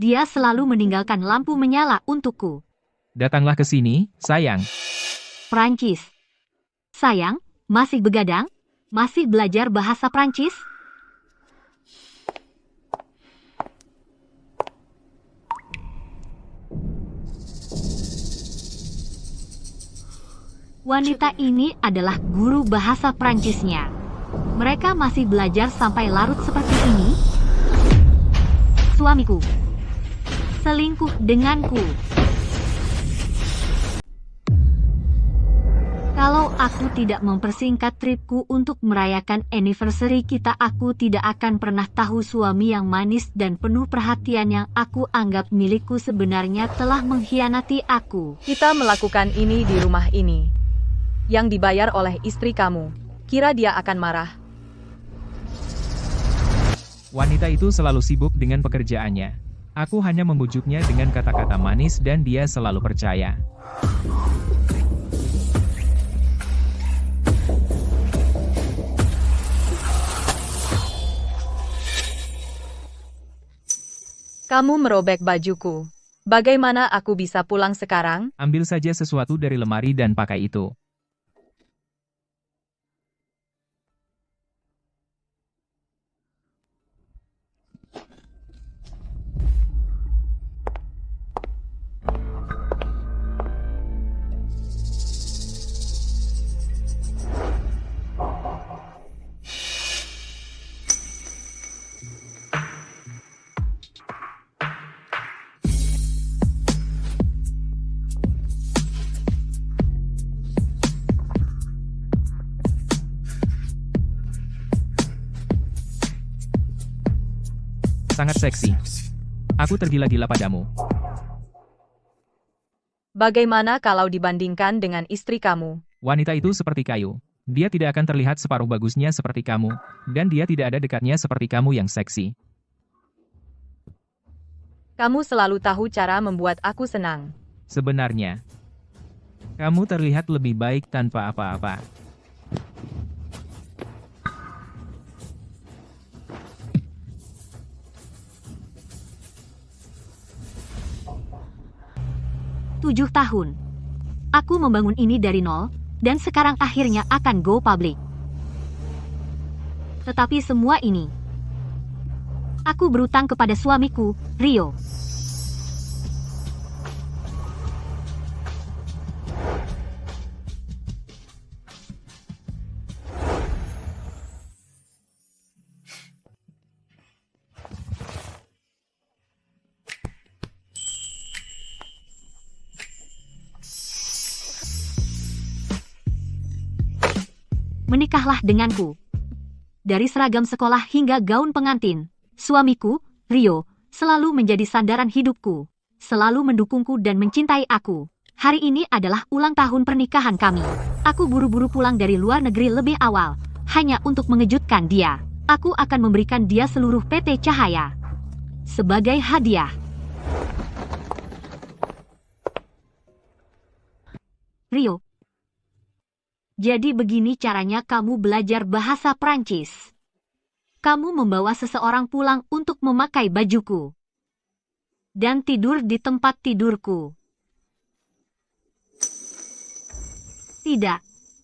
Dia selalu meninggalkan lampu menyala untukku. Datanglah ke sini, sayang. Prancis. Sayang, masih begadang? Masih belajar bahasa Prancis? Wanita ini adalah guru bahasa Prancisnya. Mereka masih belajar sampai larut seperti ini? Suamiku selingkuh denganku. Kalau aku tidak mempersingkat tripku untuk merayakan anniversary kita, aku tidak akan pernah tahu suami yang manis dan penuh perhatian yang aku anggap milikku sebenarnya telah mengkhianati aku. Kita melakukan ini di rumah ini, yang dibayar oleh istri kamu. Kira dia akan marah? Wanita itu selalu sibuk dengan pekerjaannya. Aku hanya membujuknya dengan kata-kata manis dan dia selalu percaya. Kamu merobek bajuku. Bagaimana aku bisa pulang sekarang? Ambil saja sesuatu dari lemari dan pakai itu. Sangat seksi. Aku tergila-gila padamu. Bagaimana kalau dibandingkan dengan istri kamu? Wanita itu seperti kayu. Dia tidak akan terlihat separuh bagusnya seperti kamu, dan dia tidak ada dekatnya seperti kamu yang seksi. Kamu selalu tahu cara membuat aku senang. Sebenarnya, kamu terlihat lebih baik tanpa apa-apa. Tujuh tahun. Aku membangun ini dari nol, dan sekarang akhirnya akan go public. Tetapi semua ini, aku berutang kepada suamiku, Rio. Menikahlah denganku. Dari seragam sekolah hingga gaun pengantin, suamiku, Rio, selalu menjadi sandaran hidupku, selalu mendukungku dan mencintai aku. Hari ini adalah ulang tahun pernikahan kami. Aku buru-buru pulang dari luar negeri lebih awal, hanya untuk mengejutkan dia. Aku akan memberikan dia seluruh PT Cahaya sebagai hadiah. Rio. Jadi begini caranya kamu belajar bahasa Prancis. Kamu membawa seseorang pulang untuk memakai bajuku. Dan tidur di tempat tidurku. Tidak.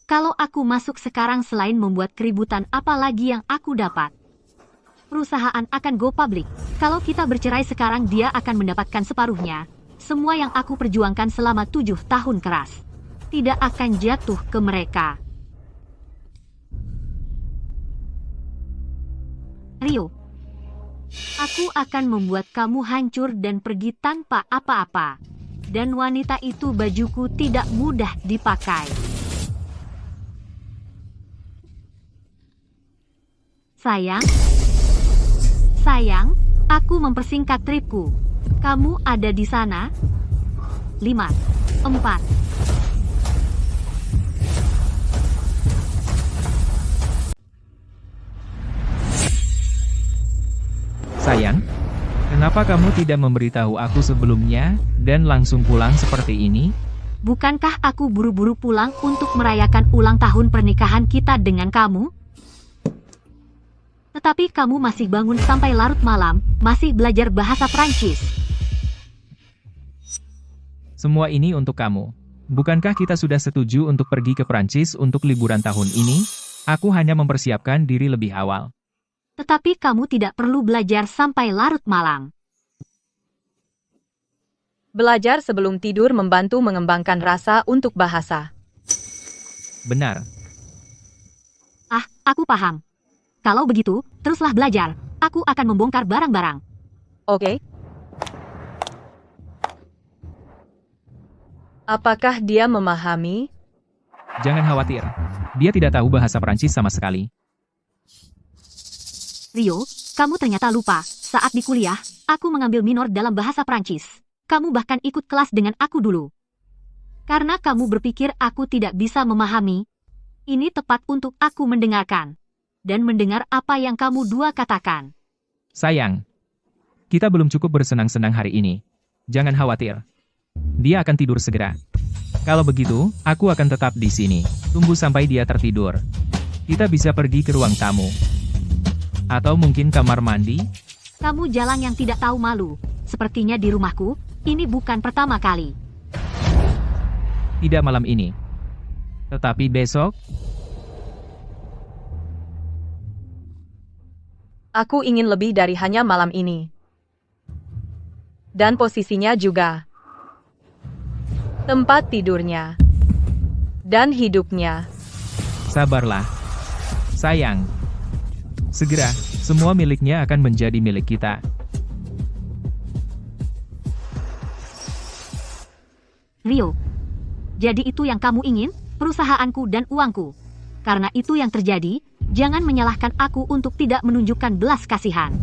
Kalau aku masuk sekarang selain membuat keributan, apa lagi yang aku dapat? Perusahaan akan go public. Kalau kita bercerai sekarang, dia akan mendapatkan separuhnya. Semua yang aku perjuangkan selama 7 tahun keras tidak akan jatuh ke mereka. Rio, aku akan membuat kamu hancur dan pergi tanpa apa-apa. Dan wanita itu bajuku tidak mudah dipakai. Sayang, aku mempersingkat tripku. Kamu ada di sana? 5, 4, Sayang, kenapa kamu tidak memberitahu aku sebelumnya, dan langsung pulang seperti ini? Bukankah aku buru-buru pulang untuk merayakan ulang tahun pernikahan kita dengan kamu? Tetapi kamu masih bangun sampai larut malam, masih belajar bahasa Prancis. Semua ini untuk kamu. Bukankah kita sudah setuju untuk pergi ke Prancis untuk liburan tahun ini? Aku hanya mempersiapkan diri lebih awal. Tetapi kamu tidak perlu belajar sampai larut malam. Belajar sebelum tidur membantu mengembangkan rasa untuk bahasa. Benar. Ah, aku paham. Kalau begitu, teruslah belajar. Aku akan membongkar barang-barang. Oke? Apakah dia memahami? Jangan khawatir. Dia tidak tahu bahasa Prancis sama sekali. Rio, kamu ternyata lupa. Saat di kuliah, aku mengambil minor dalam bahasa Prancis. Kamu bahkan ikut kelas dengan aku dulu. Karena kamu berpikir aku tidak bisa memahami, ini tepat untuk aku mendengarkan. Dan mendengar apa yang kamu dua katakan. Sayang, kita belum cukup bersenang-senang hari ini. Jangan khawatir. Dia akan tidur segera. Kalau begitu, aku akan tetap di sini. Tunggu sampai dia tertidur. Kita bisa pergi ke ruang tamu. Atau mungkin kamar mandi? Kamu jalan yang tidak tahu malu. Sepertinya di rumahku, ini bukan pertama kali. Tidak malam ini. Tetapi besok, Aku ingin lebih dari hanya malam ini. Dan posisinya juga. Tempat tidurnya. Dan hidupnya. sabarlah. Sayang. Segera, semua miliknya akan menjadi milik kita. Rio, jadi itu yang kamu ingin? Perusahaanku dan uangku. Karena itu yang terjadi, jangan menyalahkan aku untuk tidak menunjukkan belas kasihan.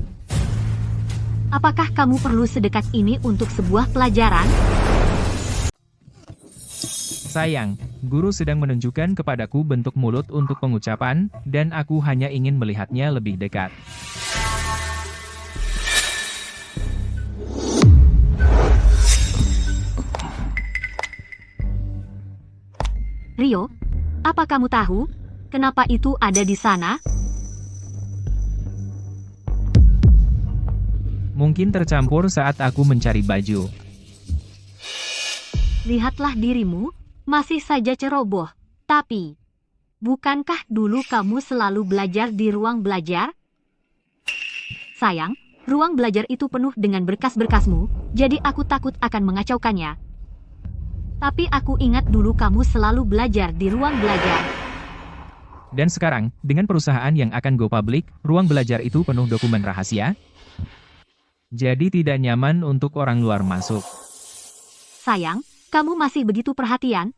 Apakah kamu perlu sedekat ini untuk sebuah pelajaran? Sayang, guru sedang menunjukkan kepadaku bentuk mulut untuk pengucapan, dan aku hanya ingin melihatnya lebih dekat. Rio, apa kamu tahu kenapa itu ada di sana? Mungkin tercampur saat aku mencari baju. Lihatlah dirimu, masih saja ceroboh. Tapi, bukankah dulu kamu selalu belajar di ruang belajar? Sayang, ruang belajar itu penuh dengan berkas-berkasmu, jadi aku takut akan mengacaukannya. Tapi aku ingat dulu kamu selalu belajar di ruang belajar. Dan sekarang, dengan perusahaan yang akan go public, ruang belajar itu penuh dokumen rahasia. Jadi tidak nyaman untuk orang luar masuk. Sayang, kamu masih begitu perhatian?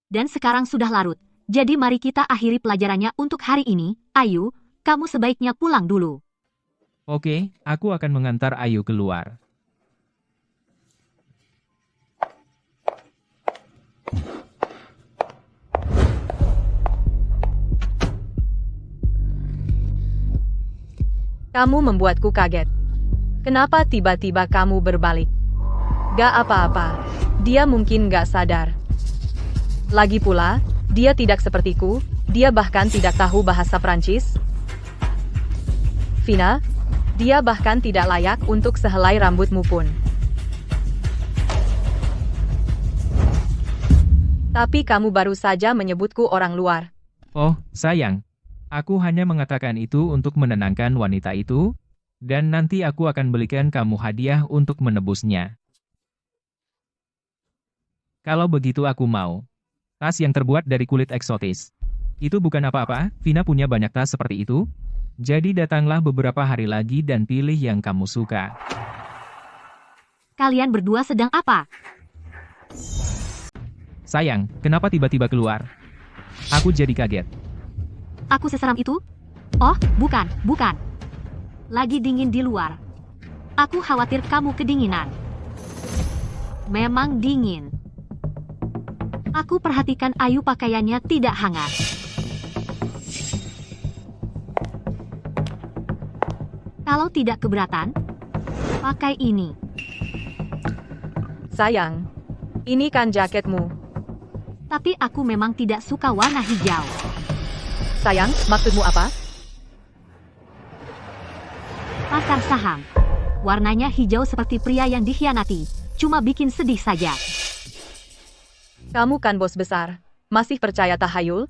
Dan sekarang sudah larut, jadi mari kita akhiri pelajarannya untuk hari ini. Ayu, kamu sebaiknya pulang dulu. Oke, aku akan mengantar Ayu keluar. Kamu membuatku kaget. Kenapa tiba-tiba kamu berbalik? Gak apa-apa. Dia mungkin gak sadar. Lagi pula, dia tidak sepertiku. Dia bahkan tidak tahu bahasa Prancis. Vina, dia bahkan tidak layak untuk sehelai rambutmu pun. Tapi kamu baru saja menyebutku orang luar. Oh, sayang. Aku hanya mengatakan itu untuk menenangkan wanita itu, dan nanti aku akan belikan kamu hadiah untuk menebusnya. Kalau begitu aku mau. Tas yang terbuat dari kulit eksotis. Itu bukan apa-apa, Vina punya banyak tas seperti itu. Jadi datanglah beberapa hari lagi dan pilih yang kamu suka. Kalian berdua sedang apa? Sayang, kenapa tiba-tiba keluar? Aku jadi kaget. Aku seseram itu? Oh, bukan. Lagi dingin di luar. Aku khawatir kamu kedinginan. Memang dingin. Aku perhatikan Ayu pakaiannya tidak hangat. Kalau tidak keberatan, pakai ini. Sayang, ini kan jaketmu. Tapi aku memang tidak suka warna hijau. Sayang, maksudmu apa? Pasar saham. Warnanya hijau seperti pria yang dikhianati, cuma bikin sedih saja. Kamu kan bos besar, masih percaya tahayul?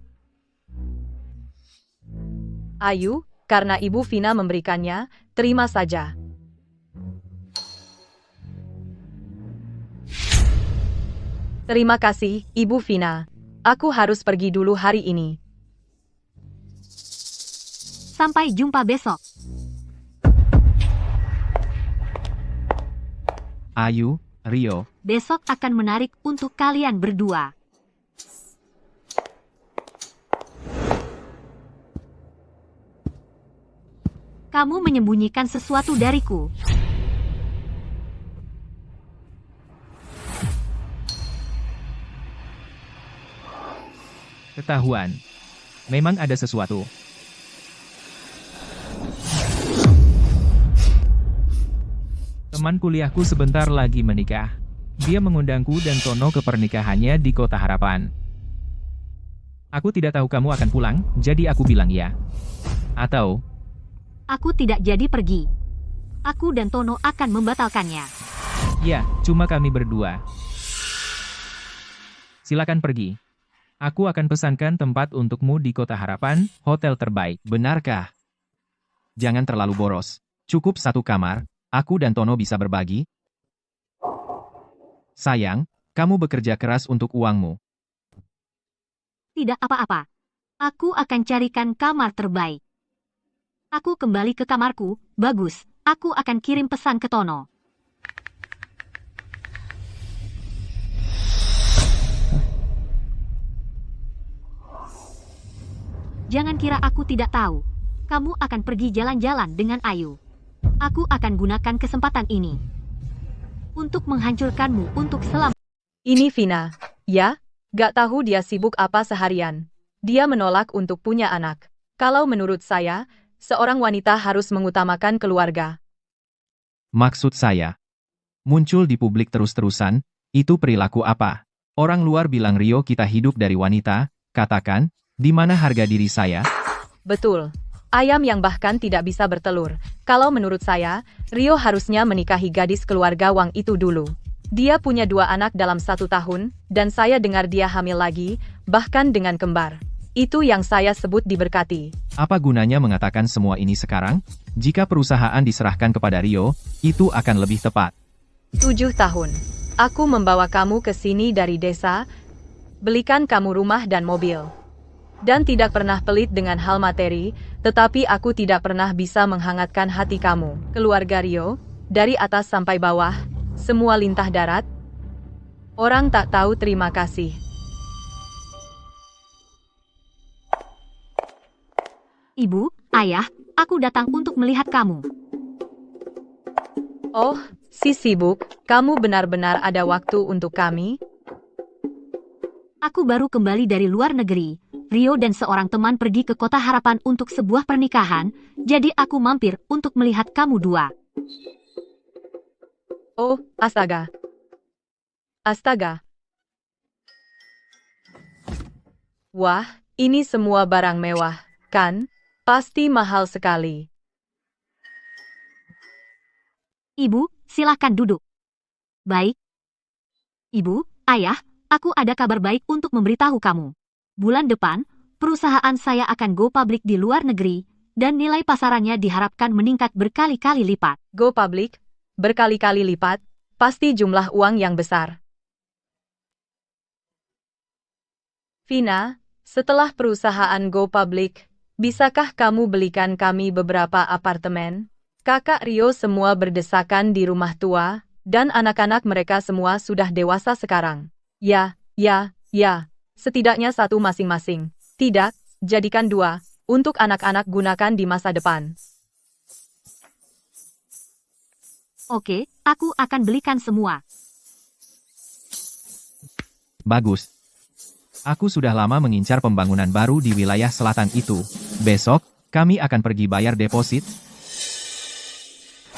Ayu, karena Ibu Vina memberikannya, terima saja. Terima kasih, Ibu Vina. Aku harus pergi dulu hari ini. Sampai jumpa besok. Ayu, Rio, Besok akan menarik untuk kalian berdua. Kamu menyembunyikan sesuatu dariku. ketahuan. Memang ada sesuatu. Teman kuliahku sebentar lagi menikah. Dia mengundangku dan Tono ke pernikahannya di Kota Harapan. Aku tidak tahu kamu akan pulang, jadi aku bilang ya. Atau, Aku tidak jadi pergi. Aku dan Tono akan membatalkannya. ya, cuma kami berdua. Silakan pergi. Aku akan pesankan tempat untukmu di Kota Harapan, hotel terbaik. Benarkah? Jangan terlalu boros. Cukup satu kamar, aku dan Tono bisa berbagi. Sayang, kamu bekerja keras untuk uangmu. Tidak apa-apa. Aku akan carikan kamar terbaik. Aku kembali ke kamarku. Bagus. Aku akan kirim pesan ke Tono. Jangan kira aku tidak tahu. Kamu akan pergi jalan-jalan dengan Ayu. Aku akan gunakan kesempatan ini untuk menghancurkanmu untuk selamanya. Ini Vina. Ya, gak tahu dia sibuk apa seharian. Dia menolak untuk punya anak. Kalau menurut saya, seorang wanita harus mengutamakan keluarga. Maksud saya, muncul di publik terus-terusan, itu perilaku apa? Orang luar bilang Rio kita hidup dari wanita, katakan, di mana harga diri saya? Betul. Ayam yang bahkan tidak bisa bertelur. Kalau menurut saya, Rio harusnya menikahi gadis keluarga Wang itu dulu. Dia punya 2 anak dalam 1 tahun, dan saya dengar dia hamil lagi, bahkan dengan kembar. Itu yang saya sebut diberkati. Apa gunanya mengatakan semua ini sekarang? Jika perusahaan diserahkan kepada Rio, itu akan lebih tepat. 7 tahun. Aku membawa kamu ke sini dari desa, belikan kamu rumah dan mobil. Dan tidak pernah pelit dengan hal materi, tetapi aku tidak pernah bisa menghangatkan hati kamu. Keluarga Rio, dari atas sampai bawah, semua lintah darat. Orang tak tahu terima kasih. Ibu, ayah, aku datang untuk melihat kamu. Oh, si sibuk, kamu benar-benar ada waktu untuk kami? Aku baru kembali dari luar negeri. Rio dan seorang teman pergi ke Kota Harapan untuk sebuah pernikahan, jadi aku mampir untuk melihat kamu dua. Oh, astaga. Astaga. Wah, ini semua barang mewah, kan? Pasti mahal sekali. Ibu, silakan duduk. Baik. Ibu, ayah, aku ada kabar baik untuk memberitahu kamu. Bulan depan, perusahaan saya akan go public di luar negeri, dan nilai pasarannya diharapkan meningkat berkali-kali lipat. Go public, berkali-kali lipat, pasti jumlah uang yang besar. Vina, setelah perusahaan go public, bisakah kamu belikan kami beberapa apartemen? Kakak Rio semua berdesakan di rumah tua, dan anak-anak mereka semua sudah dewasa sekarang. Ya. Setidaknya 1 masing-masing. Tidak, jadikan 2, untuk anak-anak gunakan di masa depan. Oke, aku akan belikan semua. Bagus. Aku sudah lama mengincar pembangunan baru di wilayah selatan itu. Besok, kami akan pergi bayar deposit.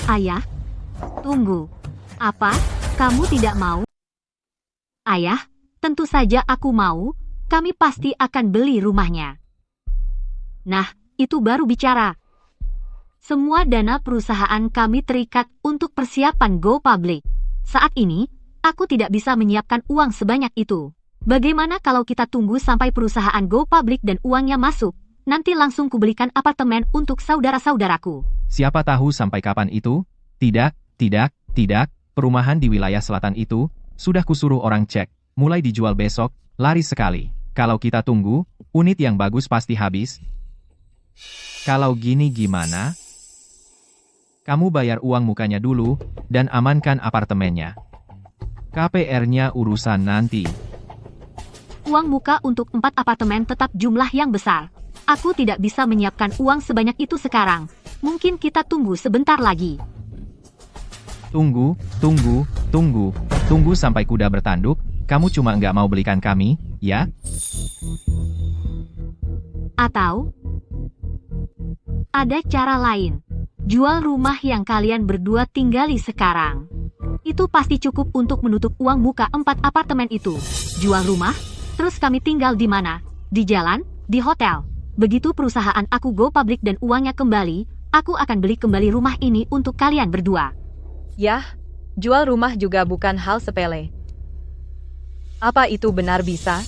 Ayah, tunggu. Apa? Kamu tidak mau? Ayah, tentu saja aku mau. Kami pasti akan beli rumahnya. Nah, itu baru bicara. Semua dana perusahaan kami terikat untuk persiapan go public. Saat ini, aku tidak bisa menyiapkan uang sebanyak itu. Bagaimana kalau kita tunggu sampai perusahaan go public dan uangnya masuk? Nanti langsung kubelikan apartemen untuk saudara-saudaraku. Siapa tahu sampai kapan itu? Tidak. Perumahan di wilayah selatan itu, sudah kusuruh orang cek. Mulai dijual besok, laris sekali. Kalau kita tunggu, unit yang bagus pasti habis. Kalau gini gimana? Kamu bayar uang mukanya dulu, dan amankan apartemennya. KPR-nya urusan nanti. Uang muka untuk 4 apartemen tetap jumlah yang besar. Aku tidak bisa menyiapkan uang sebanyak itu sekarang. Mungkin kita tunggu sebentar lagi. Tunggu sampai kuda bertanduk. Kamu cuma nggak mau belikan kami, ya? Atau ada cara lain. Jual rumah yang kalian berdua tinggali sekarang. Itu pasti cukup untuk menutup uang muka 4 apartemen itu. Jual rumah, terus kami tinggal di mana? Di jalan? Di hotel? Begitu perusahaan aku go public dan uangnya kembali, aku akan beli kembali rumah ini untuk kalian berdua. Yah, jual rumah juga bukan hal sepele. Apa itu benar bisa?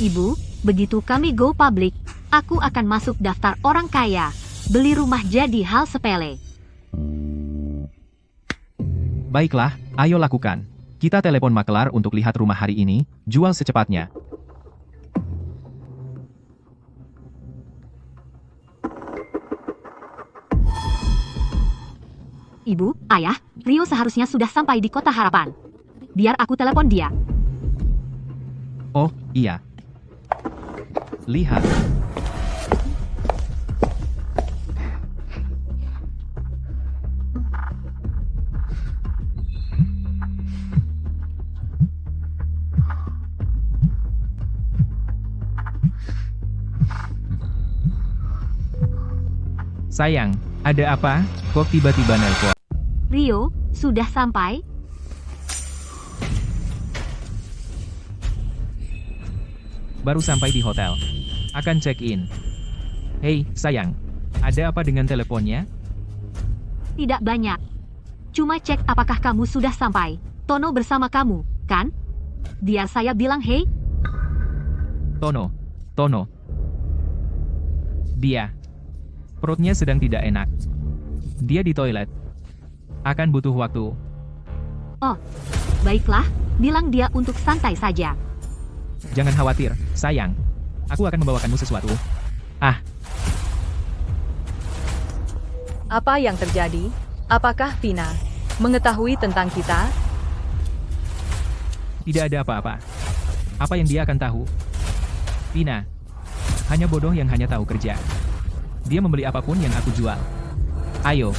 Ibu, begitu kami go public, aku akan masuk daftar orang kaya. Beli rumah jadi hal sepele. Baiklah, ayo lakukan. Kita telepon makelar untuk lihat rumah hari ini, jual secepatnya. Ibu, ayah, Rio seharusnya sudah sampai di Kota Harapan. Biar aku telepon dia. Oh, iya. Lihat. Sayang, ada apa? Kok tiba-tiba nelpon? Rio, sudah sampai? Baru sampai di hotel. Akan check-in. Hei, sayang. Ada apa dengan teleponnya? Tidak banyak. Cuma cek apakah kamu sudah sampai. Tono bersama kamu, kan? Biar saya bilang hey. Tono. Dia. Perutnya sedang tidak enak. Dia di toilet. Akan butuh waktu. Oh, baiklah. Bilang dia untuk santai saja. Jangan khawatir, sayang. Aku akan membawakanmu sesuatu. Apa yang terjadi? Apakah Vina mengetahui tentang kita? Tidak ada apa-apa. Apa yang dia akan tahu? Vina. Hanya bodoh yang hanya tahu kerja. Dia membeli apapun yang aku jual. Ayo.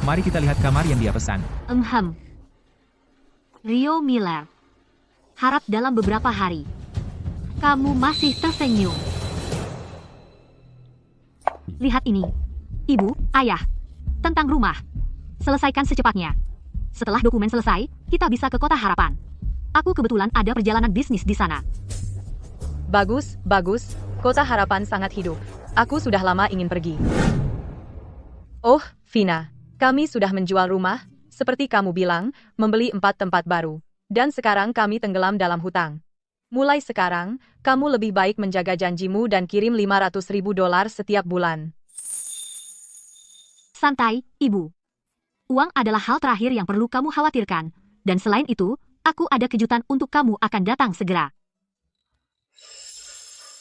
Mari kita lihat kamar yang dia pesan. Rio Miller. Harap dalam beberapa hari kamu masih tersenyum. Lihat ini. Ibu, ayah. Tentang rumah. Selesaikan secepatnya. Setelah dokumen selesai, kita bisa ke Kota Harapan. Aku kebetulan ada perjalanan bisnis di sana. Bagus. Kota Harapan sangat hidup. Aku sudah lama ingin pergi. Oh, Vina. Kami sudah menjual rumah, seperti kamu bilang, membeli 4 tempat baru. Dan sekarang kami tenggelam dalam hutang. Mulai sekarang, kamu lebih baik menjaga janjimu dan kirim $500.000 setiap bulan. Santai, Ibu. Uang adalah hal terakhir yang perlu kamu khawatirkan. Dan selain itu, aku ada kejutan untuk kamu akan datang segera.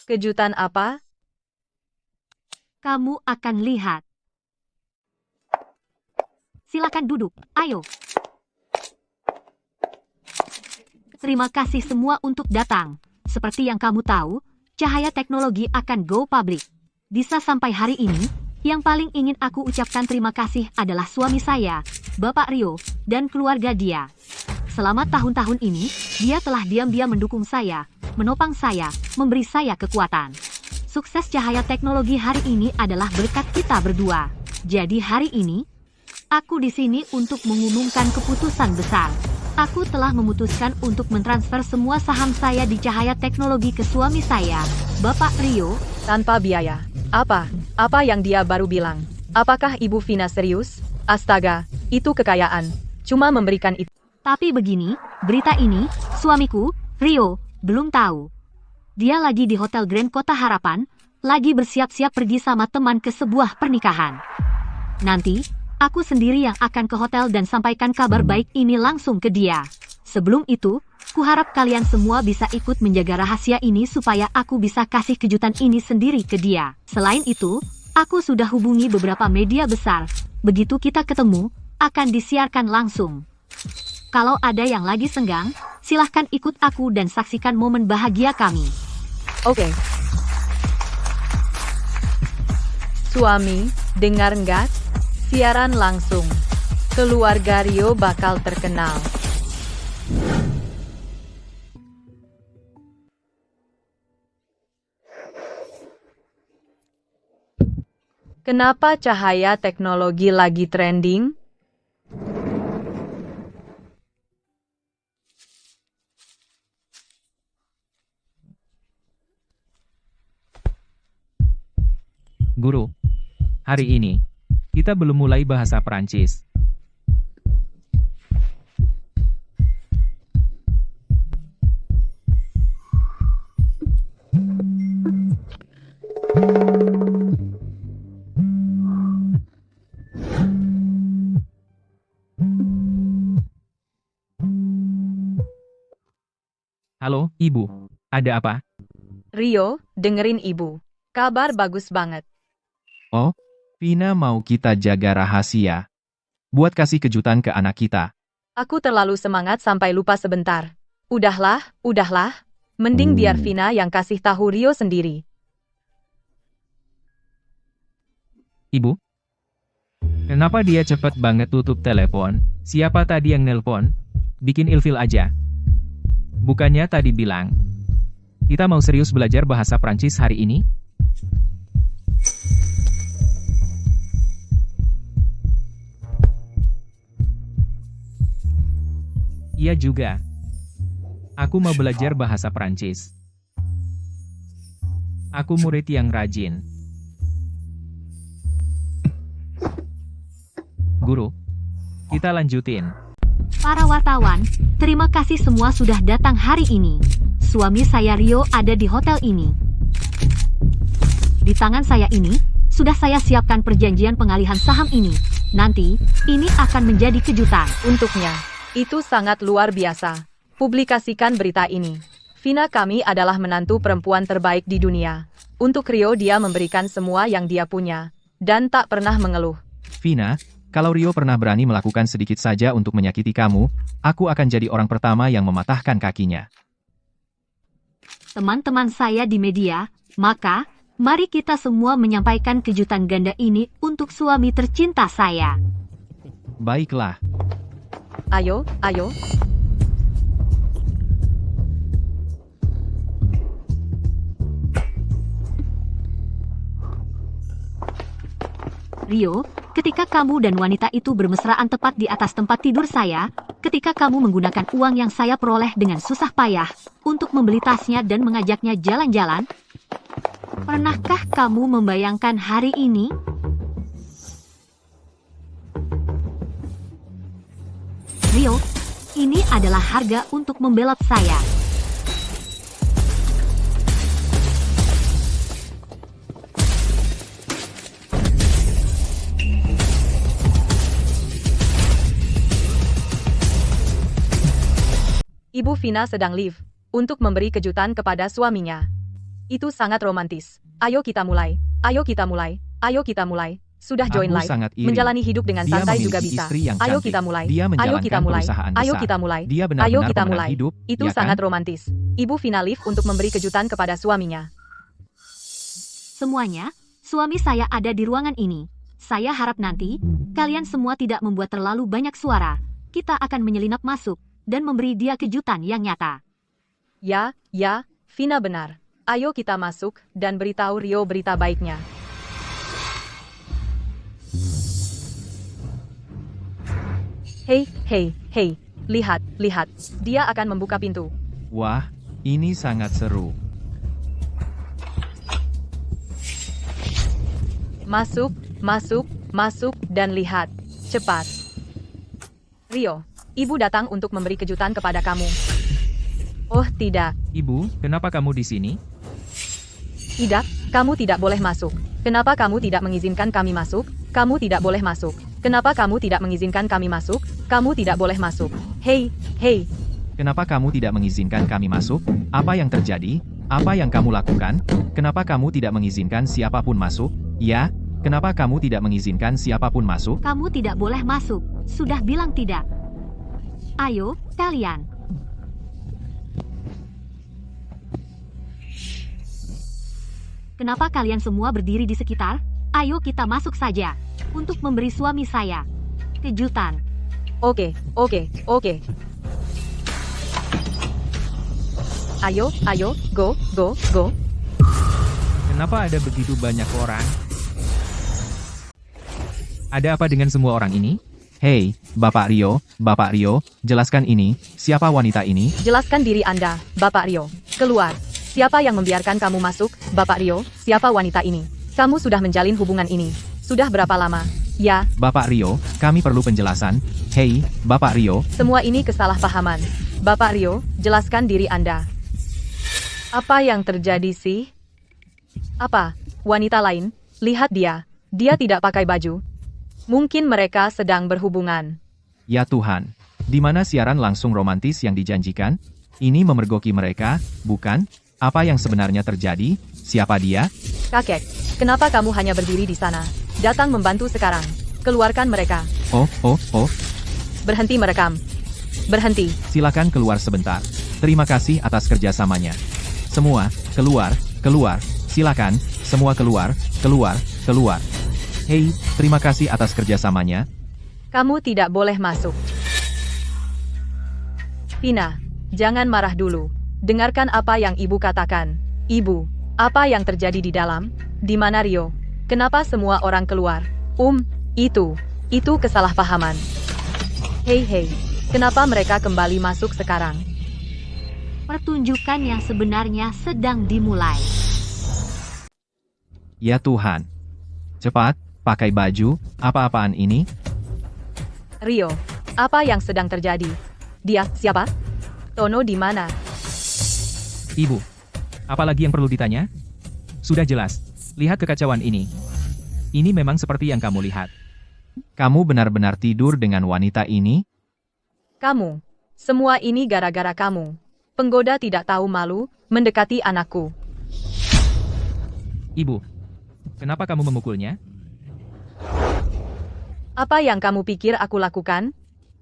Kejutan apa? Kamu akan lihat. Silakan duduk, ayo. Terima kasih semua untuk datang. Seperti yang kamu tahu, Cahaya Teknologi akan go public. Bisa sampai hari ini, yang paling ingin aku ucapkan terima kasih adalah suami saya, Bapak Rio, dan keluarga dia. Selama tahun-tahun ini, dia telah diam-diam mendukung saya, menopang saya, memberi saya kekuatan. Sukses Cahaya Teknologi hari ini adalah berkat kita berdua. Jadi hari ini, aku di sini untuk mengumumkan keputusan besar. Aku telah memutuskan untuk mentransfer semua saham saya di Cahaya Teknologi ke suami saya, Bapak Rio. Tanpa biaya. Apa yang dia baru bilang? Apakah Ibu Vina serius? Astaga, itu kekayaan. Cuma memberikan itu. Tapi begini, berita ini, suamiku, Rio, belum tahu. Dia lagi di Hotel Grand Kota Harapan, lagi bersiap-siap pergi sama teman ke sebuah pernikahan. Nanti, aku sendiri yang akan ke hotel dan sampaikan kabar baik ini langsung ke dia. Sebelum itu, kuharap kalian semua bisa ikut menjaga rahasia ini supaya aku bisa kasih kejutan ini sendiri ke dia. Selain itu, aku sudah hubungi beberapa media besar. Begitu kita ketemu, akan disiarkan langsung. Kalau ada yang lagi senggang, silahkan ikut aku dan saksikan momen bahagia kami. Oke. Suami, dengar nggak? Siaran langsung. Keluarga Rio bakal terkenal. Kenapa cahaya teknologi lagi trending? Guru, hari ini, kita belum mulai bahasa Perancis. Halo, Ibu. Ada apa? Rio, dengerin ibu. Kabar bagus banget. Oh, Vina mau kita jaga rahasia. Buat kasih kejutan ke anak kita. Aku terlalu semangat sampai lupa sebentar. Udahlah. Mending biar Vina yang kasih tahu Rio sendiri. Ibu? Kenapa dia cepet banget tutup telepon? Siapa tadi yang nelpon? Bikin ilfil aja. Bukannya tadi bilang, kita mau serius belajar bahasa Prancis hari ini? Iya juga. Aku mau belajar bahasa Prancis. Aku murid yang rajin. Guru, kita lanjutin. Para wartawan, terima kasih semua sudah datang hari ini. Suami saya Rio ada di hotel ini. Di tangan saya ini, sudah saya siapkan perjanjian pengalihan saham ini. Nanti, ini akan menjadi kejutan Untuknya, itu sangat luar biasa. Publikasikan berita ini. Vina kami adalah menantu perempuan terbaik di dunia. Untuk Rio dia memberikan semua yang dia punya. Dan tak pernah mengeluh. Vina, kalau Rio pernah berani melakukan sedikit saja untuk menyakiti kamu, aku akan jadi orang pertama yang mematahkan kakinya. teman-teman saya di media, maka, mari kita semua menyampaikan kejutan ganda ini untuk suami tercinta saya. Baiklah. Ayo. Rio, ketika kamu dan wanita itu bermesraan tepat di atas tempat tidur saya, ketika kamu menggunakan uang yang saya peroleh dengan susah payah untuk membeli tasnya dan mengajaknya jalan-jalan, pernahkah kamu membayangkan hari ini? Rio, ini adalah harga untuk membelot saya. Ibu Vina sedang live untuk memberi kejutan kepada suaminya. Itu sangat romantis. Ayo kita mulai. Sudah join Aku live. sangat iri. Menjalani hidup dengan Dia santai memiliki juga bisa. istri yang Ayo cantik. kita mulai. Dia menjalankan perusahaan besar. Ayo kita mulai. Dia benar-benar Ayo kita pemenang mulai. hidup, Itu ya kan? sangat romantis. Ibu Vina live untuk memberi kejutan kepada suaminya. Semuanya, suami saya ada di ruangan ini. Saya harap nanti, kalian semua tidak membuat terlalu banyak suara. Kita akan menyelinap masuk, dan memberi dia kejutan yang nyata. Ya, Vina benar. Ayo kita masuk dan beritahu Rio berita baiknya. Hei, lihat. Dia akan membuka pintu. Wah, ini sangat seru. Masuk. masuk dan lihat. Cepat. Rio, ibu datang untuk memberi kejutan kepada kamu. Oh tidak, Ibu, kenapa kamu di sini? tidak, kamu tidak boleh masuk. Kenapa kamu tidak mengizinkan kami masuk? Kamu tidak boleh masuk. Kenapa kamu tidak mengizinkan kami masuk? Kamu tidak boleh masuk. Hei, hei, Kenapa kamu tidak mengizinkan kami masuk? Apa yang terjadi? Apa yang kamu lakukan? Kenapa kamu tidak mengizinkan siapapun masuk? Ya, kenapa kamu tidak mengizinkan siapapun masuk? Kamu tidak boleh masuk. Sudah bilang tidak. Ayo, kalian. Kenapa kalian semua berdiri di sekitar? Ayo kita masuk saja. Untuk memberi suami saya kejutan. oke, oke, oke. Ayo, ayo, go, go, go. Kenapa ada begitu banyak orang? Ada apa dengan semua orang ini? Hei, Bapak Rio, jelaskan ini, siapa wanita ini? Jelaskan diri Anda, Bapak Rio. Keluar. Siapa yang membiarkan kamu masuk, Bapak Rio? Siapa wanita ini? Kamu sudah menjalin hubungan ini. Sudah berapa lama? Ya, Bapak Rio, kami perlu penjelasan. Hei, Bapak Rio, semua ini kesalahpahaman. Bapak Rio, jelaskan diri Anda. Apa yang terjadi sih? Apa? Wanita lain? Lihat dia. Dia tidak pakai baju. Mungkin mereka sedang berhubungan. ya Tuhan. Di mana siaran langsung romantis yang dijanjikan? Ini memergoki mereka, bukan? Apa yang sebenarnya terjadi? Siapa dia? Kakek, kenapa kamu hanya berdiri di sana? Datang membantu sekarang. Keluarkan mereka. Oh, Berhenti merekam. Berhenti. silakan keluar sebentar. Terima kasih atas kerjasamanya. Semua, keluar, silakan, semua keluar. Hei, terima kasih atas kerjasamanya. Kamu tidak boleh masuk. Vina, jangan marah dulu. Dengarkan apa yang ibu katakan. Ibu, apa yang terjadi di dalam? Di mana Rio? Kenapa semua orang keluar? Itu kesalahpahaman. Hei, kenapa mereka kembali masuk sekarang? Pertunjukan yang sebenarnya sedang dimulai. Ya Tuhan. Cepat, pakai baju, apa-apaan ini? Rio, apa yang sedang terjadi? Dia siapa? Tono di mana? Ibu, apalagi yang perlu ditanya? Sudah jelas, lihat kekacauan ini. Ini memang seperti yang kamu lihat. Kamu benar-benar tidur dengan wanita ini? Kamu. Semua ini gara-gara kamu. Penggoda tidak tahu malu, mendekati anakku. Ibu, kenapa kamu memukulnya? Apa yang kamu pikir aku lakukan?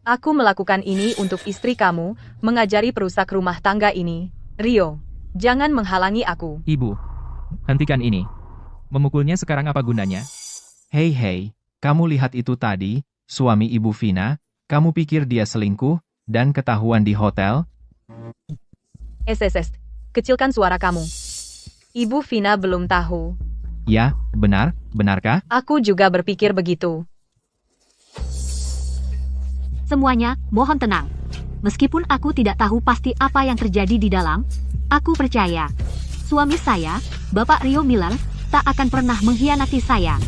Aku melakukan ini untuk istri kamu, mengajari perusak rumah tangga ini. Rio, jangan menghalangi aku. Ibu, hentikan ini. Memukulnya sekarang apa gunanya? Hei, kamu lihat itu tadi, suami Ibu Vina, kamu pikir dia selingkuh, dan ketahuan di hotel? SSS, kecilkan suara kamu. Ibu Vina belum tahu. Ya, benarkah? Aku juga berpikir begitu. Semuanya, mohon tenang. Meskipun aku tidak tahu pasti apa yang terjadi di dalam, aku percaya. Suami saya, Bapak Rio Miller, tak akan pernah mengkhianati saya.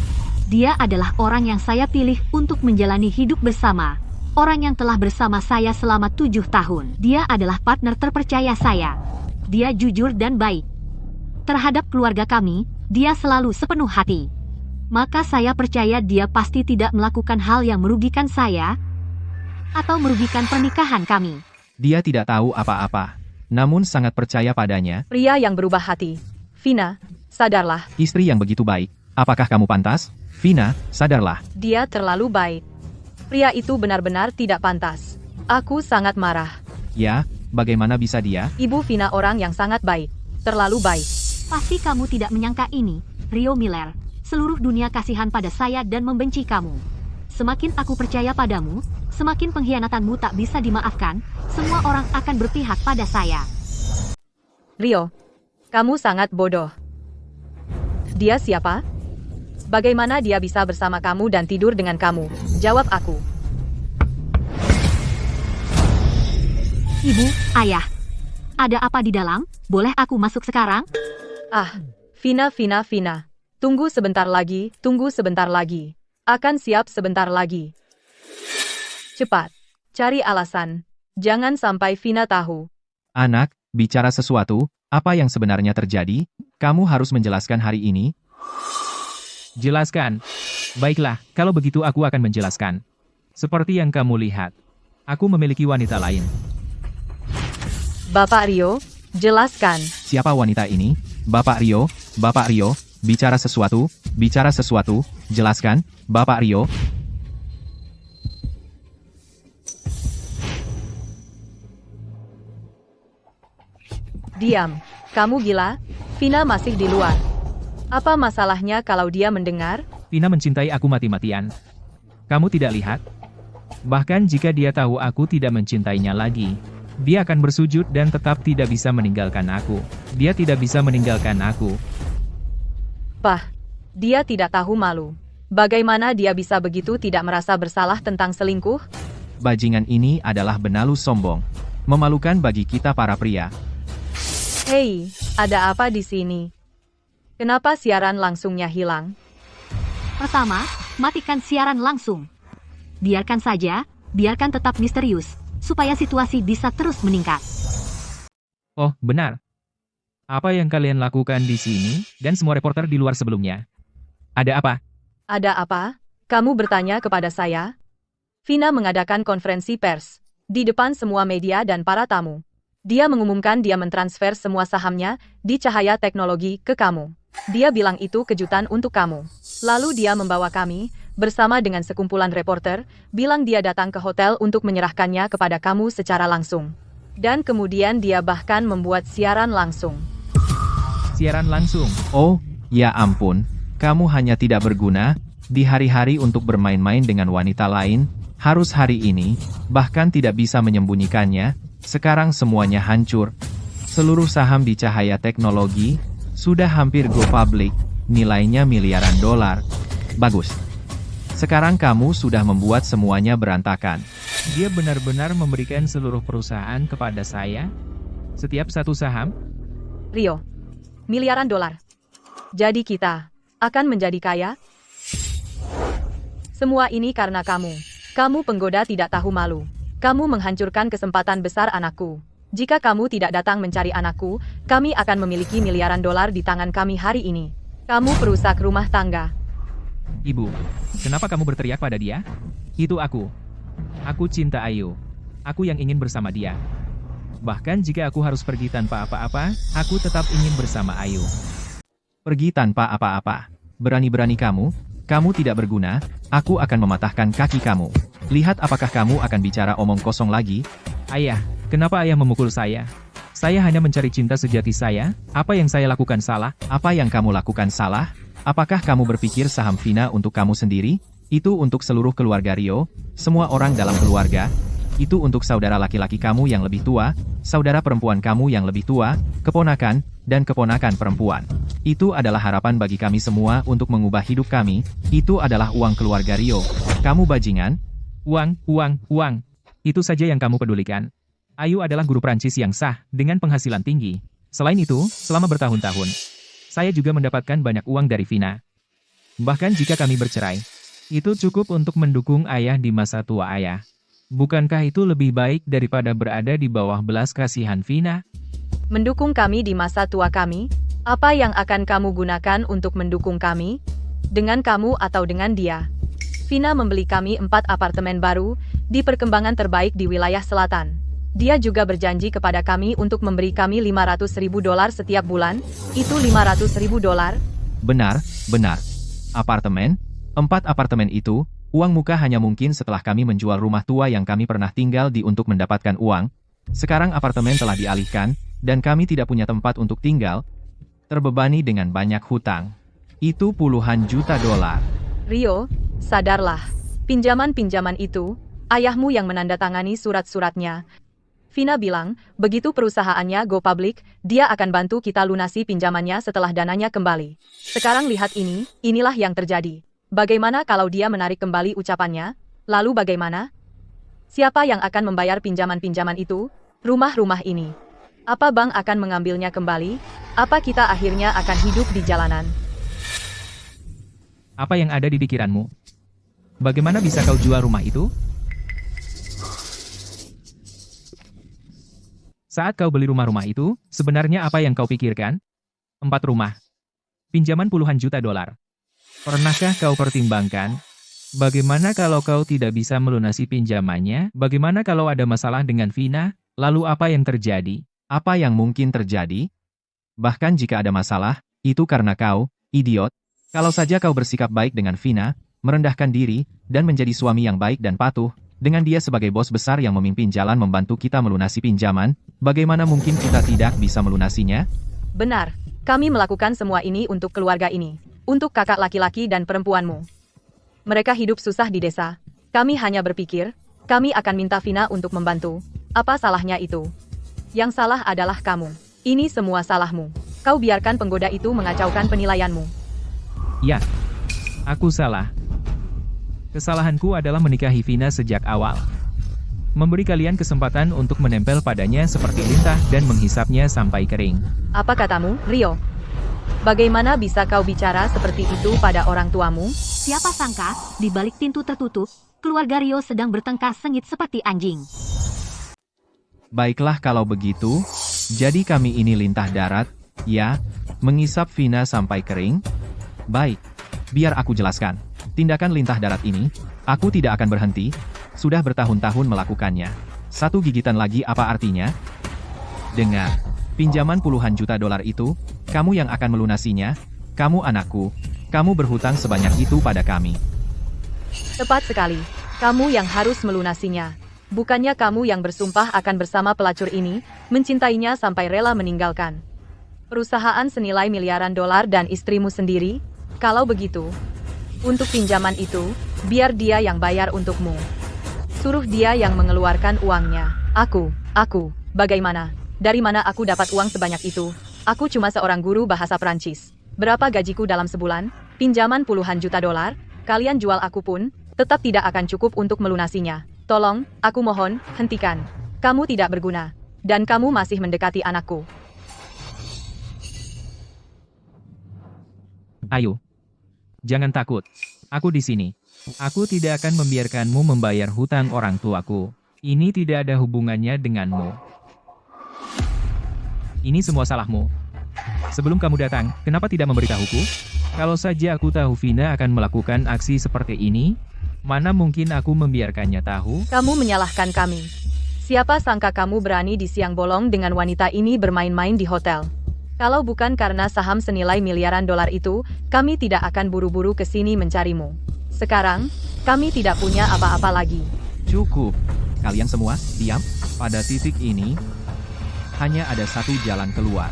Dia adalah orang yang saya pilih untuk menjalani hidup bersama. Orang yang telah bersama saya selama 7 tahun. Dia adalah partner terpercaya saya. Dia jujur dan baik. Terhadap keluarga kami, dia selalu sepenuh hati. Maka saya percaya dia pasti tidak melakukan hal yang merugikan saya, atau merugikan pernikahan kami. Dia tidak tahu apa-apa, namun sangat percaya padanya. Pria yang berubah hati. Vina, sadarlah. Istri yang begitu baik, apakah kamu pantas? Vina, sadarlah. Dia terlalu baik. Pria itu benar-benar tidak pantas. Aku sangat marah. Ya, bagaimana bisa dia? Ibu Vina orang yang sangat baik. Terlalu baik. Pasti kamu tidak menyangka ini, Rio Miller. Seluruh dunia kasihan pada saya dan membenci kamu. Semakin aku percaya padamu, semakin pengkhianatanmu tak bisa dimaafkan. Semua orang akan berpihak pada saya. Rio, kamu sangat bodoh. Dia siapa? Bagaimana dia bisa bersama kamu dan tidur dengan kamu? Jawab aku. Ibu, ayah. Ada apa di dalam? Boleh aku masuk sekarang? Ah, Vina. Tunggu sebentar lagi. Akan siap sebentar lagi. Cepat, cari alasan. Jangan sampai Vina tahu. Anak, bicara sesuatu, apa yang sebenarnya terjadi? Kamu harus menjelaskan hari ini. Jelaskan. Baiklah, kalau begitu aku akan menjelaskan. Seperti yang kamu lihat, aku memiliki wanita lain. Bapak Rio, jelaskan. Siapa wanita ini? Bapak Rio, bicara sesuatu, jelaskan, Bapak Rio. Diam, kamu gila? Vina masih di luar. Apa masalahnya kalau dia mendengar? Vina mencintai aku mati-matian. Kamu tidak lihat? Bahkan jika dia tahu aku tidak mencintainya lagi, dia akan bersujud dan tetap tidak bisa meninggalkan aku. Dia tidak bisa meninggalkan aku. Pah, dia tidak tahu malu. Bagaimana dia bisa begitu tidak merasa bersalah tentang selingkuh? Bajingan ini adalah benalu sombong. Memalukan bagi kita para pria. Hei, ada apa di sini? Kenapa siaran langsungnya hilang? Pertama, matikan siaran langsung. Biarkan saja, biarkan tetap misterius, supaya situasi bisa terus meningkat. Oh, benar. Apa yang kalian lakukan di sini, dan semua reporter di luar sebelumnya? Ada apa? Ada apa? Kamu bertanya kepada saya? Vina mengadakan konferensi pers di depan semua media dan para tamu. Dia mengumumkan dia mentransfer semua sahamnya di Cahaya Teknologi ke kamu. Dia bilang itu kejutan untuk kamu. Lalu dia membawa kami, bersama dengan sekumpulan reporter, bilang dia datang ke hotel untuk menyerahkannya kepada kamu secara langsung. Dan kemudian dia bahkan membuat siaran langsung. Siaran langsung? Oh, ya ampun. Kamu hanya tidak berguna, di hari-hari untuk bermain-main dengan wanita lain, harus hari ini, bahkan tidak bisa menyembunyikannya, sekarang semuanya hancur. Seluruh saham di Cahaya Teknologi, sudah hampir go public, nilainya miliaran dolar. Bagus. Sekarang kamu sudah membuat semuanya berantakan. Dia benar-benar memberikan seluruh perusahaan kepada saya? Setiap satu saham? Rio, miliaran dolar. Jadi kita akan menjadi kaya? Semua ini karena kamu. Kamu penggoda tidak tahu malu. Kamu menghancurkan kesempatan besar anakku. Jika kamu tidak datang mencari anakku, kami akan memiliki miliaran dolar di tangan kami hari ini. Kamu perusak rumah tangga. Ibu, kenapa kamu berteriak pada dia? Itu aku. Aku cinta Ayu. Aku yang ingin bersama dia. Bahkan jika aku harus pergi tanpa apa-apa, aku tetap ingin bersama Ayu. Pergi tanpa apa-apa. Berani-berani kamu, kamu tidak berguna, aku akan mematahkan kaki kamu. Lihat apakah kamu akan bicara omong kosong lagi? Ayah, kenapa ayah memukul saya? Saya hanya mencari cinta sejati saya. Apa yang saya lakukan salah? Apa yang kamu lakukan salah? Apakah kamu berpikir saham Vina untuk kamu sendiri? Itu untuk seluruh keluarga Rio, semua orang dalam keluarga. Itu untuk saudara laki-laki kamu yang lebih tua, saudara perempuan kamu yang lebih tua, keponakan, dan keponakan perempuan. Itu adalah harapan bagi kami semua untuk mengubah hidup kami. Itu adalah uang keluarga Rio. Kamu bajingan? Uang. Itu saja yang kamu pedulikan. Ayu adalah guru Prancis yang sah, dengan penghasilan tinggi. Selain itu, selama bertahun-tahun, saya juga mendapatkan banyak uang dari Vina. Bahkan jika kami bercerai, itu cukup untuk mendukung ayah di masa tua ayah. Bukankah itu lebih baik daripada berada di bawah belas kasihan Vina? Mendukung kami di masa tua kami? Apa yang akan kamu gunakan untuk mendukung kami? Dengan kamu atau dengan dia? Vina membeli kami 4 apartemen baru, di perkembangan terbaik di wilayah selatan. Dia juga berjanji kepada kami untuk memberi kami $500.000 setiap bulan. Itu $500.000? Benar. Apartemen? 4 apartemen itu, uang muka hanya mungkin setelah kami menjual rumah tua yang kami pernah tinggal di untuk mendapatkan uang. Sekarang apartemen telah dialihkan, dan kami tidak punya tempat untuk tinggal, terbebani dengan banyak hutang. Itu puluhan juta dolar. Rio, sadarlah. Pinjaman-pinjaman itu, ayahmu yang menandatangani surat-suratnya. Vina bilang, begitu perusahaannya go public, dia akan bantu kita lunasi pinjamannya setelah dananya kembali. Sekarang lihat ini, inilah yang terjadi. Bagaimana kalau dia menarik kembali ucapannya? Lalu bagaimana? Siapa yang akan membayar pinjaman-pinjaman itu? Rumah-rumah ini. Apa bank akan mengambilnya kembali? Apa kita akhirnya akan hidup di jalanan? Apa yang ada di pikiranmu? Bagaimana bisa kau jual rumah itu? Saat kau beli rumah-rumah itu, sebenarnya apa yang kau pikirkan? 4 rumah. Pinjaman puluhan juta dolar. Pernahkah kau pertimbangkan? Bagaimana kalau kau tidak bisa melunasi pinjamannya? Bagaimana kalau ada masalah dengan Vina? Lalu apa yang terjadi? Apa yang mungkin terjadi? Bahkan jika ada masalah, itu karena kau, idiot. Kalau saja kau bersikap baik dengan Vina, merendahkan diri, dan menjadi suami yang baik dan patuh, dengan dia sebagai bos besar yang memimpin jalan membantu kita melunasi pinjaman, bagaimana mungkin kita tidak bisa melunasinya? Benar, kami melakukan semua ini untuk keluarga ini, untuk kakak laki-laki dan perempuanmu. Mereka hidup susah di desa. Kami hanya berpikir, kami akan minta Vina untuk membantu. Apa salahnya itu? Yang salah adalah kamu. Ini semua salahmu. Kau biarkan penggoda itu mengacaukan penilaianmu. Ya, aku salah. Kesalahanku adalah menikahi Vina sejak awal. Memberi kalian kesempatan untuk menempel padanya seperti lintah dan menghisapnya sampai kering. Apa katamu, Rio? Bagaimana bisa kau bicara seperti itu pada orang tuamu? Siapa sangka, di balik pintu tertutup, keluarga Rio sedang bertengkar sengit seperti anjing. Baiklah kalau begitu, jadi kami ini lintah darat, ya, mengisap Vina sampai kering? Baik, biar aku jelaskan. Tindakan lintah darat ini, aku tidak akan berhenti, sudah bertahun-tahun melakukannya. 1 gigitan lagi apa artinya? Dengar, pinjaman puluhan juta dolar itu, kamu yang akan melunasinya, kamu anakku, kamu berhutang sebanyak itu pada kami. Tepat sekali, kamu yang harus melunasinya. Bukannya kamu yang bersumpah akan bersama pelacur ini, mencintainya sampai rela meninggalkan perusahaan senilai miliaran dolar dan istrimu sendiri? Kalau begitu, untuk pinjaman itu, biar dia yang bayar untukmu. Suruh dia yang mengeluarkan uangnya. Aku, bagaimana? Dari mana aku dapat uang sebanyak itu? Aku cuma seorang guru bahasa Prancis. Berapa gajiku dalam sebulan? Pinjaman puluhan juta dolar? Kalian jual aku pun, tetap tidak akan cukup untuk melunasinya. Tolong, aku mohon, hentikan. Kamu tidak berguna. Dan kamu masih mendekati anakku. Ayo. Jangan takut. Aku di sini. Aku tidak akan membiarkanmu membayar hutang orang tuaku. Ini tidak ada hubungannya denganmu. Ini semua salahmu. Sebelum kamu datang, kenapa tidak memberitahuku? Kalau saja aku tahu Vina akan melakukan aksi seperti ini, mana mungkin aku membiarkannya tahu? Kamu menyalahkan kami. Siapa sangka kamu berani di siang bolong dengan wanita ini bermain-main di hotel? Kalau bukan karena saham senilai miliaran dolar itu, kami tidak akan buru-buru ke sini mencarimu. Sekarang, kami tidak punya apa-apa lagi. Cukup. Kalian semua, diam. Pada titik ini, hanya ada satu jalan keluar.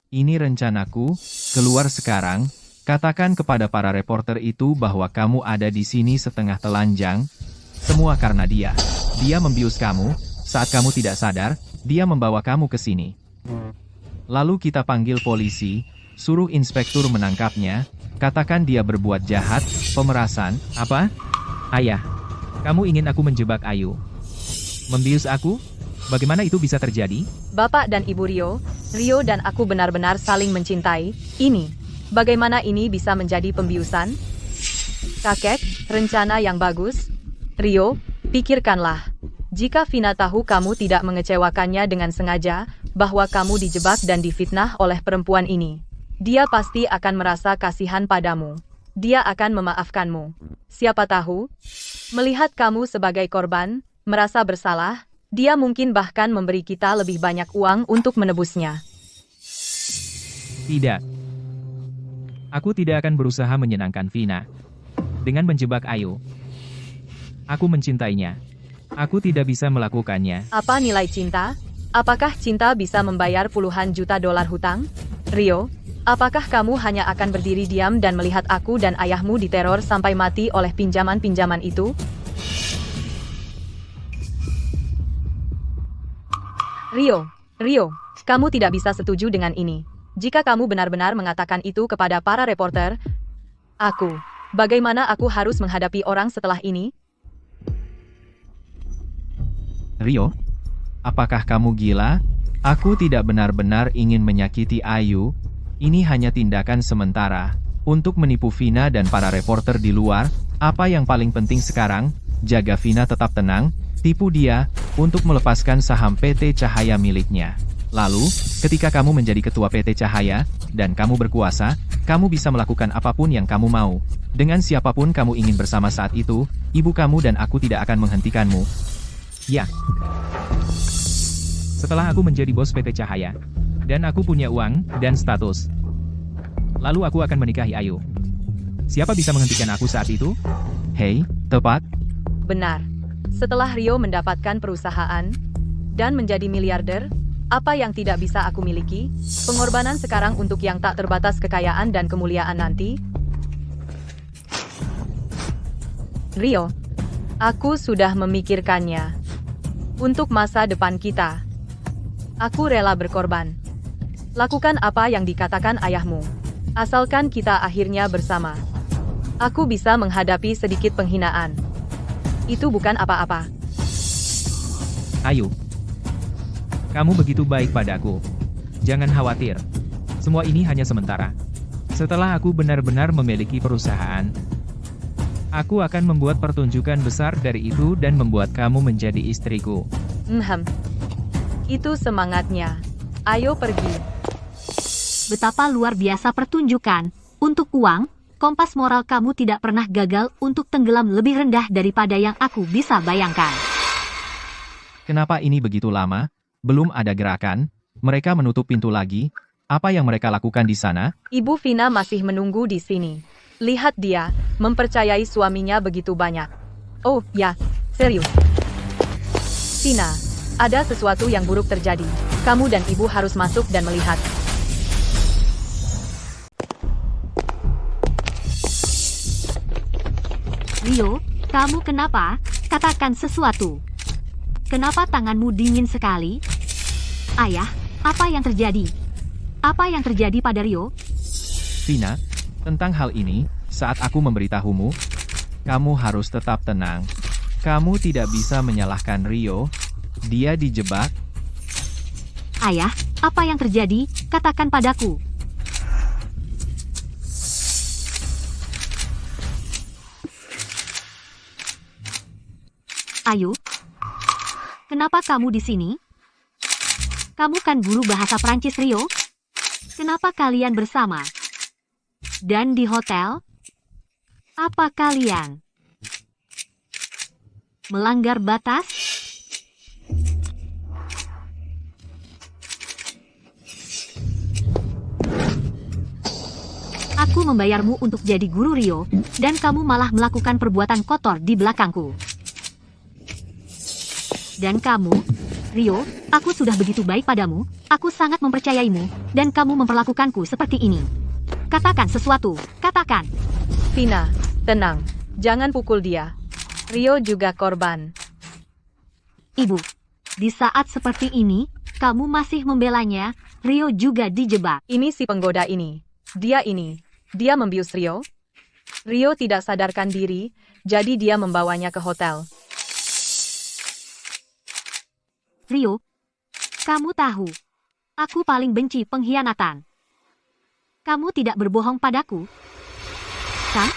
Ini rencanaku, keluar sekarang. Katakan kepada para reporter itu bahwa kamu ada di sini setengah telanjang. Semua karena dia. Dia membius kamu. Saat kamu tidak sadar, dia membawa kamu ke sini. Lalu kita panggil polisi, suruh inspektur menangkapnya, katakan dia berbuat jahat, pemerasan. Apa? Ayah, kamu ingin aku menjebak Ayu? Membius aku? Bagaimana itu bisa terjadi? Bapak dan Ibu Rio dan aku benar-benar saling mencintai. Ini, bagaimana ini bisa menjadi pembiusan? Kakek, rencana yang bagus. Rio, pikirkanlah. Jika Vina tahu kamu tidak mengecewakannya dengan sengaja, bahwa kamu dijebak dan difitnah oleh perempuan ini, dia pasti akan merasa kasihan padamu. Dia akan memaafkanmu. Siapa tahu, melihat kamu sebagai korban, merasa bersalah, dia mungkin bahkan memberi kita lebih banyak uang untuk menebusnya. Tidak. Aku tidak akan berusaha menyenangkan Vina. Dengan menjebak Ayu. Aku mencintainya. Aku tidak bisa melakukannya. Apa nilai cinta? Apakah cinta bisa membayar puluhan juta dolar hutang? Rio, apakah kamu hanya akan berdiri diam dan melihat aku dan ayahmu diteror sampai mati oleh pinjaman-pinjaman itu? Rio, kamu tidak bisa setuju dengan ini. Jika kamu benar-benar mengatakan itu kepada para reporter, bagaimana aku harus menghadapi orang setelah ini? Rio, apakah kamu gila? Aku tidak benar-benar ingin menyakiti Ayu. Ini hanya tindakan sementara. Untuk menipu Vina dan para reporter di luar, apa yang paling penting sekarang, jaga Vina tetap tenang, tipu dia, untuk melepaskan saham PT Cahaya miliknya. Lalu, ketika kamu menjadi ketua PT Cahaya, dan kamu berkuasa, kamu bisa melakukan apapun yang kamu mau. Dengan siapapun kamu ingin bersama saat itu, ibu kamu dan aku tidak akan menghentikanmu. Ya. Setelah aku menjadi bos PT Cahaya, dan aku punya uang dan status, lalu aku akan menikahi Ayu. Siapa bisa menghentikan aku saat itu? Hei, tepat. Benar. Setelah Rio mendapatkan perusahaan dan menjadi miliarder, apa yang tidak bisa aku miliki? Pengorbanan sekarang untuk yang tak terbatas kekayaan dan kemuliaan nanti? Rio, aku sudah memikirkannya. Untuk masa depan kita, aku rela berkorban. Lakukan apa yang dikatakan ayahmu. Asalkan kita akhirnya bersama. Aku bisa menghadapi sedikit penghinaan. Itu bukan apa-apa. Ayu. Kamu begitu baik padaku. Jangan khawatir. Semua ini hanya sementara. Setelah aku benar-benar memiliki perusahaan, aku akan membuat pertunjukan besar dari itu dan membuat kamu menjadi istriku. Itu semangatnya. Ayo pergi. Betapa luar biasa pertunjukan. Untuk uang, kompas moral kamu tidak pernah gagal untuk tenggelam lebih rendah daripada yang aku bisa bayangkan. Kenapa ini begitu lama? Belum ada gerakan, mereka menutup pintu lagi. Apa yang mereka lakukan di sana? Ibu Vina masih menunggu di sini. Lihat dia, mempercayai suaminya begitu banyak. Oh, ya, serius. Vina, ada sesuatu yang buruk terjadi. Kamu dan ibu harus masuk dan melihat. Rio, kamu kenapa? Katakan sesuatu. Kenapa tanganmu dingin sekali? Ayah, apa yang terjadi? Apa yang terjadi pada Rio? Vina, tentang hal ini, saat aku memberitahumu, kamu harus tetap tenang. Kamu tidak bisa menyalahkan Rio. Dia dijebak. Ayah, apa yang terjadi? Katakan padaku. Ayu, kenapa kamu di sini? Kamu kan guru bahasa Prancis Rio? Kenapa kalian bersama? Dan di hotel? Apa kalian melanggar batas? Aku membayarmu untuk jadi guru Rio, dan kamu malah melakukan perbuatan kotor di belakangku. Dan kamu, Rio, aku sudah begitu baik padamu, aku sangat mempercayaimu, dan kamu memperlakukanku seperti ini. Katakan sesuatu, katakan. Vina, tenang. Jangan pukul dia. Rio juga korban. Ibu, di saat seperti ini, kamu masih membelanya, Rio juga dijebak. Ini si penggoda ini. Dia membius Rio. Rio tidak sadarkan diri, jadi dia membawanya ke hotel. Rio, kamu tahu, aku paling benci pengkhianatan. Kamu tidak berbohong padaku, kan?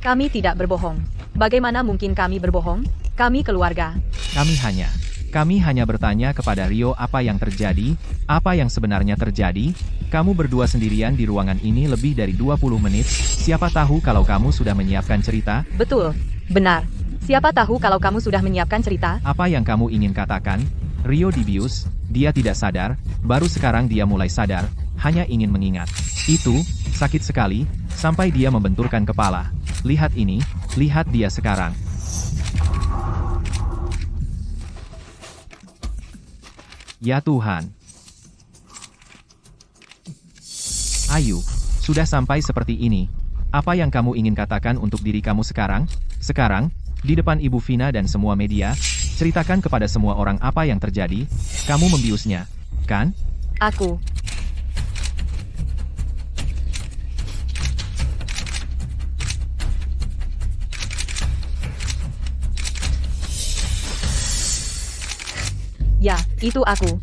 Kami tidak berbohong. Bagaimana mungkin kami berbohong? Kami keluarga. Kami hanya bertanya kepada Rio apa yang terjadi, apa yang sebenarnya terjadi. Kamu berdua sendirian di ruangan ini lebih dari 20 menit. Siapa tahu kalau kamu sudah menyiapkan cerita? Betul, benar. Siapa tahu kalau kamu sudah menyiapkan cerita? Apa yang kamu ingin katakan? Rio dibius, dia tidak sadar, baru sekarang dia mulai sadar, hanya ingin mengingat. Itu, sakit sekali, sampai dia membenturkan kepala. Lihat ini, lihat dia sekarang. Ya Tuhan. Ayu, sudah sampai seperti ini. Apa yang kamu ingin katakan untuk diri kamu sekarang? Sekarang, di depan Ibu Vina dan semua media, ceritakan kepada semua orang apa yang terjadi. Kamu membiusnya, kan? Aku. Ya, itu aku.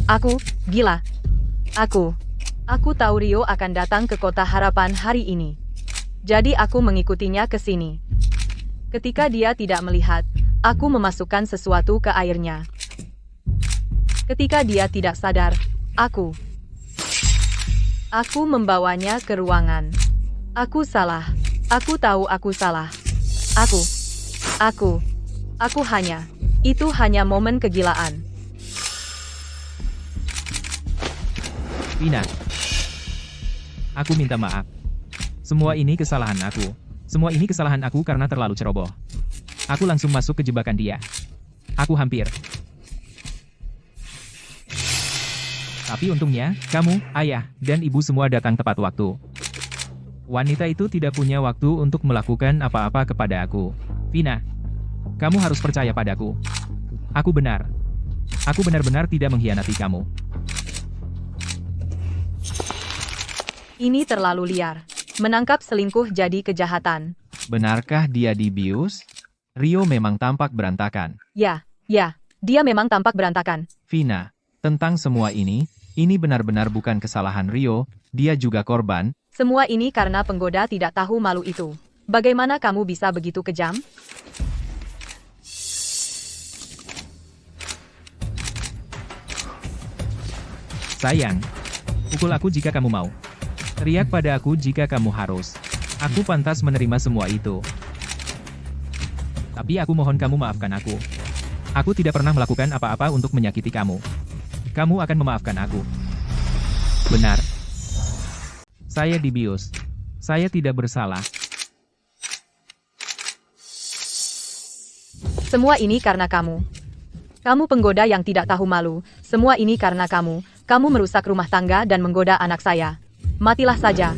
Aku, gila. Aku tahu Rio akan datang ke Kota Harapan hari ini. Jadi aku mengikutinya ke sini. Ketika dia tidak melihat, aku memasukkan sesuatu ke airnya. Ketika dia tidak sadar, aku membawanya ke ruangan. Aku salah. Aku tahu aku salah. Itu hanya momen kegilaan. Vina. Aku minta maaf. Semua ini kesalahan aku. Semua ini kesalahan aku karena terlalu ceroboh. Aku langsung masuk ke jebakan dia. Aku hampir. Tapi untungnya, kamu, ayah, dan ibu semua datang tepat waktu. Wanita itu tidak punya waktu untuk melakukan apa-apa kepada aku. Vina, kamu harus percaya padaku. Aku benar. Aku benar-benar tidak mengkhianati kamu. Ini terlalu liar. Menangkap selingkuh jadi kejahatan. Benarkah dia dibius? Rio memang tampak berantakan. Ya, dia memang tampak berantakan. Vina, tentang semua ini benar-benar bukan kesalahan Rio, dia juga korban. Semua ini karena penggoda tidak tahu malu itu. Bagaimana kamu bisa begitu kejam? Sayang, pukul aku jika kamu mau. Teriak pada aku jika kamu harus. Aku pantas menerima semua itu. Tapi aku mohon kamu maafkan aku. Aku tidak pernah melakukan apa-apa untuk menyakiti kamu. Kamu akan memaafkan aku. Benar. Saya dibius. Saya tidak bersalah. Semua ini karena kamu. Kamu penggoda yang tidak tahu malu. Semua ini karena kamu. Kamu merusak rumah tangga dan menggoda anak saya. Matilah saja.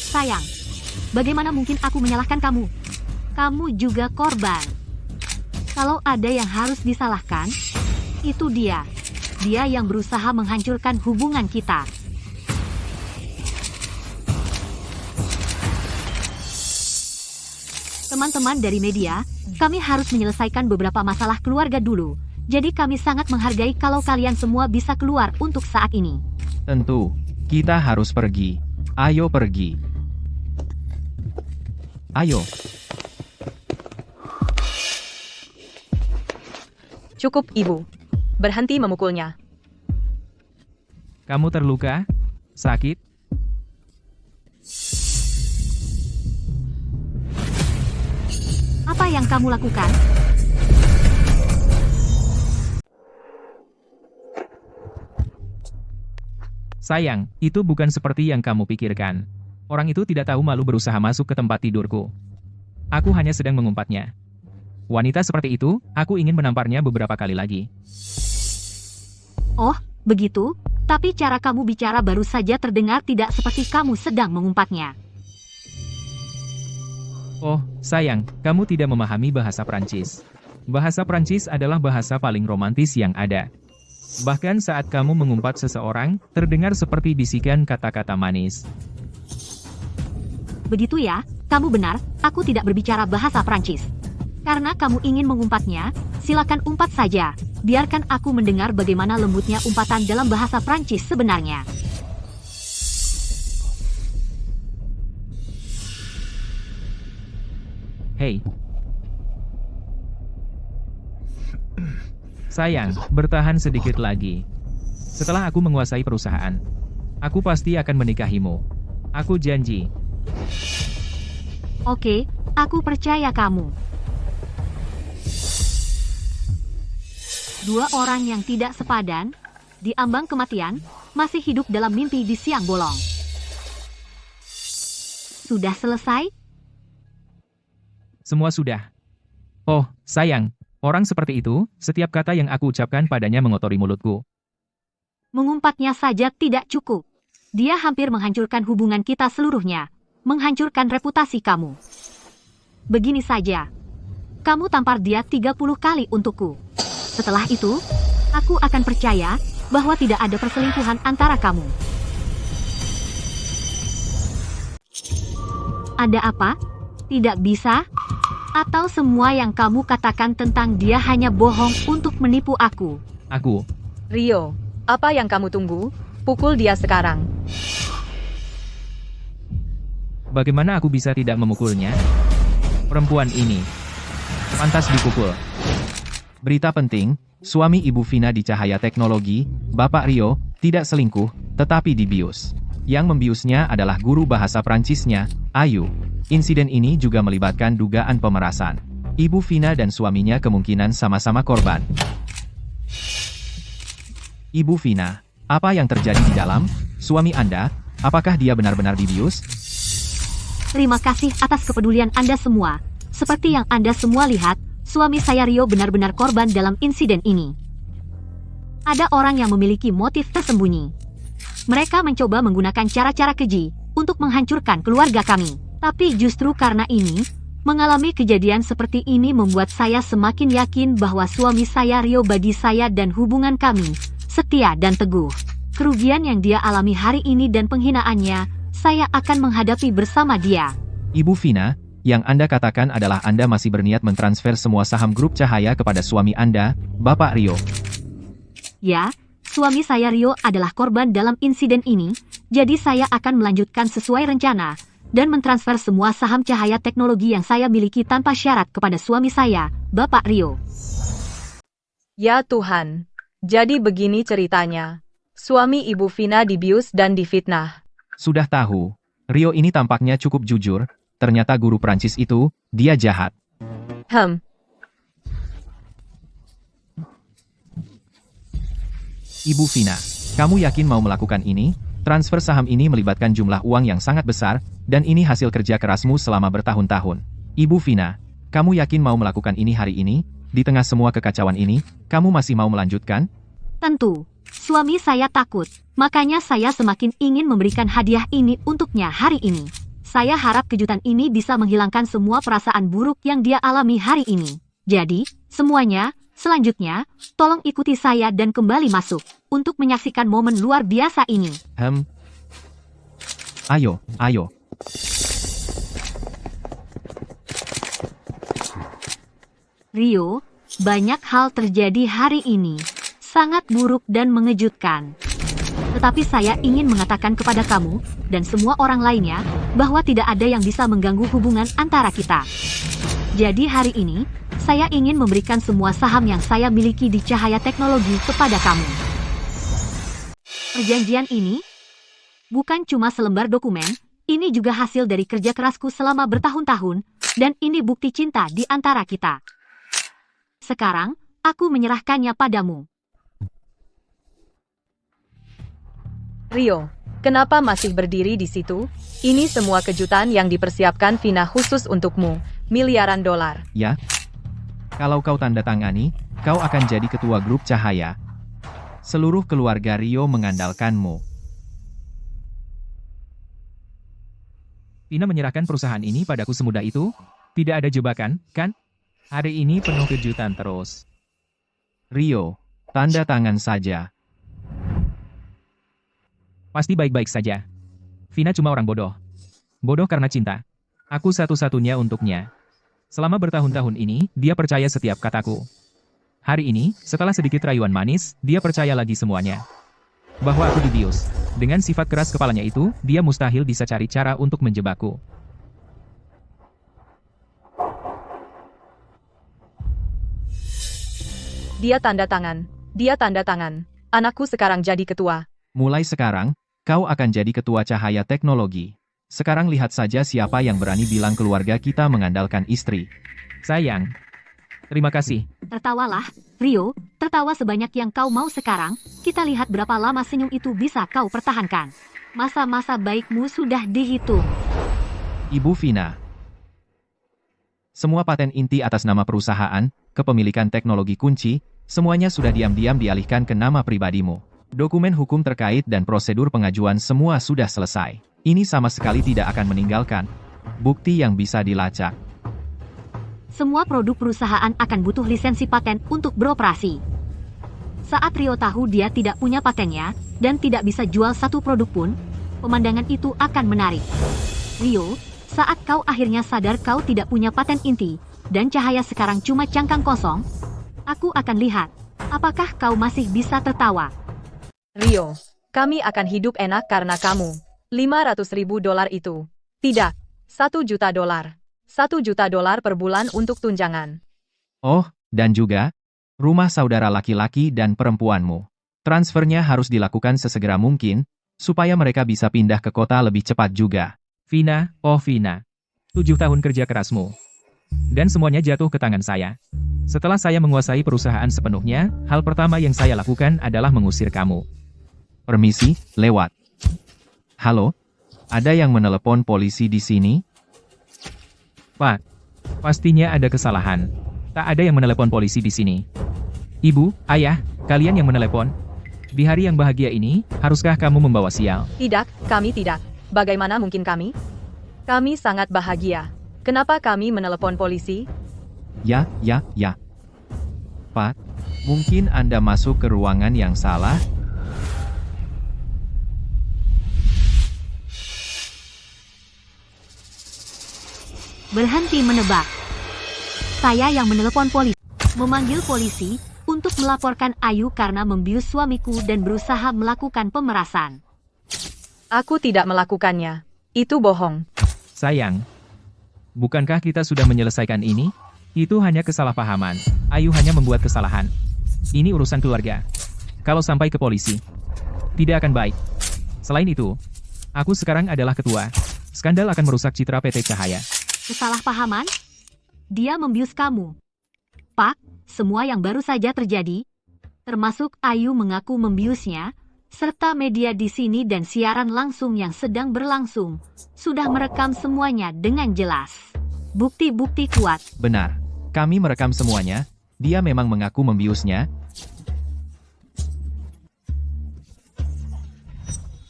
Sayang, bagaimana mungkin aku menyalahkan kamu? Kamu juga korban. Kalau ada yang harus disalahkan, itu dia. Dia yang berusaha menghancurkan hubungan kita. Teman-teman dari media, kami harus menyelesaikan beberapa masalah keluarga dulu. Jadi kami sangat menghargai kalau kalian semua bisa keluar untuk saat ini. Tentu, kita harus pergi. Ayo pergi. Ayo. Cukup, Ibu. Berhenti memukulnya. Kamu terluka? Sakit? Apa yang kamu lakukan? Sayang, itu bukan seperti yang kamu pikirkan. Orang itu tidak tahu malu berusaha masuk ke tempat tidurku. Aku hanya sedang mengumpatnya. Wanita seperti itu, aku ingin menamparnya beberapa kali lagi. Oh, begitu? Tapi cara kamu bicara baru saja terdengar tidak seperti kamu sedang mengumpatnya. Oh, sayang, kamu tidak memahami bahasa Prancis. Bahasa Prancis adalah bahasa paling romantis yang ada. Bahkan saat kamu mengumpat seseorang, terdengar seperti bisikan kata-kata manis. Begitu ya, kamu benar, aku tidak berbicara bahasa Prancis. Karena kamu ingin mengumpatnya, silakan umpat saja. Biarkan aku mendengar bagaimana lembutnya umpatan dalam bahasa Prancis sebenarnya. Hei. Sayang, bertahan sedikit lagi. Setelah aku menguasai perusahaan, aku pasti akan menikahimu. Aku janji. Oke, aku percaya kamu. Dua orang yang tidak sepadan, di ambang kematian, masih hidup dalam mimpi di siang bolong. Sudah selesai? Semua sudah. Oh, sayang. Orang seperti itu, setiap kata yang aku ucapkan padanya mengotori mulutku. Mengumpatnya saja tidak cukup. Dia hampir menghancurkan hubungan kita seluruhnya. Menghancurkan reputasi kamu. Begini saja. Kamu tampar dia 30 kali untukku. Setelah itu, aku akan percaya bahwa tidak ada perselingkuhan antara kamu. Ada apa? Tidak bisa? Atau semua yang kamu katakan tentang dia hanya bohong untuk menipu aku? Aku. Rio, Apa yang kamu tunggu? Pukul dia sekarang. Bagaimana aku bisa tidak memukulnya? Perempuan ini pantas dipukul. Berita penting, suami Ibu Vina di Cahaya Teknologi, Bapak Rio, tidak selingkuh, tetapi dibius. Yang membiusnya adalah guru bahasa Prancisnya, Ayu. Insiden ini juga melibatkan dugaan pemerasan. Ibu Vina dan suaminya kemungkinan sama-sama korban. Ibu Vina, apa yang terjadi di dalam? Suami Anda, apakah dia benar-benar dibius? Terima kasih atas kepedulian Anda semua. Seperti yang Anda semua lihat, suami saya Rio benar-benar korban dalam insiden ini. Ada orang yang memiliki motif tersembunyi. Mereka mencoba menggunakan cara-cara keji untuk menghancurkan keluarga kami. Tapi justru karena ini, mengalami kejadian seperti ini membuat saya semakin yakin bahwa suami saya Rio bagi saya dan hubungan kami setia dan teguh. Kerugian yang dia alami hari ini dan penghinaannya, saya akan menghadapi bersama dia. Ibu Vina, yang Anda katakan adalah Anda masih berniat mentransfer semua saham grup Cahaya kepada suami Anda, Bapak Rio. Ya, suami saya Rio adalah korban dalam insiden ini, jadi saya akan melanjutkan sesuai rencana, dan mentransfer semua saham Cahaya Teknologi yang saya miliki tanpa syarat kepada suami saya, Bapak Rio. Ya Tuhan. Jadi begini ceritanya. Suami Ibu Vina dibius dan difitnah. Sudah tahu, Rio ini tampaknya cukup jujur, ternyata guru Prancis itu, dia jahat. Ibu Vina, kamu yakin mau melakukan ini? Transfer saham ini melibatkan jumlah uang yang sangat besar, dan ini hasil kerja kerasmu selama bertahun-tahun. Ibu Vina, kamu yakin mau melakukan ini hari ini? Di tengah semua kekacauan ini, kamu masih mau melanjutkan? Tentu, suami saya takut, makanya saya semakin ingin memberikan hadiah ini untuknya hari ini. Saya harap kejutan ini bisa menghilangkan semua perasaan buruk yang dia alami hari ini. Jadi, semuanya, selanjutnya, tolong ikuti saya dan kembali masuk, untuk menyaksikan momen luar biasa ini. Ayo. Rio, banyak hal terjadi hari ini. Sangat buruk dan mengejutkan. Tetapi saya ingin mengatakan kepada kamu, dan semua orang lainnya, bahwa tidak ada yang bisa mengganggu hubungan antara kita. Jadi hari ini, saya ingin memberikan semua saham yang saya miliki di Cahaya Teknologi kepada kamu. Perjanjian ini bukan cuma selembar dokumen, ini juga hasil dari kerja kerasku selama bertahun-tahun, dan ini bukti cinta di antara kita. Sekarang, aku menyerahkannya padamu. Rio, kenapa masih berdiri di situ? Ini semua kejutan yang dipersiapkan Vina khusus untukmu. Miliaran dolar. Ya? Kalau kau tanda tangani, kau akan jadi ketua grup Cahaya. Seluruh keluarga Rio mengandalkanmu. Vina menyerahkan perusahaan ini padaku semudah itu? Tidak ada jebakan, kan? Hari ini penuh kejutan terus. Rio, tanda tangan saja. Pasti baik-baik saja. Vina cuma orang bodoh. Bodoh karena cinta. Aku satu-satunya untuknya. Selama bertahun-tahun ini, dia percaya setiap kataku. Hari ini, setelah sedikit rayuan manis, dia percaya lagi semuanya. Bahwa aku dibius. Dengan sifat keras kepalanya itu, dia mustahil bisa cari cara untuk menjebakku. Dia tanda tangan. Anakku sekarang jadi ketua. Mulai sekarang, kau akan jadi ketua Cahaya Teknologi. Sekarang lihat saja siapa yang berani bilang keluarga kita mengandalkan istri. Sayang. Terima kasih. Tertawalah, Rio, tertawa sebanyak yang kau mau sekarang, kita lihat berapa lama senyum itu bisa kau pertahankan. Masa-masa baikmu sudah dihitung. Ibu Vina. Semua paten inti atas nama perusahaan, kepemilikan teknologi kunci, semuanya sudah diam-diam dialihkan ke nama pribadimu. Dokumen hukum terkait dan prosedur pengajuan semua sudah selesai. Ini sama sekali tidak akan meninggalkan bukti yang bisa dilacak. Semua produk perusahaan akan butuh lisensi paten untuk beroperasi. Saat Rio tahu dia tidak punya patennya, dan tidak bisa jual satu produk pun, pemandangan itu akan menarik. Rio, saat kau akhirnya sadar kau tidak punya paten inti, dan Cahaya sekarang cuma cangkang kosong, aku akan lihat, apakah kau masih bisa tertawa. Rio, kami akan hidup enak karena kamu. 500.000 dolar itu. Tidak, 1 juta dolar. 1 juta dolar per bulan untuk tunjangan. Oh, dan juga, rumah saudara laki-laki dan perempuanmu. Transfernya harus dilakukan sesegera mungkin, supaya mereka bisa pindah ke kota lebih cepat juga. Vina, oh Vina. 7 tahun kerja kerasmu. Dan semuanya jatuh ke tangan saya. Setelah saya menguasai perusahaan sepenuhnya, hal pertama yang saya lakukan adalah mengusir kamu. Permisi, lewat. Halo? Ada yang menelepon polisi di sini? Pak, pastinya ada kesalahan. Tak ada yang menelepon polisi di sini. Ibu, ayah, kalian yang menelepon. Di hari yang bahagia ini, haruskah kamu membawa sial? Tidak, kami tidak. Bagaimana mungkin kami? Kami sangat bahagia. Kenapa kami menelepon polisi? Ya. Pak, mungkin Anda masuk ke ruangan yang salah? Berhenti menebak. Saya yang menelepon polisi. Memanggil polisi untuk melaporkan Ayu karena membius suamiku dan berusaha melakukan pemerasan. Aku tidak melakukannya. Itu bohong. Sayang, bukankah kita sudah menyelesaikan ini? Itu hanya kesalahpahaman. Ayu hanya membuat kesalahan. Ini urusan keluarga. Kalau sampai ke polisi, tidak akan baik. Selain itu, aku sekarang adalah ketua. Skandal akan merusak citra PT Cahaya. Kesalahpahaman? Dia membius kamu. Pak, semua yang baru saja terjadi, termasuk Ayu mengaku membiusnya, serta media di sini dan siaran langsung yang sedang berlangsung, sudah merekam semuanya dengan jelas. Bukti-bukti kuat. Benar. Kami merekam semuanya. Dia memang mengaku membiusnya.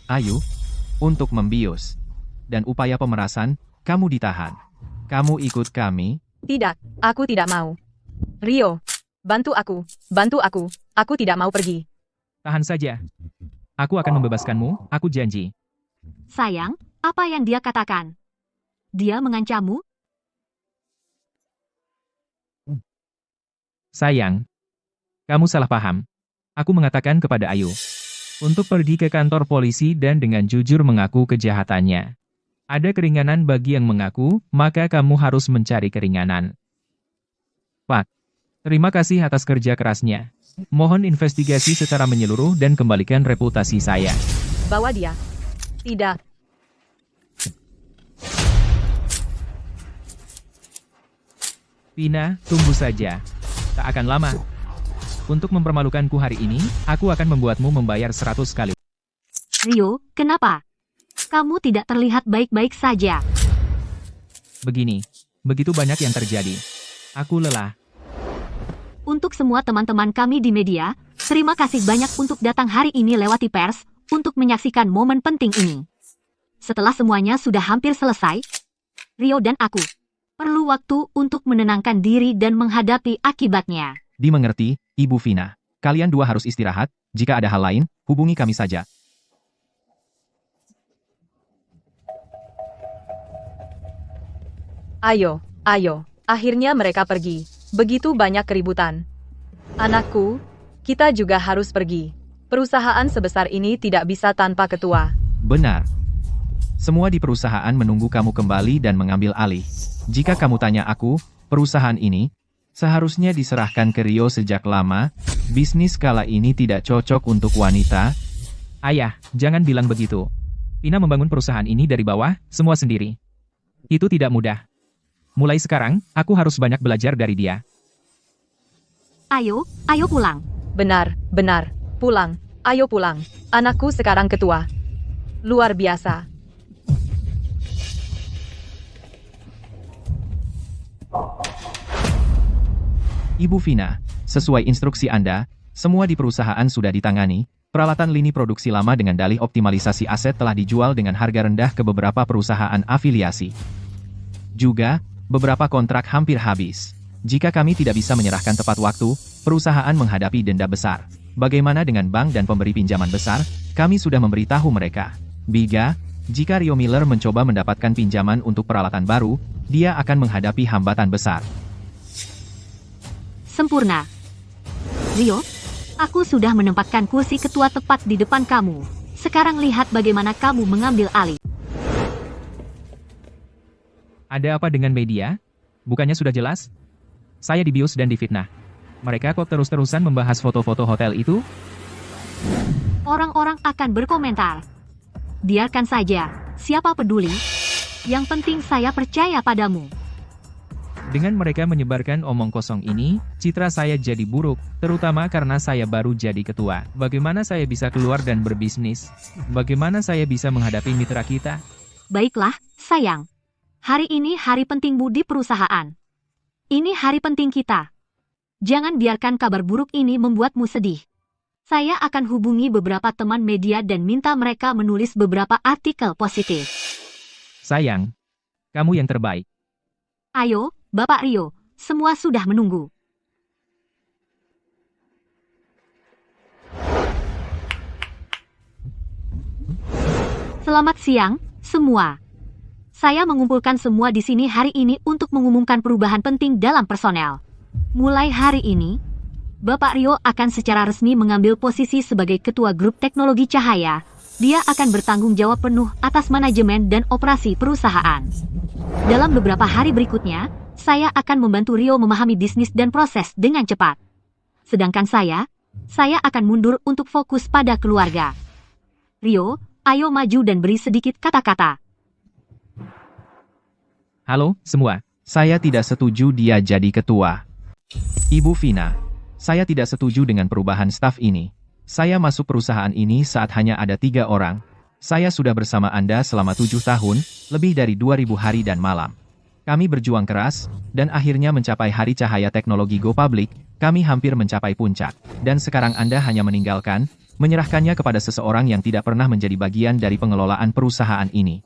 Ayu, untuk membius dan upaya pemerasan, kamu ditahan. Kamu ikut kami? Tidak, aku tidak mau. Rio, bantu aku. Bantu aku. Aku tidak mau pergi. Tahan saja. Aku akan membebaskanmu, aku janji. Sayang, apa yang dia katakan? Dia mengancammu? Sayang, kamu salah paham. Aku mengatakan kepada Ayu untuk pergi ke kantor polisi dan dengan jujur mengaku kejahatannya. Ada keringanan bagi yang mengaku, maka kamu harus mencari keringanan. Pak, terima kasih atas kerja kerasnya. Mohon investigasi secara menyeluruh dan kembalikan reputasi saya. Bawa dia. Tidak. Vina, tunggu saja. Tak akan lama. Untuk mempermalukanku hari ini, aku akan membuatmu membayar 100 kali. Rio, kenapa? Kamu tidak terlihat baik-baik saja. Begini, begitu banyak yang terjadi. Aku lelah. Untuk semua teman-teman kami di media, terima kasih banyak untuk datang hari ini lewati pers, untuk menyaksikan momen penting ini. Setelah semuanya sudah hampir selesai, Rio dan aku perlu waktu untuk menenangkan diri dan menghadapi akibatnya. Dimengerti, Ibu Vina. Kalian dua harus istirahat. Jika ada hal lain, hubungi kami saja. Ayo. Akhirnya mereka pergi. Begitu banyak keributan. Anakku, kita juga harus pergi. Perusahaan sebesar ini tidak bisa tanpa ketua. Benar. Semua di perusahaan menunggu kamu kembali dan mengambil alih. Jika kamu tanya aku, perusahaan ini seharusnya diserahkan ke Rio sejak lama. Bisnis skala ini tidak cocok untuk wanita. Ayah, jangan bilang begitu. Vina membangun perusahaan ini dari bawah, semua sendiri. Itu tidak mudah. Mulai sekarang, aku harus banyak belajar dari dia. Ayo pulang. Benar. Pulang. Ayo pulang. Anakku sekarang ketua. Luar biasa. Ibu Vina, sesuai instruksi Anda, semua di perusahaan sudah ditangani. Peralatan lini produksi lama dengan dalih optimalisasi aset telah dijual dengan harga rendah ke beberapa perusahaan afiliasi. Juga, beberapa kontrak hampir habis. Jika kami tidak bisa menyerahkan tepat waktu, perusahaan menghadapi denda besar. Bagaimana dengan bank dan pemberi pinjaman besar? Kami sudah memberitahu mereka. Biga, jika Rio Miller mencoba mendapatkan pinjaman untuk peralatan baru, dia akan menghadapi hambatan besar. Sempurna. Rio, Aku sudah menempatkan kursi ketua tepat di depan kamu. Sekarang lihat bagaimana kamu mengambil alih. Ada apa dengan media? Bukannya sudah jelas? Saya dibius dan difitnah. Mereka kok terus-terusan membahas foto-foto hotel itu? Orang-orang akan berkomentar. Biarkan saja, siapa peduli? Yang penting saya percaya padamu. Dengan mereka menyebarkan omong kosong ini, citra saya jadi buruk, terutama karena saya baru jadi ketua. Bagaimana saya bisa keluar dan berbisnis? Bagaimana saya bisa menghadapi mitra kita? Baiklah, sayang. Hari ini hari pentingmu di perusahaan. Ini hari penting kita. Jangan biarkan kabar buruk ini membuatmu sedih. Saya akan hubungi beberapa teman media dan minta mereka menulis beberapa artikel positif. Sayang, kamu yang terbaik. Ayo, Bapak Rio, semua sudah menunggu. Selamat siang, semua. Saya mengumpulkan semua di sini hari ini untuk mengumumkan perubahan penting dalam personel. Mulai hari ini, Bapak Rio akan secara resmi mengambil posisi sebagai Ketua Grup Teknologi Cahaya. Dia akan bertanggung jawab penuh atas manajemen dan operasi perusahaan. Dalam beberapa hari berikutnya, saya akan membantu Rio memahami bisnis dan proses dengan cepat. Sedangkan saya akan mundur untuk fokus pada keluarga. Rio, ayo maju dan beri sedikit kata-kata. Halo, semua. Saya tidak setuju dia jadi ketua. Ibu Vina, saya tidak setuju dengan perubahan staf ini. Saya masuk perusahaan ini saat hanya ada 3 orang. Saya sudah bersama Anda selama 7 tahun, lebih dari 2000 hari dan malam. Kami berjuang keras, dan akhirnya mencapai Hari Cahaya Teknologi Go Public. Kami hampir mencapai puncak. Dan sekarang Anda hanya meninggalkan, menyerahkannya kepada seseorang yang tidak pernah menjadi bagian dari pengelolaan perusahaan ini.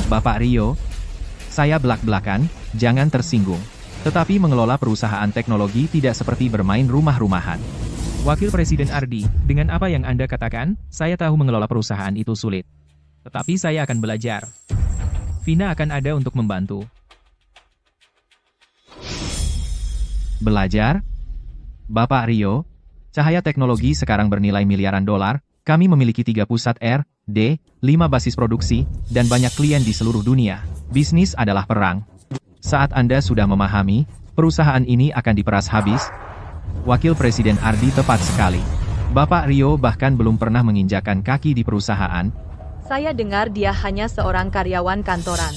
Bapak Rio, saya belak-belakan, jangan tersinggung. Tetapi mengelola perusahaan teknologi tidak seperti bermain rumah-rumahan. Wakil Presiden Ardi, dengan apa yang Anda katakan, saya tahu mengelola perusahaan itu sulit. Tetapi saya akan belajar. Vina akan ada untuk membantu. Belajar? Bapak Rio, Cahaya Teknologi sekarang bernilai miliaran dolar. Kami memiliki 3 pusat R&D, 5 basis produksi, dan banyak klien di seluruh dunia. Bisnis adalah perang. Saat Anda sudah memahami, perusahaan ini akan diperas habis. Wakil Presiden Ardi tepat sekali. Bapak Rio bahkan belum pernah menginjakan kaki di perusahaan. Saya dengar dia hanya seorang karyawan kantoran.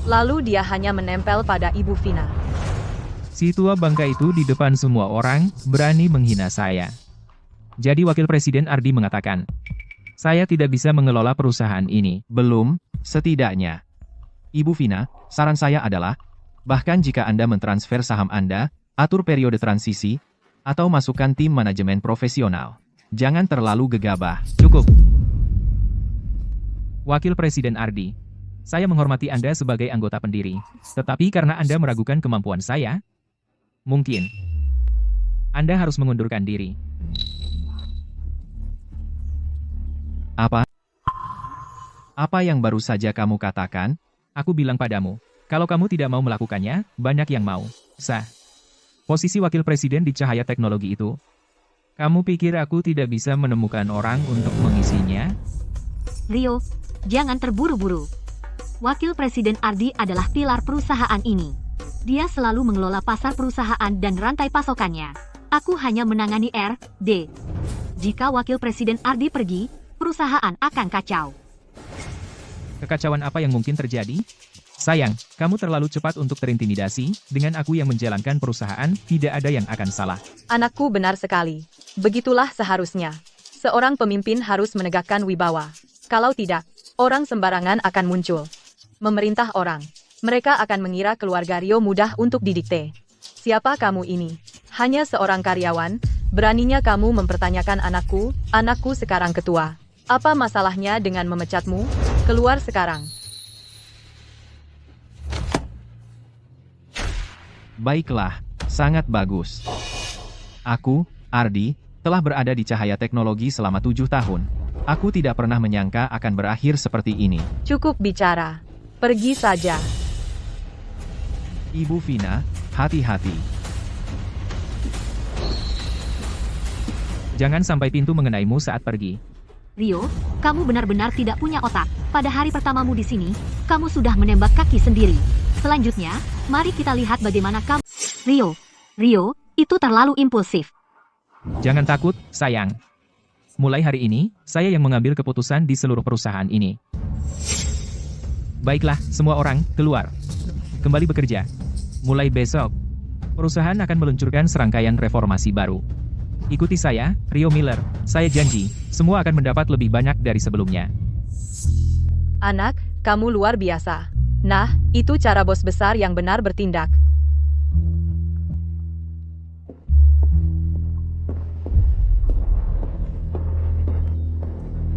Lalu dia hanya menempel pada Ibu Vina. Si tua bangka itu di depan semua orang, berani menghina saya. Jadi Wakil Presiden Ardi mengatakan, saya tidak bisa mengelola perusahaan ini. Belum, setidaknya. Ibu Vina, saran saya adalah, bahkan jika Anda mentransfer saham Anda, atur periode transisi, atau masukkan tim manajemen profesional. Jangan terlalu gegabah. Cukup. Wakil Presiden Ardi, saya menghormati Anda sebagai anggota pendiri. Tetapi karena Anda meragukan kemampuan saya, mungkin Anda harus mengundurkan diri. Apa yang baru saja kamu katakan? Aku bilang padamu, kalau kamu tidak mau melakukannya, banyak yang mau. Sah. Posisi wakil presiden di Cahaya Teknologi itu. Kamu pikir aku tidak bisa menemukan orang untuk mengisinya? Rio, jangan terburu-buru. Wakil Presiden Ardi adalah pilar perusahaan ini. Dia selalu mengelola pasar perusahaan dan rantai pasokannya. Aku hanya menangani R&D. Jika Wakil Presiden Ardi pergi, perusahaan akan kacau. Kekacauan apa yang mungkin terjadi? Sayang, kamu terlalu cepat untuk terintimidasi. Dengan aku yang menjalankan perusahaan, tidak ada yang akan salah. Anakku benar sekali. Begitulah seharusnya. Seorang pemimpin harus menegakkan wibawa. Kalau tidak, orang sembarangan akan muncul. Memerintah orang. Mereka akan mengira keluarga Rio mudah untuk didikte. Siapa kamu ini? Hanya seorang karyawan. Beraninya kamu mempertanyakan anakku. Anakku sekarang ketua. Apa masalahnya dengan memecatmu? Keluar sekarang. Baiklah, sangat bagus. Aku, Ardi, telah berada di Cahaya Teknologi selama 7 tahun. Aku tidak pernah menyangka akan berakhir seperti ini. Cukup bicara. Pergi saja. Ibu Vina, hati-hati. Jangan sampai pintu mengenaimu saat pergi. Rio, kamu benar-benar tidak punya otak. Pada hari pertamamu di sini, kamu sudah menembak kaki sendiri. Selanjutnya, mari kita lihat bagaimana kamu... Rio, itu terlalu impulsif. Jangan takut, sayang. Mulai hari ini, saya yang mengambil keputusan di seluruh perusahaan ini. Baiklah, semua orang, keluar. Kembali bekerja. Mulai besok, perusahaan akan meluncurkan serangkaian reformasi baru. Ikuti saya, Rio Miller. Saya janji, semua akan mendapat lebih banyak dari sebelumnya. Anak, kamu luar biasa. Nah, itu cara bos besar yang benar bertindak.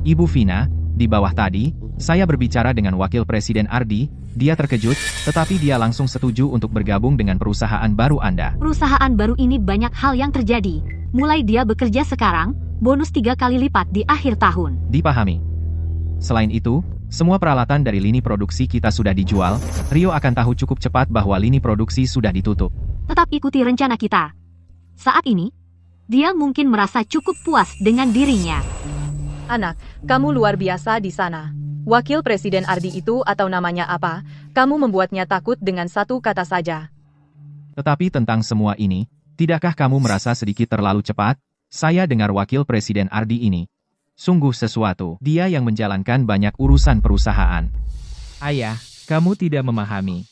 Ibu Vina, di bawah tadi, saya berbicara dengan Wakil Presiden Ardi, dia terkejut, tetapi dia langsung setuju untuk bergabung dengan perusahaan baru Anda. Perusahaan baru ini banyak hal yang terjadi. Mulai dia bekerja sekarang, bonus 3 kali lipat di akhir tahun. Dipahami. Selain itu, semua peralatan dari lini produksi kita sudah dijual, Rio akan tahu cukup cepat bahwa lini produksi sudah ditutup. Tetap ikuti rencana kita. Saat ini, dia mungkin merasa cukup puas dengan dirinya. Anak, kamu luar biasa di sana. Wakil Presiden Ardi itu atau namanya apa, kamu membuatnya takut dengan satu kata saja. Tetapi tentang semua ini, tidakkah kamu merasa sedikit terlalu cepat? Saya dengar Wakil Presiden Ardi ini. Sungguh sesuatu, dia yang menjalankan banyak urusan perusahaan. Ayah, kamu tidak memahami.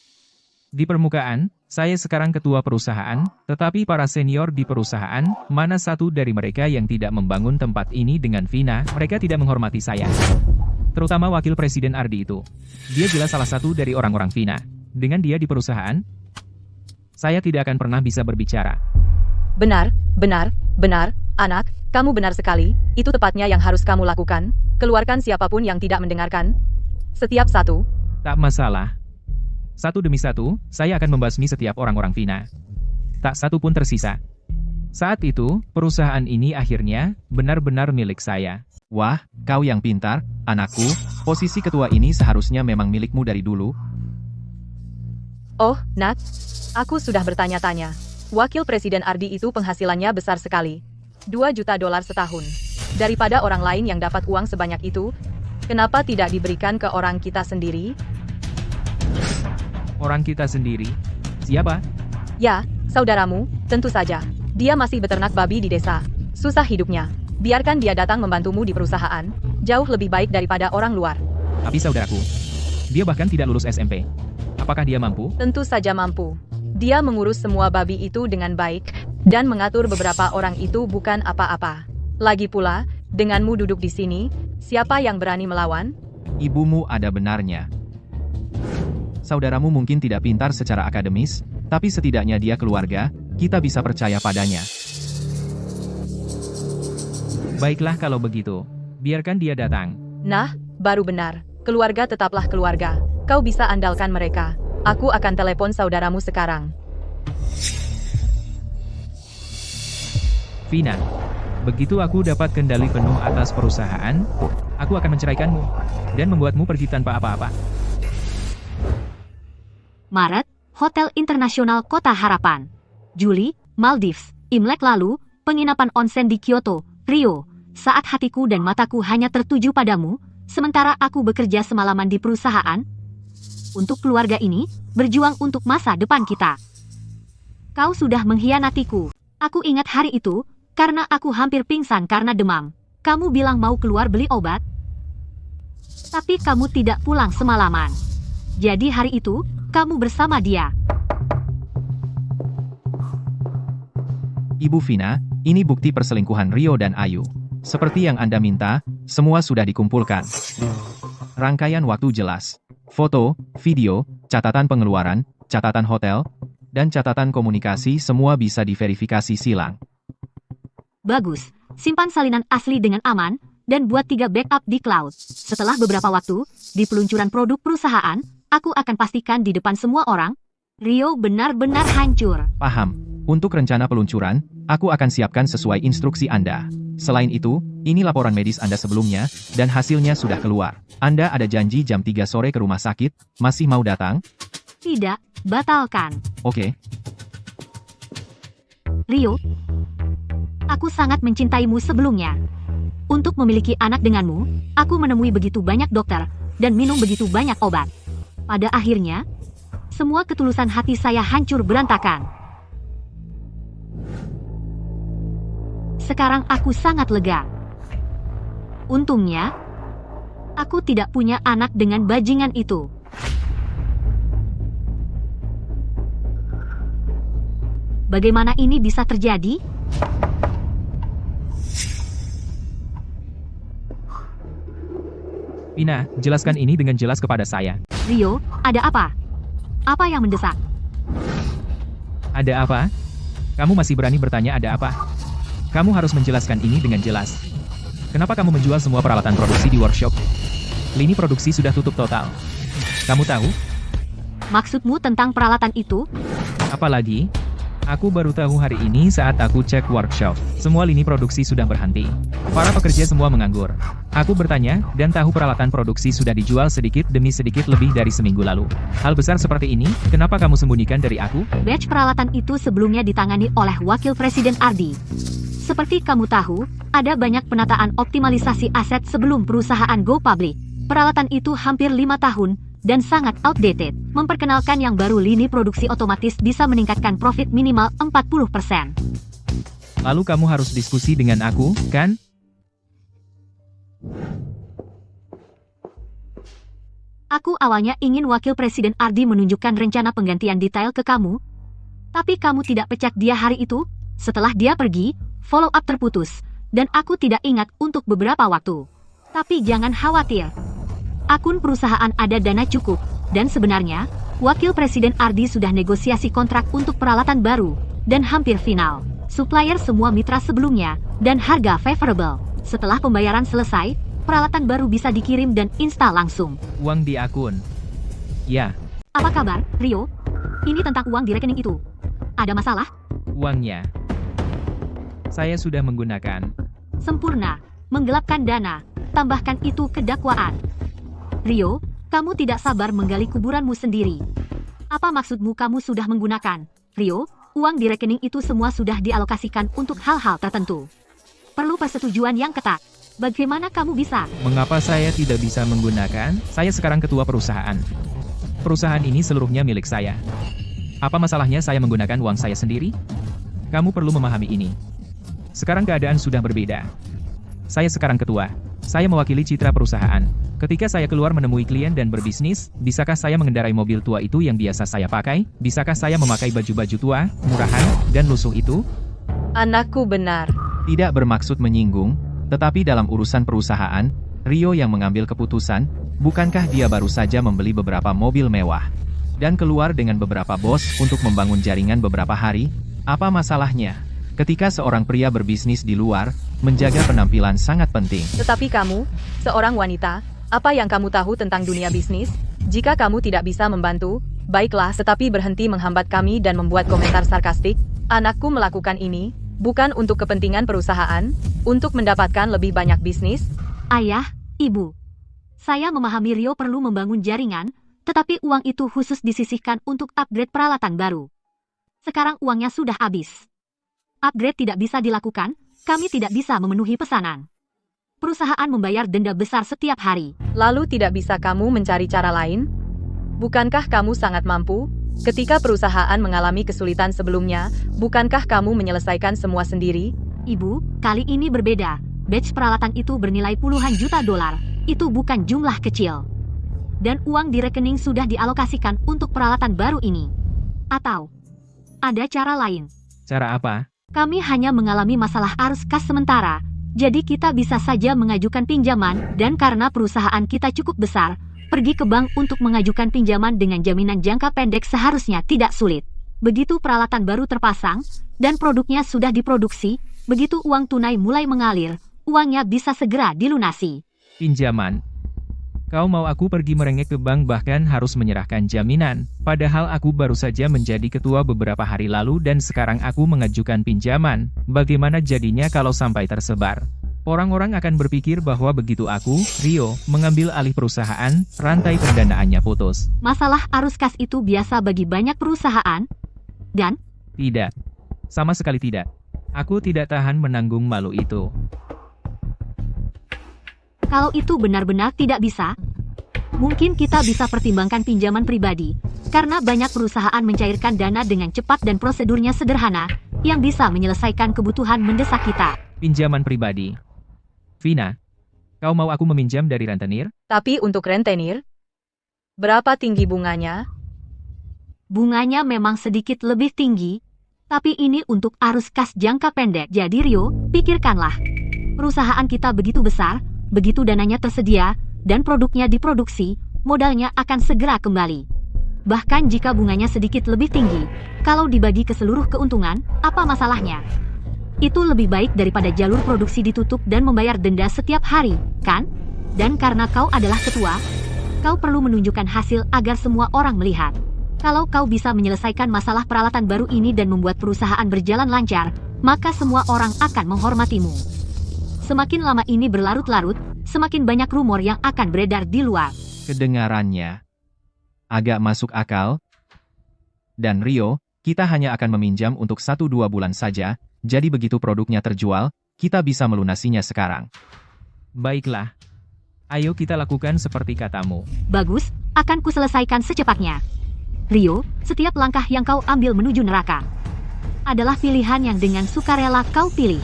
Di permukaan, saya sekarang ketua perusahaan, tetapi para senior di perusahaan, mana satu dari mereka yang tidak membangun tempat ini dengan Vina, mereka tidak menghormati saya. Terutama Wakil Presiden Ardi itu. Dia jelas salah satu dari orang-orang Vina. Dengan dia di perusahaan, saya tidak akan pernah bisa berbicara. Benar, anak, kamu benar sekali, itu tepatnya yang harus kamu lakukan, keluarkan siapapun yang tidak mendengarkan. Setiap satu. Tak masalah. Satu demi satu, saya akan membasmi setiap orang-orang Vina. Tak satu pun tersisa. Saat itu, perusahaan ini akhirnya benar-benar milik saya. Wah, kau yang pintar, anakku, posisi ketua ini seharusnya memang milikmu dari dulu. Oh, Nak, aku sudah bertanya-tanya. Wakil Presiden Ardi itu penghasilannya besar sekali. 2 juta dolar setahun. Daripada orang lain yang dapat uang sebanyak itu, kenapa tidak diberikan ke orang kita sendiri? Orang kita sendiri? Siapa? Ya, saudaramu, tentu saja. Dia masih beternak babi di desa. Susah hidupnya. Biarkan dia datang membantumu di perusahaan. Jauh lebih baik daripada orang luar. Tapi saudaraku, dia bahkan tidak lulus SMP. Apakah dia mampu? Tentu saja mampu. Dia mengurus semua babi itu dengan baik, dan mengatur beberapa orang itu bukan apa-apa. Lagi pula, denganmu duduk di sini, siapa yang berani melawan? Ibumu ada benarnya. Saudaramu mungkin tidak pintar secara akademis, tapi setidaknya dia keluarga, kita bisa percaya padanya. Baiklah kalau begitu, biarkan dia datang. Nah, baru benar. Keluarga tetaplah keluarga. Kau bisa andalkan mereka. Aku akan telepon saudaramu sekarang. Vina, begitu aku dapat kendali penuh atas perusahaan, aku akan menceraikanmu, dan membuatmu pergi tanpa apa-apa. Maret, Hotel Internasional Kota Harapan. Juli, Maldives. Imlek lalu, penginapan onsen di Kyoto, Rio. Saat hatiku dan mataku hanya tertuju padamu, sementara aku bekerja semalaman di perusahaan, untuk keluarga ini, berjuang untuk masa depan kita. Kau sudah mengkhianatiku. Aku ingat hari itu, karena aku hampir pingsan karena demam. Kamu bilang mau keluar beli obat, tapi kamu tidak pulang semalaman. Jadi hari itu, kamu bersama dia. Ibu Vina, ini bukti perselingkuhan Rio dan Ayu. Seperti yang Anda minta, semua sudah dikumpulkan. Rangkaian waktu jelas. Foto, video, catatan pengeluaran, catatan hotel, dan catatan komunikasi semua bisa diverifikasi silang. Bagus, simpan salinan asli dengan aman, dan buat 3 backup di cloud. Setelah beberapa waktu, di peluncuran produk perusahaan, aku akan pastikan di depan semua orang, Rio benar-benar hancur. Paham. Untuk rencana peluncuran, aku akan siapkan sesuai instruksi Anda. Selain itu, ini laporan medis Anda sebelumnya, dan hasilnya sudah keluar. Anda ada janji jam 3 sore ke rumah sakit, masih mau datang? Tidak, batalkan. Oke. Rio, Aku sangat mencintaimu sebelumnya. Untuk memiliki anak denganmu, aku menemui begitu banyak dokter dan minum begitu banyak obat. Pada akhirnya, semua ketulusan hati saya hancur berantakan. Sekarang aku sangat lega. Untungnya, aku tidak punya anak dengan bajingan itu. Bagaimana ini bisa terjadi? Vina, jelaskan ini dengan jelas kepada saya. Rio, ada apa? Apa yang mendesak? Ada apa? Kamu masih berani bertanya ada apa? Kamu harus menjelaskan ini dengan jelas. Kenapa kamu menjual semua peralatan produksi di workshop? Lini produksi sudah tutup total. Kamu tahu? Maksudmu tentang peralatan itu? Apalagi? Aku baru tahu hari ini saat aku cek workshop. Semua lini produksi sudah berhenti. Para pekerja semua menganggur. Aku bertanya, dan tahu peralatan produksi sudah dijual sedikit demi sedikit lebih dari seminggu lalu. Hal besar seperti ini, kenapa kamu sembunyikan dari aku? Batch peralatan itu sebelumnya ditangani oleh Wakil Presiden Ardi. Seperti kamu tahu, ada banyak penataan optimalisasi aset sebelum perusahaan go public. Peralatan itu hampir 5 tahun, dan sangat outdated. Memperkenalkan yang baru lini produksi otomatis bisa meningkatkan profit minimal 40%. Lalu kamu harus diskusi dengan aku, kan? Aku awalnya ingin Wakil Presiden Ardi menunjukkan rencana penggantian detail ke kamu, tapi kamu tidak pecat dia hari itu. Setelah dia pergi, follow up terputus, dan aku tidak ingat untuk beberapa waktu. Tapi jangan khawatir. Akun perusahaan ada dana cukup, dan sebenarnya, Wakil Presiden Ardi sudah negosiasi kontrak untuk peralatan baru, dan hampir final. Supplier semua mitra sebelumnya, dan harga favorable. Setelah pembayaran selesai, peralatan baru bisa dikirim dan install langsung. Uang di akun. Ya, Apa kabar, Rio? Ini tentang uang di rekening itu. Ada masalah? uangnya. Saya sudah menggunakan. Sempurna. Menggelapkan dana. Tambahkan itu ke dakwaan. Rio, kamu tidak sabar menggali kuburanmu sendiri. Apa maksudmu kamu sudah menggunakan? Rio, uang di rekening itu semua sudah dialokasikan untuk hal-hal tertentu. Perlu persetujuan yang ketat. Bagaimana kamu bisa? Mengapa saya tidak bisa menggunakan? Saya sekarang ketua perusahaan. Perusahaan ini seluruhnya milik saya. Apa masalahnya saya menggunakan uang saya sendiri? Kamu perlu memahami ini. Sekarang keadaan sudah berbeda. Saya sekarang ketua. Saya mewakili citra perusahaan. Ketika saya keluar menemui klien dan berbisnis, bisakah saya mengendarai mobil tua itu yang biasa saya pakai? Bisakah saya memakai baju-baju tua, murahan, dan lusuh itu? Anakku benar. Tidak bermaksud menyinggung, tetapi dalam urusan perusahaan, Rio yang mengambil keputusan, bukankah dia baru saja membeli beberapa mobil mewah? Dan keluar dengan beberapa bos untuk membangun jaringan beberapa hari? Apa masalahnya? Ketika seorang pria berbisnis di luar, menjaga penampilan sangat penting. Tetapi kamu, seorang wanita, apa yang kamu tahu tentang dunia bisnis? Jika kamu tidak bisa membantu, baiklah, tetapi berhenti menghambat kami dan membuat komentar sarkastik. Anakku melakukan ini, bukan untuk kepentingan perusahaan, untuk mendapatkan lebih banyak bisnis. Ayah, Ibu. Saya memahami Rio perlu membangun jaringan, tetapi uang itu khusus disisihkan untuk upgrade peralatan baru. Sekarang uangnya sudah habis. Upgrade tidak bisa dilakukan, kami tidak bisa memenuhi pesanan. Perusahaan membayar denda besar setiap hari. Lalu tidak bisa kamu mencari cara lain? Bukankah kamu sangat mampu? Ketika perusahaan mengalami kesulitan sebelumnya, bukankah kamu menyelesaikan semua sendiri? Ibu, kali ini berbeda. Batch peralatan itu bernilai puluhan juta dolar. Itu bukan jumlah kecil. Dan uang di rekening sudah dialokasikan untuk peralatan baru ini. Atau, ada cara lain. Cara apa? Kami hanya mengalami masalah arus kas sementara, jadi kita bisa saja mengajukan pinjaman, dan karena perusahaan kita cukup besar, pergi ke bank untuk mengajukan pinjaman dengan jaminan jangka pendek seharusnya tidak sulit. Begitu peralatan baru terpasang, dan produknya sudah diproduksi, begitu uang tunai mulai mengalir, uangnya bisa segera dilunasi. Pinjaman. Kau mau aku pergi merengek ke bank bahkan harus menyerahkan jaminan, padahal aku baru saja menjadi ketua beberapa hari lalu dan sekarang aku mengajukan pinjaman. Bagaimana jadinya kalau sampai tersebar? Orang-orang akan berpikir bahwa begitu aku, Rio, mengambil alih perusahaan, rantai pendanaannya putus. Masalah arus kas itu biasa bagi banyak perusahaan, dan Tidak. Sama sekali tidak. Aku tidak tahan menanggung malu itu. Kalau itu benar-benar tidak bisa, mungkin kita bisa pertimbangkan pinjaman pribadi, karena banyak perusahaan mencairkan dana dengan cepat dan prosedurnya sederhana, yang bisa menyelesaikan kebutuhan mendesak kita. Pinjaman pribadi. Vina, kau mau aku meminjam dari rentenir? Tapi untuk rentenir, berapa tinggi bunganya? Bunganya memang sedikit lebih tinggi, tapi ini untuk arus kas jangka pendek. Jadi Rio, pikirkanlah. Perusahaan kita begitu besar, begitu dananya tersedia, dan produknya diproduksi, modalnya akan segera kembali. Bahkan jika bunganya sedikit lebih tinggi, kalau dibagi ke seluruh keuntungan, apa masalahnya? Itu lebih baik daripada jalur produksi ditutup dan membayar denda setiap hari, kan? Dan karena kau adalah ketua, kau perlu menunjukkan hasil agar semua orang melihat. Kalau kau bisa menyelesaikan masalah peralatan baru ini dan membuat perusahaan berjalan lancar, maka semua orang akan menghormatimu. Semakin lama ini berlarut-larut, semakin banyak rumor yang akan beredar di luar. Kedengarannya agak masuk akal. Dan Rio, kita hanya akan meminjam untuk 1-2 bulan saja, jadi begitu produknya terjual, kita bisa melunasinya sekarang. Baiklah. Ayo kita lakukan seperti katamu. Bagus, akan kuselesaikan secepatnya. Rio, setiap langkah yang kau ambil menuju neraka adalah pilihan yang dengan sukarela kau pilih.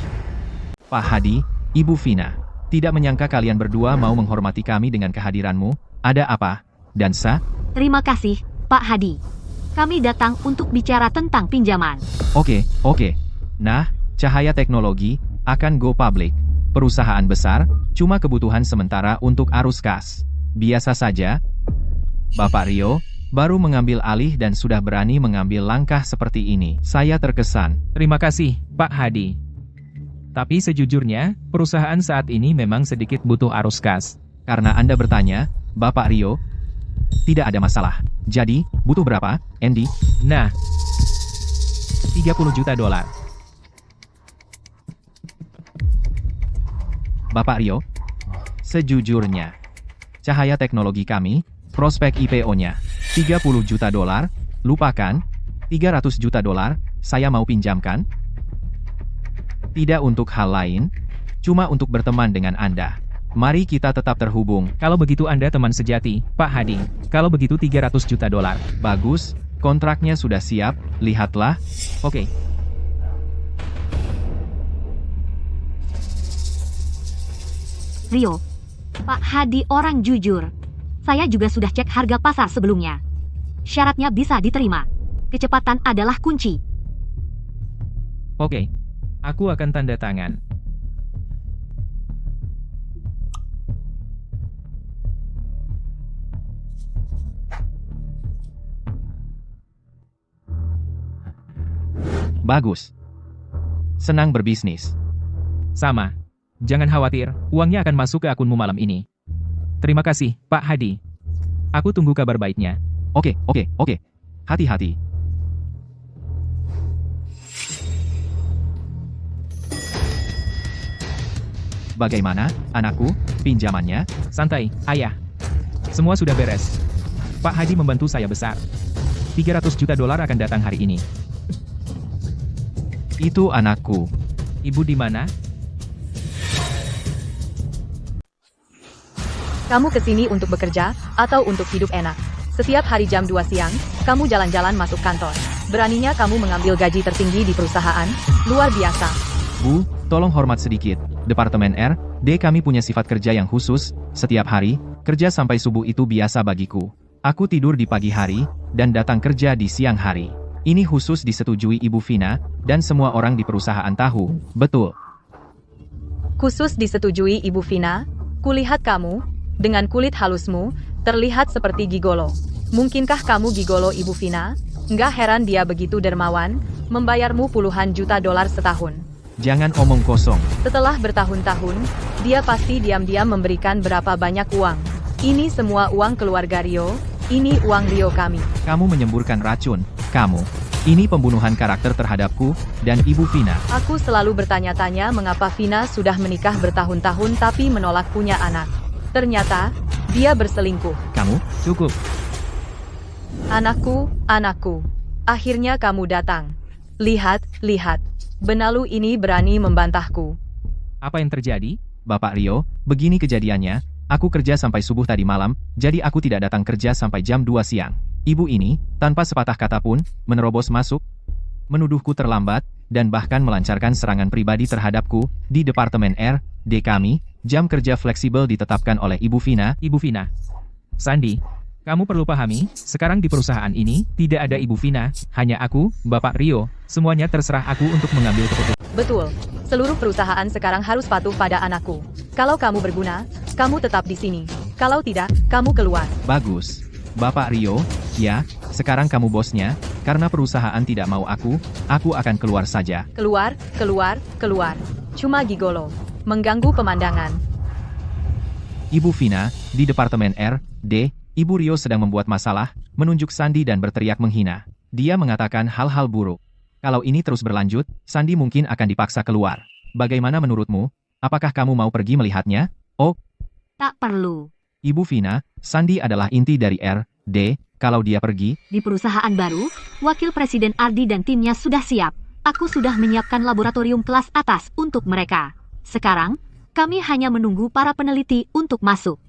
Pak Hadi, Ibu Vina, tidak menyangka kalian berdua mau menghormati kami dengan kehadiranmu. Ada apa, Dansa? Terima kasih, Pak Hadi. Kami datang untuk bicara tentang pinjaman. Oke. Nah, Cahaya Teknologi akan go public. Perusahaan besar, cuma kebutuhan sementara untuk arus kas. Biasa saja. Bapak Rio baru mengambil alih dan sudah berani mengambil langkah seperti ini. Saya terkesan. Terima kasih, Pak Hadi. Tapi sejujurnya, perusahaan saat ini memang sedikit butuh arus kas. Karena Anda bertanya, Bapak Rio, tidak ada masalah. Jadi, butuh berapa, Andy? Nah, 30 juta dolar. Bapak Rio, sejujurnya, Cahaya Teknologi kami, prospek IPO-nya, 30 juta dolar, lupakan, 300 juta dolar, saya mau pinjamkan. Tidak untuk hal lain, cuma untuk berteman dengan Anda. Mari kita tetap terhubung. Kalau begitu Anda teman sejati, Pak Hadi. Kalau begitu 300 juta dolar. Bagus, kontraknya sudah siap, lihatlah. Oke. Rio, Pak Hadi orang jujur. Saya juga sudah cek harga pasar sebelumnya. Syaratnya bisa diterima. Kecepatan adalah kunci. Oke. Aku akan tanda tangan. Bagus. Senang berbisnis. Sama. Jangan khawatir, uangnya akan masuk ke akunmu malam ini. Terima kasih, Pak Hadi. Aku tunggu kabar baiknya. Oke. Hati-hati. Bagaimana, anakku, pinjamannya? Santai, ayah. Semua sudah beres. Pak Hadi membantu saya besar. 300 juta dolar akan datang hari ini. Itu anakku. Ibu di mana? Kamu kesini untuk bekerja, atau untuk hidup enak? Setiap hari jam 2 siang, kamu jalan-jalan masuk kantor. Beraninya kamu mengambil gaji tertinggi di perusahaan? Luar biasa. Bu, tolong hormat sedikit. Departemen R&D kami punya sifat kerja yang khusus. Setiap hari, kerja sampai subuh itu biasa bagiku. Aku tidur di pagi hari, dan datang kerja di siang hari. Ini khusus disetujui Ibu Vina, dan semua orang di perusahaan tahu. Betul. Khusus disetujui Ibu Vina? Kulihat kamu, dengan kulit halusmu, terlihat seperti gigolo. Mungkinkah kamu gigolo Ibu Vina? Nggak heran dia begitu dermawan, membayarmu puluhan juta dolar setahun. Jangan omong kosong. Setelah bertahun-tahun, dia pasti diam-diam memberikan berapa banyak uang. Ini semua uang keluarga Rio, ini uang Rio kami. Kamu menyemburkan racun, kamu. Ini pembunuhan karakter terhadapku, dan Ibu Vina. Aku selalu bertanya-tanya mengapa Vina sudah menikah bertahun-tahun tapi menolak punya anak. Ternyata, dia berselingkuh. Kamu? Cukup. Anakku, akhirnya kamu datang. Lihat, Benalu ini berani membantahku. Apa yang terjadi? Bapak Rio, begini kejadiannya, aku kerja sampai subuh tadi malam, jadi aku tidak datang kerja sampai jam 2 siang. Ibu ini, tanpa sepatah kata pun, menerobos masuk, menuduhku terlambat, dan bahkan melancarkan serangan pribadi terhadapku, di Departemen R&D kami, jam kerja fleksibel ditetapkan oleh Ibu Vina. Ibu Vina. Sandi, kamu perlu pahami, sekarang di perusahaan ini, tidak ada Ibu Vina, hanya aku, Bapak Rio, semuanya terserah aku untuk mengambil keputusan. Betul. Seluruh perusahaan sekarang harus patuh pada anakku. Kalau kamu berguna, kamu tetap di sini. Kalau tidak, kamu keluar. Bagus. Bapak Rio, ya, sekarang kamu bosnya, karena perusahaan tidak mau aku akan keluar saja. Keluar, keluar, keluar. Cuma gigolo. Mengganggu pemandangan. Ibu Vina, di Departemen R&D, Ibu Rio sedang membuat masalah, menunjuk Sandi dan berteriak menghina. Dia mengatakan hal-hal buruk. Kalau ini terus berlanjut, Sandi mungkin akan dipaksa keluar. Bagaimana menurutmu? Apakah kamu mau pergi melihatnya? Oh, Tak perlu. Ibu Vina, Sandi adalah inti dari R&D, kalau dia pergi, Di perusahaan baru, Wakil Presiden Ardi dan timnya sudah siap. Aku sudah menyiapkan laboratorium kelas atas untuk mereka. Sekarang, kami hanya menunggu para peneliti untuk masuk.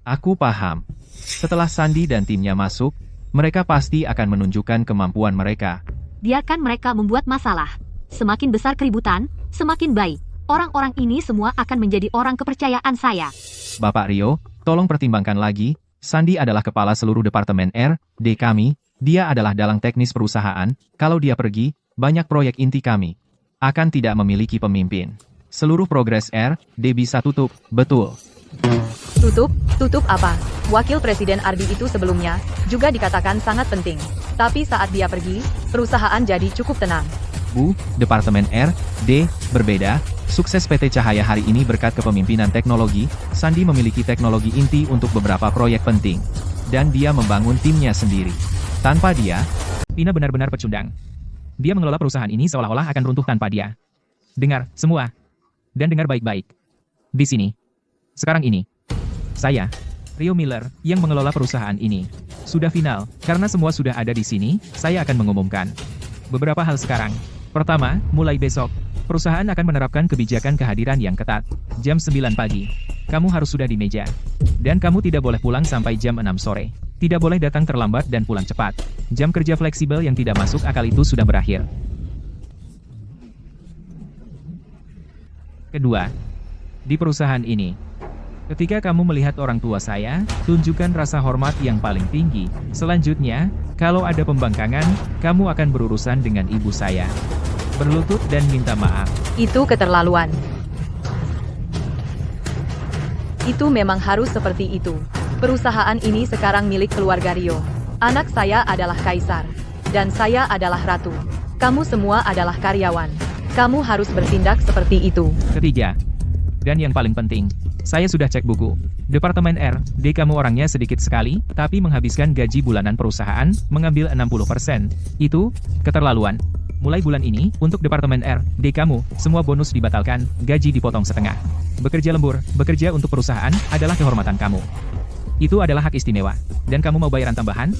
aku paham. Setelah Sandi dan timnya masuk, mereka pasti akan menunjukkan kemampuan mereka. Biarkan mereka membuat masalah. Semakin besar keributan, semakin baik. Orang-orang ini semua akan menjadi orang kepercayaan saya. Bapak Rio, tolong pertimbangkan lagi, Sandi adalah kepala seluruh Departemen R&D kami, dia adalah dalang teknis perusahaan, kalau dia pergi, banyak proyek inti kami akan tidak memiliki pemimpin. Seluruh progres R&D bisa tutup, betul. Tutup apa? Wakil Presiden Ardi itu sebelumnya juga dikatakan sangat penting. Tapi saat dia pergi, perusahaan jadi cukup tenang. Bu, Departemen R&D berbeda. Sukses PT Cahaya hari ini berkat kepemimpinan teknologi. Sandi memiliki teknologi inti untuk beberapa proyek penting. Dan dia membangun timnya sendiri. Tanpa dia, Vina benar-benar pecundang. Dia mengelola perusahaan ini seolah-olah akan runtuh tanpa dia. Dengar, semua. Dan dengar baik-baik. Di sini. Sekarang ini. Saya, Rio Miller, yang mengelola perusahaan ini. Sudah final, karena semua sudah ada di sini, saya akan mengumumkan beberapa hal sekarang. Pertama, mulai besok, perusahaan akan menerapkan kebijakan kehadiran yang ketat. Jam 9 pagi, kamu harus sudah di meja. Dan kamu tidak boleh pulang sampai jam 6 sore. Tidak boleh datang terlambat dan pulang cepat. Jam kerja fleksibel yang tidak masuk akal itu sudah berakhir. Kedua, di perusahaan ini, ketika kamu melihat orang tua saya, tunjukkan rasa hormat yang paling tinggi. Selanjutnya, kalau ada pembangkangan, kamu akan berurusan dengan ibu saya. Berlutut dan minta maaf. Itu keterlaluan. Itu memang harus seperti itu. Perusahaan ini sekarang milik keluarga Rio. Anak saya adalah kaisar. Dan saya adalah ratu. Kamu semua adalah karyawan. Kamu harus bertindak seperti itu. Ketiga, dan yang paling penting, saya sudah cek buku. Departemen R&D kamu orangnya sedikit sekali, tapi menghabiskan gaji bulanan perusahaan, mengambil 60%. Itu keterlaluan. Mulai bulan ini, untuk Departemen R&D kamu, semua bonus dibatalkan, gaji dipotong setengah. Bekerja lembur, bekerja untuk perusahaan, adalah kehormatan kamu. Itu adalah hak istimewa. Dan kamu mau bayaran tambahan?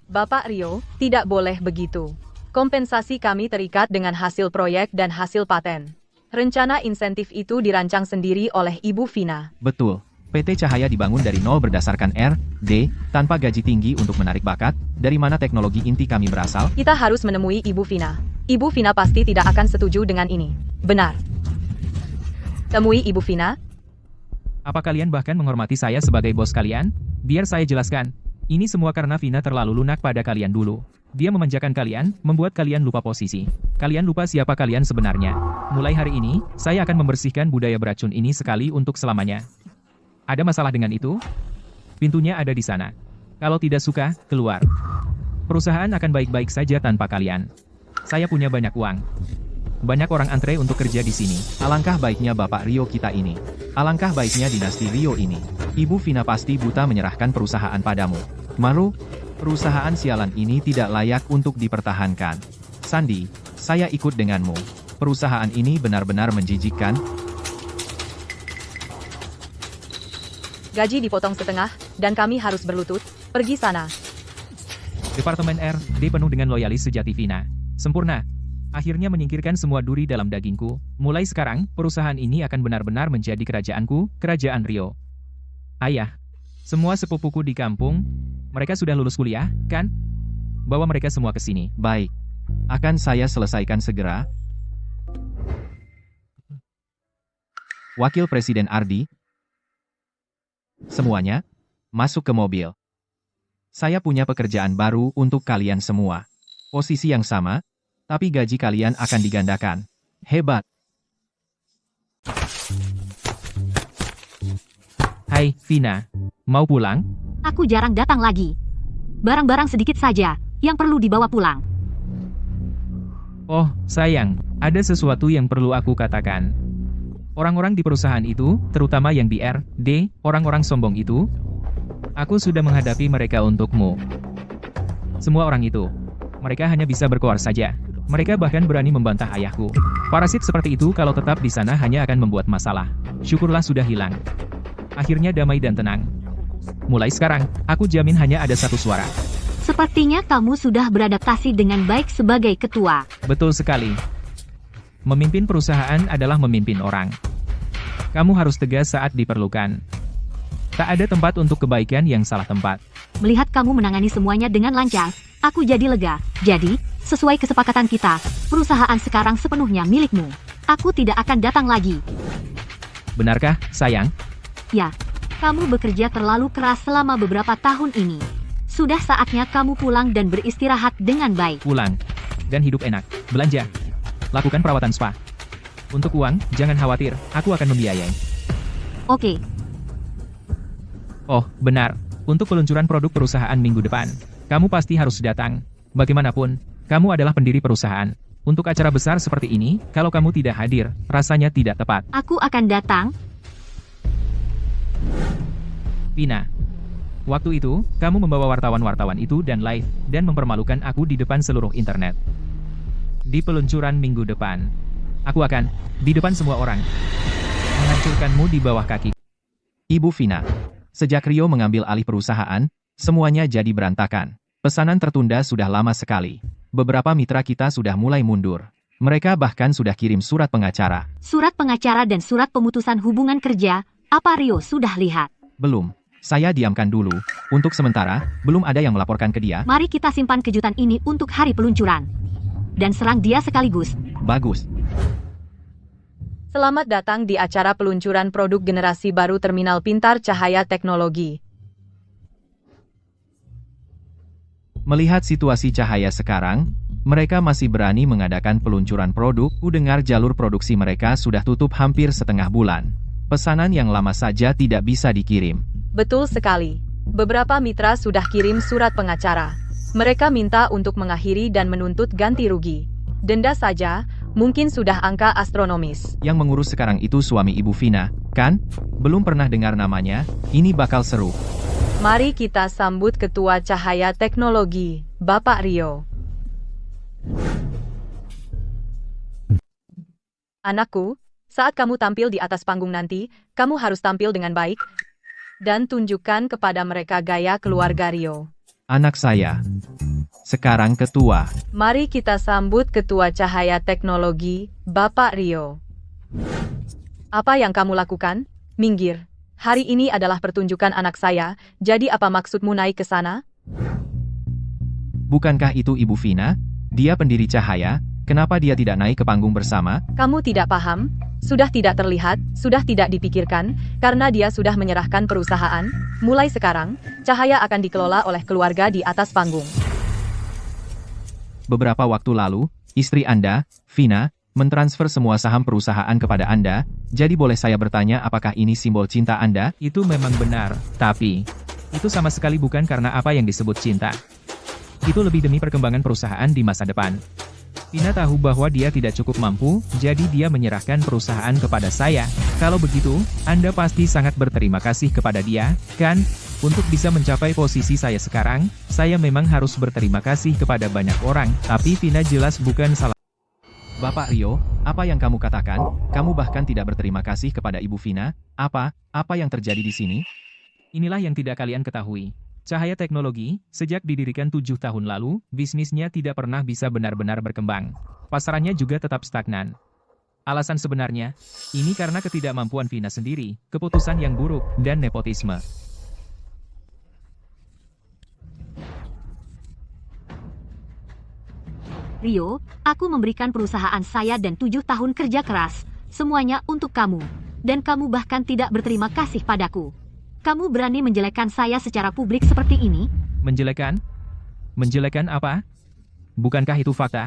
Bapak Rio, tidak boleh begitu. Kompensasi kami terikat dengan hasil proyek dan hasil paten. Rencana insentif itu dirancang sendiri oleh Ibu Vina. betul. PT Cahaya dibangun dari nol berdasarkan R&D, tanpa gaji tinggi untuk menarik bakat, dari mana teknologi inti kami berasal. Kita harus menemui Ibu Vina. Ibu Vina pasti tidak akan setuju dengan ini. Benar. Temui Ibu Vina. Apa kalian bahkan menghormati saya sebagai bos kalian? Biar saya jelaskan. Ini semua karena Vina terlalu lunak pada kalian dulu. Dia memanjakan kalian, membuat kalian lupa posisi. Kalian lupa siapa kalian sebenarnya. Mulai hari ini, saya akan membersihkan budaya beracun ini sekali untuk selamanya. Ada masalah dengan itu? Pintunya ada di sana. Kalau tidak suka, keluar. Perusahaan akan baik-baik saja tanpa kalian. Saya punya banyak uang. Banyak orang antre untuk kerja di sini. Alangkah baiknya Bapak Rio kita ini. Alangkah baiknya dinasti Rio ini. Ibu Vina pasti buta menyerahkan perusahaan padamu. Maru, perusahaan sialan ini tidak layak untuk dipertahankan. Sandi, saya ikut denganmu. Perusahaan ini benar-benar menjijikkan. Gaji dipotong setengah, dan kami harus berlutut. Pergi sana. Departemen R&D penuh dengan loyalis sejati Vina. Sempurna. Akhirnya menyingkirkan semua duri dalam dagingku. Mulai sekarang, perusahaan ini akan benar-benar menjadi kerajaanku, kerajaan Rio. Ayah, semua sepupuku di kampung, mereka sudah lulus kuliah, kan? Bawa mereka semua ke sini. Baik. Akan saya selesaikan segera. Wakil Presiden Ardi. Semuanya, masuk ke mobil. Saya punya pekerjaan baru untuk kalian semua. Posisi yang sama, tapi gaji kalian akan digandakan. Hebat. Hai, Vina. Mau pulang? Aku jarang datang lagi. Barang-barang sedikit saja yang perlu dibawa pulang. Oh, sayang. Ada sesuatu yang perlu aku katakan. Orang-orang di perusahaan itu, terutama yang di RD, orang-orang sombong itu, aku sudah menghadapi mereka untukmu. Semua orang itu, mereka hanya bisa berkoar saja. Mereka bahkan berani membantah ayahku. Parasit seperti itu kalau tetap di sana hanya akan membuat masalah. Syukurlah sudah hilang. Akhirnya damai dan tenang. Mulai sekarang, aku jamin hanya ada satu suara. Sepertinya kamu sudah beradaptasi dengan baik sebagai ketua. Betul sekali. Memimpin perusahaan adalah memimpin orang. Kamu harus tegas saat diperlukan. Tak ada tempat untuk kebaikan yang salah tempat. Melihat kamu menangani semuanya dengan lancar, aku jadi lega. Jadi, sesuai kesepakatan kita, perusahaan sekarang sepenuhnya milikmu. Aku tidak akan datang lagi. Benarkah, sayang? Ya, kamu bekerja terlalu keras selama beberapa tahun ini. Sudah saatnya kamu pulang dan beristirahat dengan baik. Pulang. Dan hidup enak. Belanja. Lakukan perawatan spa. Untuk uang, jangan khawatir, aku akan membiayai. Oke, Oh, benar. Untuk peluncuran produk perusahaan minggu depan, kamu pasti harus datang. Bagaimanapun, kamu adalah pendiri perusahaan. Untuk acara besar seperti ini, kalau kamu tidak hadir, rasanya tidak tepat. aku akan datang. Vina. Waktu itu, kamu membawa wartawan-wartawan itu dan live, dan mempermalukan aku di depan seluruh internet. Di peluncuran minggu depan, aku akan, di depan semua orang, menghancurkanmu di bawah kaki. Ibu Vina. Sejak Rio mengambil alih perusahaan, semuanya jadi berantakan. Pesanan tertunda sudah lama sekali. Beberapa mitra kita sudah mulai mundur. Mereka bahkan sudah kirim surat pengacara. Surat pengacara dan surat pemutusan hubungan kerja, apa Rio sudah lihat? Belum. Saya diamkan dulu. Untuk sementara, belum ada yang melaporkan ke dia. Mari kita simpan kejutan ini untuk hari peluncuran. Dan serang dia sekaligus. Bagus. Selamat datang di acara peluncuran produk generasi baru Terminal Pintar Cahaya Teknologi. Melihat situasi Cahaya sekarang, mereka masih berani mengadakan peluncuran produk. Ku dengar jalur produksi mereka sudah tutup hampir setengah bulan. Pesanan yang lama saja tidak bisa dikirim. Betul sekali. Beberapa mitra sudah kirim surat pengacara. Mereka minta untuk mengakhiri dan menuntut ganti rugi. Denda saja, mungkin sudah angka astronomis. Yang mengurus sekarang itu suami Ibu Vina, kan? Belum pernah dengar namanya, ini bakal seru. Mari kita sambut Ketua Cahaya Teknologi, Bapak Rio. Anakku, saat kamu tampil di atas panggung nanti, kamu harus tampil dengan baik dan tunjukkan kepada mereka gaya keluarga Rio. Anak saya. Sekarang ketua. Mari kita sambut Ketua Cahaya Teknologi, Bapak Rio. Apa yang kamu lakukan? Minggir. Hari ini adalah pertunjukan anak saya, jadi apa maksudmu naik ke sana? Bukankah itu Ibu Vina? Dia pendiri Cahaya, kenapa dia tidak naik ke panggung bersama? Kamu tidak paham? Sudah tidak terlihat, sudah tidak dipikirkan, karena dia sudah menyerahkan perusahaan. Mulai sekarang, Cahaya akan dikelola oleh keluarga di atas panggung. Beberapa waktu lalu, istri Anda, Vina, mentransfer semua saham perusahaan kepada Anda, jadi boleh saya bertanya apakah ini simbol cinta Anda? Itu memang benar, tapi itu sama sekali bukan karena apa yang disebut cinta. Itu lebih demi perkembangan perusahaan di masa depan. Vina tahu bahwa dia tidak cukup mampu, jadi dia menyerahkan perusahaan kepada saya. Kalau begitu, Anda pasti sangat berterima kasih kepada dia, kan? Untuk bisa mencapai posisi saya sekarang, saya memang harus berterima kasih kepada banyak orang, tapi Vina jelas bukan salah. Bapak Rio, apa yang kamu katakan? Kamu bahkan tidak berterima kasih kepada Ibu Vina? Apa yang terjadi di sini? Inilah yang tidak kalian ketahui. Cahaya Teknologi, sejak didirikan 7 tahun lalu, bisnisnya tidak pernah bisa benar-benar berkembang. Pasarannya juga tetap stagnan. Alasan sebenarnya, ini karena ketidakmampuan Vina sendiri, keputusan yang buruk, dan nepotisme. Rio, aku memberikan perusahaan saya dan 7 tahun kerja keras, semuanya untuk kamu. Dan kamu bahkan tidak berterima kasih padaku. Kamu berani menjelekkan saya secara publik seperti ini? Menjelekan? Menjelekan apa? Bukankah itu fakta?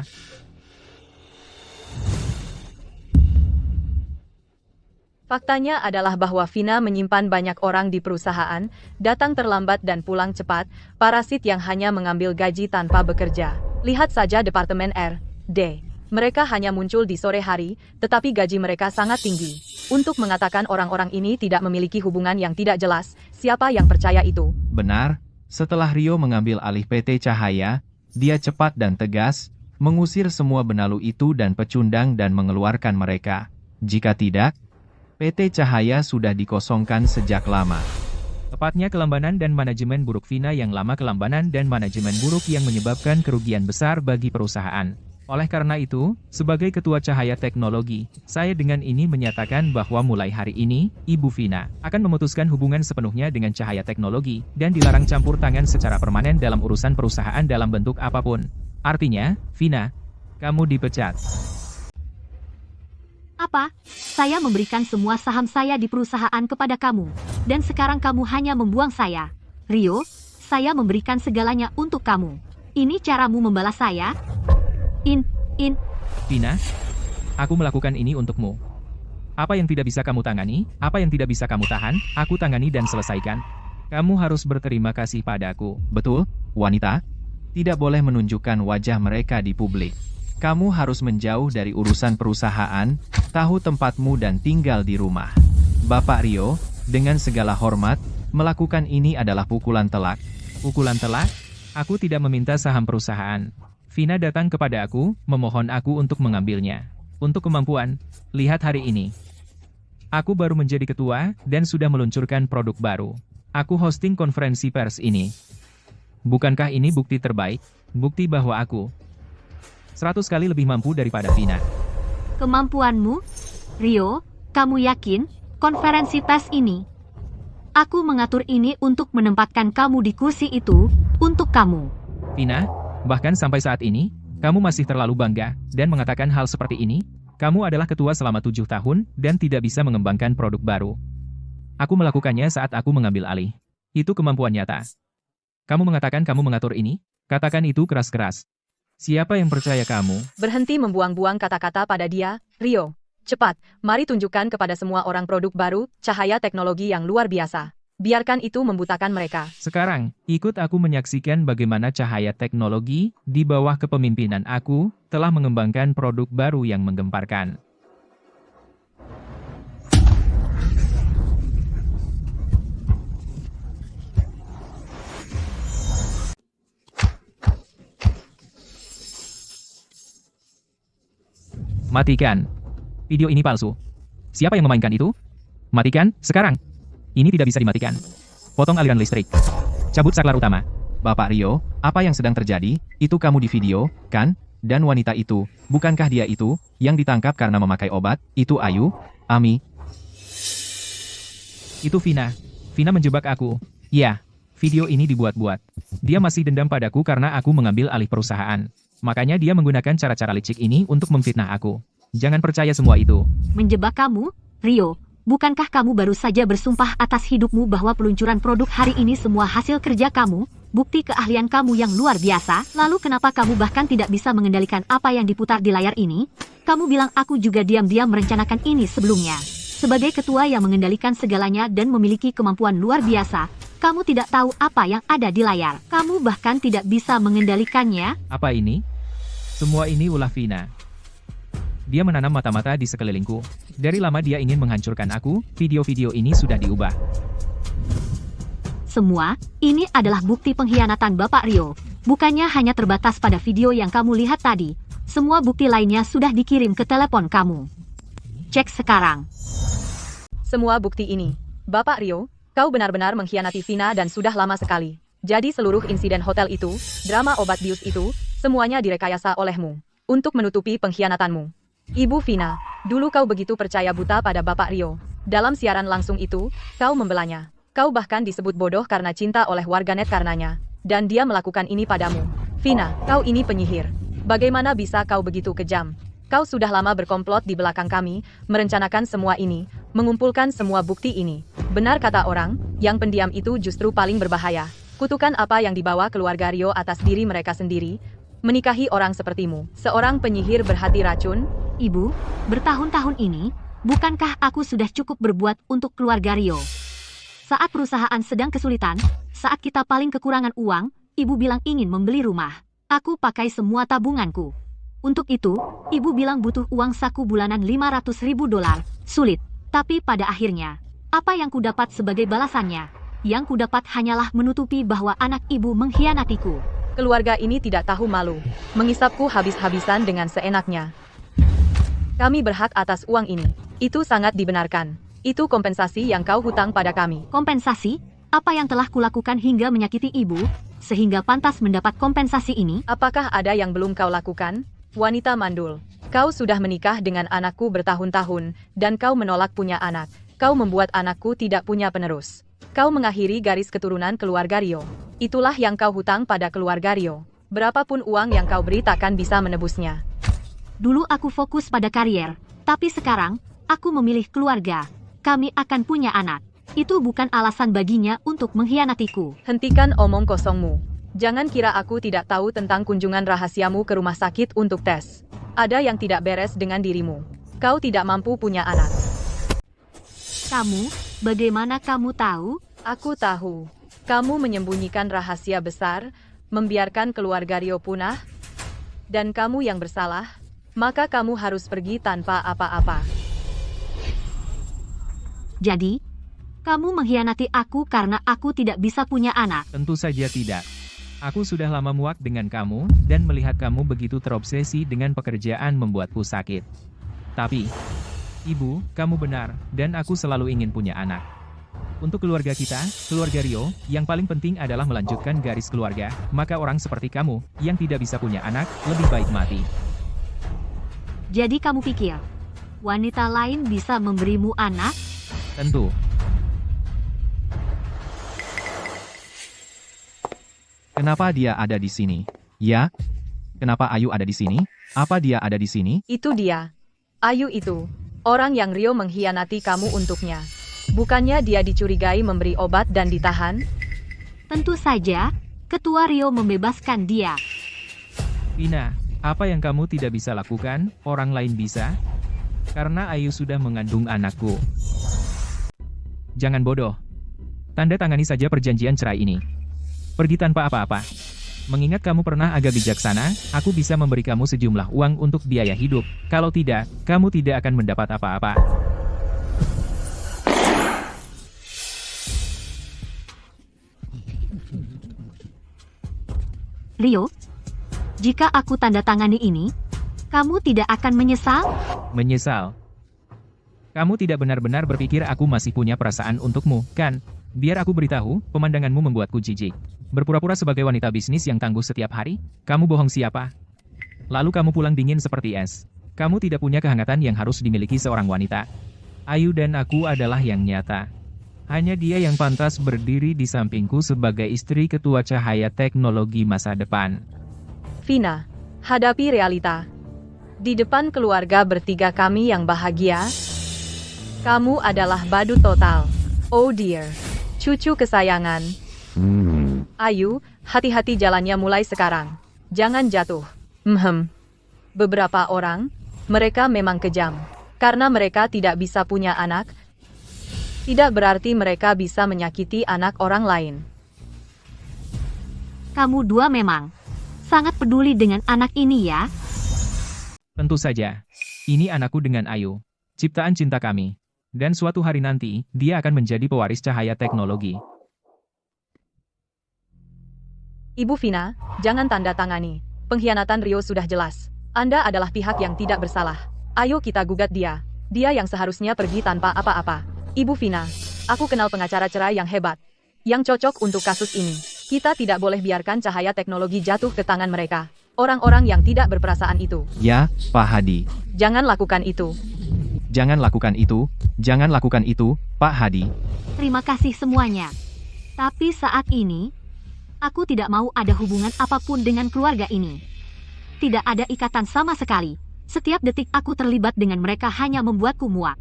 Faktanya adalah bahwa Vina menyimpan banyak orang di perusahaan, datang terlambat dan pulang cepat, parasit yang hanya mengambil gaji tanpa bekerja. Lihat saja Departemen R&D. Mereka hanya muncul di sore hari, tetapi gaji mereka sangat tinggi. Untuk mengatakan orang-orang ini tidak memiliki hubungan yang tidak jelas, siapa yang percaya itu? Benar, setelah Rio mengambil alih PT Cahaya, dia cepat dan tegas, mengusir semua benalu itu dan pecundang dan mengeluarkan mereka. Jika tidak, PT Cahaya sudah dikosongkan sejak lama. Tepatnya kelambanan dan manajemen buruk Vina yang lama kelambanan dan manajemen buruk yang menyebabkan kerugian besar bagi perusahaan. Oleh karena itu, sebagai Ketua Cahaya Teknologi, saya dengan ini menyatakan bahwa mulai hari ini, Ibu Vina akan memutuskan hubungan sepenuhnya dengan Cahaya Teknologi dan dilarang campur tangan secara permanen dalam urusan perusahaan dalam bentuk apapun. Artinya, Vina, kamu dipecat. Apa? Saya memberikan semua saham saya di perusahaan kepada kamu. Dan sekarang kamu hanya membuang saya. Rio, saya memberikan segalanya untuk kamu. Ini caramu membalas saya? Vina, aku melakukan ini untukmu. Apa yang tidak bisa kamu tangani, apa yang tidak bisa kamu tahan, aku tangani dan selesaikan. Kamu harus berterima kasih padaku. Betul, wanita? Tidak boleh menunjukkan wajah mereka di publik. Kamu harus menjauh dari urusan perusahaan, tahu tempatmu dan tinggal di rumah. Bapak Rio, dengan segala hormat, melakukan ini adalah pukulan telak. Pukulan telak? Aku tidak meminta saham perusahaan. Vina datang kepada aku, memohon aku untuk mengambilnya. Untuk kemampuan, lihat hari ini. Aku baru menjadi ketua, dan sudah meluncurkan produk baru. Aku hosting konferensi pers ini. Bukankah ini bukti terbaik? Bukti bahwa aku 100 kali lebih mampu daripada Vina. Kemampuanmu? Rio, kamu yakin? Konferensi pers ini? Aku mengatur ini untuk menempatkan kamu di kursi itu, untuk kamu. Vina, bahkan sampai saat ini, kamu masih terlalu bangga, dan mengatakan hal seperti ini. Kamu adalah ketua selama 7 tahun, dan tidak bisa mengembangkan produk baru. Aku melakukannya saat aku mengambil alih. Itu kemampuan nyata. Kamu mengatakan kamu mengatur ini? Katakan itu keras-keras. Siapa yang percaya kamu? Berhenti membuang-buang kata-kata pada dia, Rio. Cepat, mari tunjukkan kepada semua orang produk baru, Cahaya Teknologi yang luar biasa. Biarkan itu membutakan mereka. Sekarang, ikut aku menyaksikan bagaimana Cahaya Teknologi, di bawah kepemimpinan aku, telah mengembangkan produk baru yang menggemparkan. Matikan. Video ini palsu. Siapa yang memainkan itu? Matikan, sekarang. Ini tidak bisa dimatikan. Potong aliran listrik. Cabut saklar utama. Bapak Rio, apa yang sedang terjadi? Itu kamu di video, kan? Dan wanita itu, bukankah dia itu, yang ditangkap karena memakai obat? Itu Ayu? Ami? Itu Vina. Vina menjebak aku. Ya, video ini dibuat-buat. Dia masih dendam padaku karena aku mengambil alih perusahaan. Makanya dia menggunakan cara-cara licik ini untuk memfitnah aku. Jangan percaya semua itu. Menjebak kamu? Rio, bukankah kamu baru saja bersumpah atas hidupmu bahwa peluncuran produk hari ini semua hasil kerja kamu? Bukti keahlian kamu yang luar biasa, lalu kenapa kamu bahkan tidak bisa mengendalikan apa yang diputar di layar ini? Kamu bilang aku juga diam-diam merencanakan ini sebelumnya. Sebagai ketua yang mengendalikan segalanya dan memiliki kemampuan luar biasa, kamu tidak tahu apa yang ada di layar. Kamu bahkan tidak bisa mengendalikannya. Apa ini? Semua ini ulah Vina. Dia menanam mata-mata di sekelilingku. Dari lama dia ingin menghancurkan aku, video-video ini sudah diubah. Semua, ini adalah bukti pengkhianatan Bapak Rio. Bukannya hanya terbatas pada video yang kamu lihat tadi. Semua bukti lainnya sudah dikirim ke telepon kamu. Cek sekarang. Semua bukti ini. Bapak Rio, kau benar-benar mengkhianati Vina dan sudah lama sekali. Jadi seluruh insiden hotel itu, drama obat bius itu, semuanya direkayasa olehmu. Untuk menutupi pengkhianatanmu. Ibu Vina, dulu kau begitu percaya buta pada Bapak Rio. Dalam siaran langsung itu, kau membelanya. Kau bahkan disebut bodoh karena cinta oleh warganet karenanya. Dan dia melakukan ini padamu. Vina, kau ini penyihir. Bagaimana bisa kau begitu kejam? Kau sudah lama berkomplot di belakang kami, merencanakan semua ini, mengumpulkan semua bukti ini. Benar kata orang, yang pendiam itu justru paling berbahaya. Kutukan apa yang dibawa keluarga Rio atas diri mereka sendiri, menikahi orang sepertimu, seorang penyihir berhati racun. Ibu, bertahun-tahun ini, bukankah aku sudah cukup berbuat untuk keluarga Rio? Saat perusahaan sedang kesulitan, saat kita paling kekurangan uang, ibu bilang ingin membeli rumah. Aku pakai semua tabunganku. Untuk itu, ibu bilang butuh uang saku bulanan $500.000. Sulit, tapi pada akhirnya, apa yang kudapat sebagai balasannya? Yang kudapat hanyalah menutupi bahwa anak ibu mengkhianatiku. Keluarga ini tidak tahu malu, mengisapku habis-habisan dengan seenaknya. Kami berhak atas uang ini. Itu sangat dibenarkan. Itu kompensasi yang kau hutang pada kami. Kompensasi? Apa yang telah kulakukan hingga menyakiti ibu, sehingga pantas mendapat kompensasi ini? Apakah ada yang belum kau lakukan? Wanita mandul, kau sudah menikah dengan anakku bertahun-tahun, dan kau menolak punya anak. Kau membuat anakku tidak punya penerus. Kau mengakhiri garis keturunan keluarga Rio. Itulah yang kau hutang pada keluarga Rio. Berapapun uang yang kau beri takkan bisa menebusnya. Dulu aku fokus pada karier, tapi sekarang, aku memilih keluarga. Kami akan punya anak. Itu bukan alasan baginya untuk mengkhianatiku. Hentikan omong kosongmu. Jangan kira aku tidak tahu tentang kunjungan rahasiamu ke rumah sakit untuk tes. Ada yang tidak beres dengan dirimu. Kau tidak mampu punya anak. Kamu, bagaimana kamu tahu? Aku tahu. Kamu menyembunyikan rahasia besar, membiarkan keluarga Rio punah, dan kamu yang bersalah, maka kamu harus pergi tanpa apa-apa. Jadi, kamu mengkhianati aku karena aku tidak bisa punya anak. Tentu saja tidak. Aku sudah lama muak dengan kamu, dan melihat kamu begitu terobsesi dengan pekerjaan membuatku sakit. Tapi, Ibu, kamu benar, dan aku selalu ingin punya anak. Untuk keluarga kita, keluarga Rio, yang paling penting adalah melanjutkan garis keluarga, maka orang seperti kamu, yang tidak bisa punya anak, lebih baik mati. Jadi kamu pikir, wanita lain bisa memberimu anak? Tentu. Kenapa dia ada di sini? Ya? Kenapa Ayu ada di sini? Apa dia ada di sini? Itu dia. Ayu itu. Orang yang Rio mengkhianati kamu untuknya. Bukannya dia dicurigai memberi obat dan ditahan? Tentu saja, Ketua Rio membebaskan dia. Vina, apa yang kamu tidak bisa lakukan, orang lain bisa? Karena Ayu sudah mengandung anakku. Jangan bodoh. Tanda tangani saja perjanjian cerai ini. Pergi tanpa apa-apa. Mengingat kamu pernah agak bijaksana, aku bisa memberi kamu sejumlah uang untuk biaya hidup. Kalau tidak, kamu tidak akan mendapat apa-apa. Rio, jika aku tanda tangani ini, kamu tidak akan menyesal? Menyesal. Kamu tidak benar-benar berpikir aku masih punya perasaan untukmu, kan? Biar aku beritahu, pemandanganmu membuatku jijik. Berpura-pura sebagai wanita bisnis yang tangguh setiap hari? Kamu bohong siapa? Lalu kamu pulang dingin seperti es. Kamu tidak punya kehangatan yang harus dimiliki seorang wanita. Ayu dan aku adalah yang nyata. Hanya dia yang pantas berdiri di sampingku sebagai istri ketua cahaya teknologi masa depan. Vina, hadapi realita. Di depan keluarga bertiga kami yang bahagia, kamu adalah badut total. Oh dear, cucu kesayangan. Ayu, hati-hati jalannya mulai sekarang. Jangan jatuh. Beberapa orang, mereka memang kejam. Karena mereka tidak bisa punya anak, tidak berarti mereka bisa menyakiti anak orang lain. Kamu dua memang sangat peduli dengan anak ini ya? Tentu saja. Ini anakku dengan Ayu. Ciptaan cinta kami. Dan suatu hari nanti, dia akan menjadi pewaris cahaya teknologi. Ibu Vina, jangan tanda tangani. Pengkhianatan Rio sudah jelas. Anda adalah pihak yang tidak bersalah. Ayo kita gugat dia. Dia yang seharusnya pergi tanpa apa-apa. Ibu Vina, aku kenal pengacara cerai yang hebat. Yang cocok untuk kasus ini. Kita tidak boleh biarkan cahaya teknologi jatuh ke tangan mereka. Orang-orang yang tidak berperasaan itu. Ya, Pak Hadi. Jangan lakukan itu. Jangan lakukan itu. Jangan lakukan itu, Pak Hadi. Terima kasih semuanya. Tapi saat ini, aku tidak mau ada hubungan apapun dengan keluarga ini. Tidak ada ikatan sama sekali. Setiap detik aku terlibat dengan mereka hanya membuatku muak.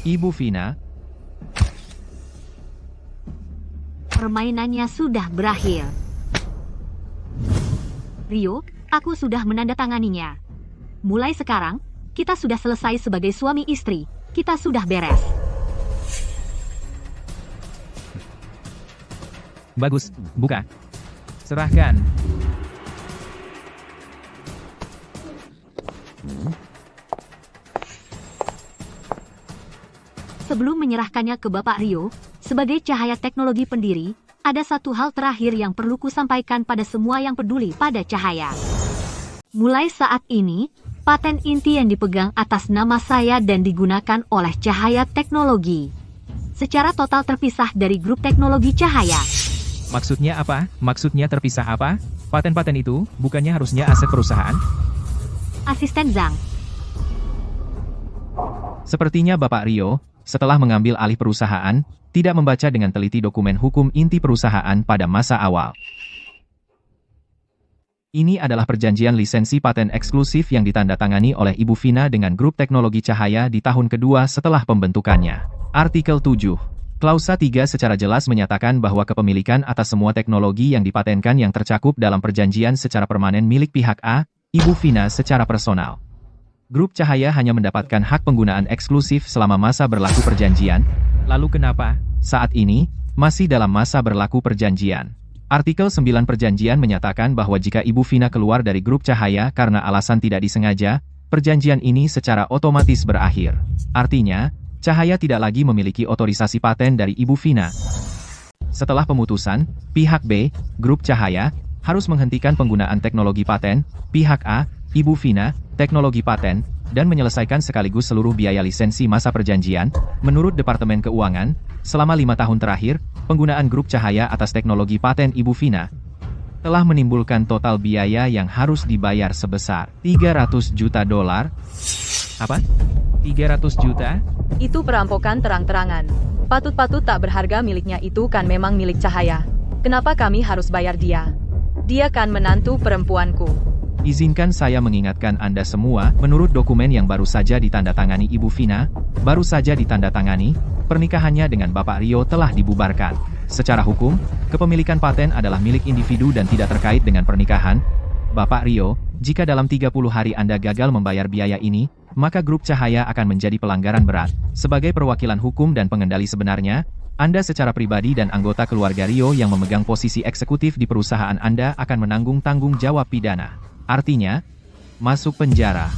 Ibu Vina, Permainannya sudah berakhir. Rio, aku sudah menandatanganinya. Mulai sekarang, kita sudah selesai sebagai suami istri. Kita sudah beres. Bagus, buka. Serahkan. Sebelum menyerahkannya ke Bapak Rio, sebagai cahaya teknologi pendiri, ada satu hal terakhir yang perlu kusampaikan pada semua yang peduli pada cahaya. Mulai saat ini, paten inti yang dipegang atas nama saya dan digunakan oleh cahaya teknologi secara total terpisah dari grup teknologi cahaya. Maksudnya apa? Maksudnya terpisah apa? Paten-paten itu bukannya harusnya aset perusahaan? Asisten Zhang, sepertinya Bapak Rio, setelah mengambil alih perusahaan, tidak membaca dengan teliti dokumen hukum inti perusahaan pada masa awal. Ini adalah perjanjian lisensi paten eksklusif yang ditandatangani oleh Ibu Vina dengan grup teknologi cahaya di tahun kedua setelah pembentukannya. Artikel 7. Klausa 3 secara jelas menyatakan bahwa kepemilikan atas semua teknologi yang dipatenkan yang tercakup dalam perjanjian secara permanen milik pihak A, Ibu Vina secara personal. Grup cahaya hanya mendapatkan hak penggunaan eksklusif selama masa berlaku perjanjian. Lalu kenapa? Saat ini, masih dalam masa berlaku perjanjian. Artikel 9 perjanjian menyatakan bahwa jika Ibu Vina keluar dari grup cahaya karena alasan tidak disengaja, perjanjian ini secara otomatis berakhir. Artinya, cahaya tidak lagi memiliki otorisasi paten dari Ibu Vina. Setelah pemutusan, pihak B, grup cahaya, harus menghentikan penggunaan teknologi paten, pihak A, Ibu Vina, teknologi paten, dan menyelesaikan sekaligus seluruh biaya lisensi masa perjanjian. Menurut Departemen Keuangan, selama 5 tahun terakhir, penggunaan grup cahaya atas teknologi paten Ibu Vina telah menimbulkan total biaya yang harus dibayar sebesar $300 juta. Apa? 300 juta? Itu perampokan terang-terangan. Patut-patut tak berharga miliknya itu kan memang milik cahaya. Kenapa kami harus bayar dia? Dia kan menantu perempuanku. Izinkan saya mengingatkan Anda semua, menurut dokumen yang baru saja ditandatangani Ibu Vina, baru saja ditandatangani, pernikahannya dengan Bapak Rio telah dibubarkan. Secara hukum, kepemilikan paten adalah milik individu dan tidak terkait dengan pernikahan. Bapak Rio, jika dalam 30 hari Anda gagal membayar biaya ini, maka grup cahaya akan menjadi pelanggaran berat. Sebagai perwakilan hukum dan pengendali sebenarnya, Anda secara pribadi dan anggota keluarga Rio yang memegang posisi eksekutif di perusahaan Anda akan menanggung tanggung jawab pidana. Artinya, masuk penjara.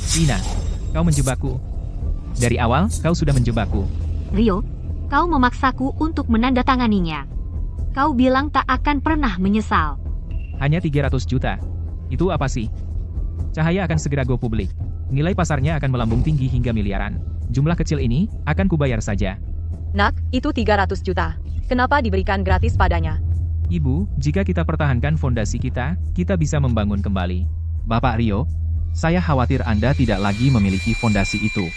Vina, kau menjebakku. Dari awal, kau sudah menjebakku. Rio, kau memaksaku untuk menandatanganinya. Kau bilang tak akan pernah menyesal. Hanya 300 juta. Itu apa sih? Cahaya akan segera go publik. Nilai pasarnya akan melambung tinggi hingga miliaran. Jumlah kecil ini, akan kubayar saja. Nak, itu 300 juta. Kenapa diberikan gratis padanya? Ibu, jika kita pertahankan fondasi kita bisa membangun kembali. Bapak Rio, saya khawatir Anda tidak lagi memiliki fondasi itu.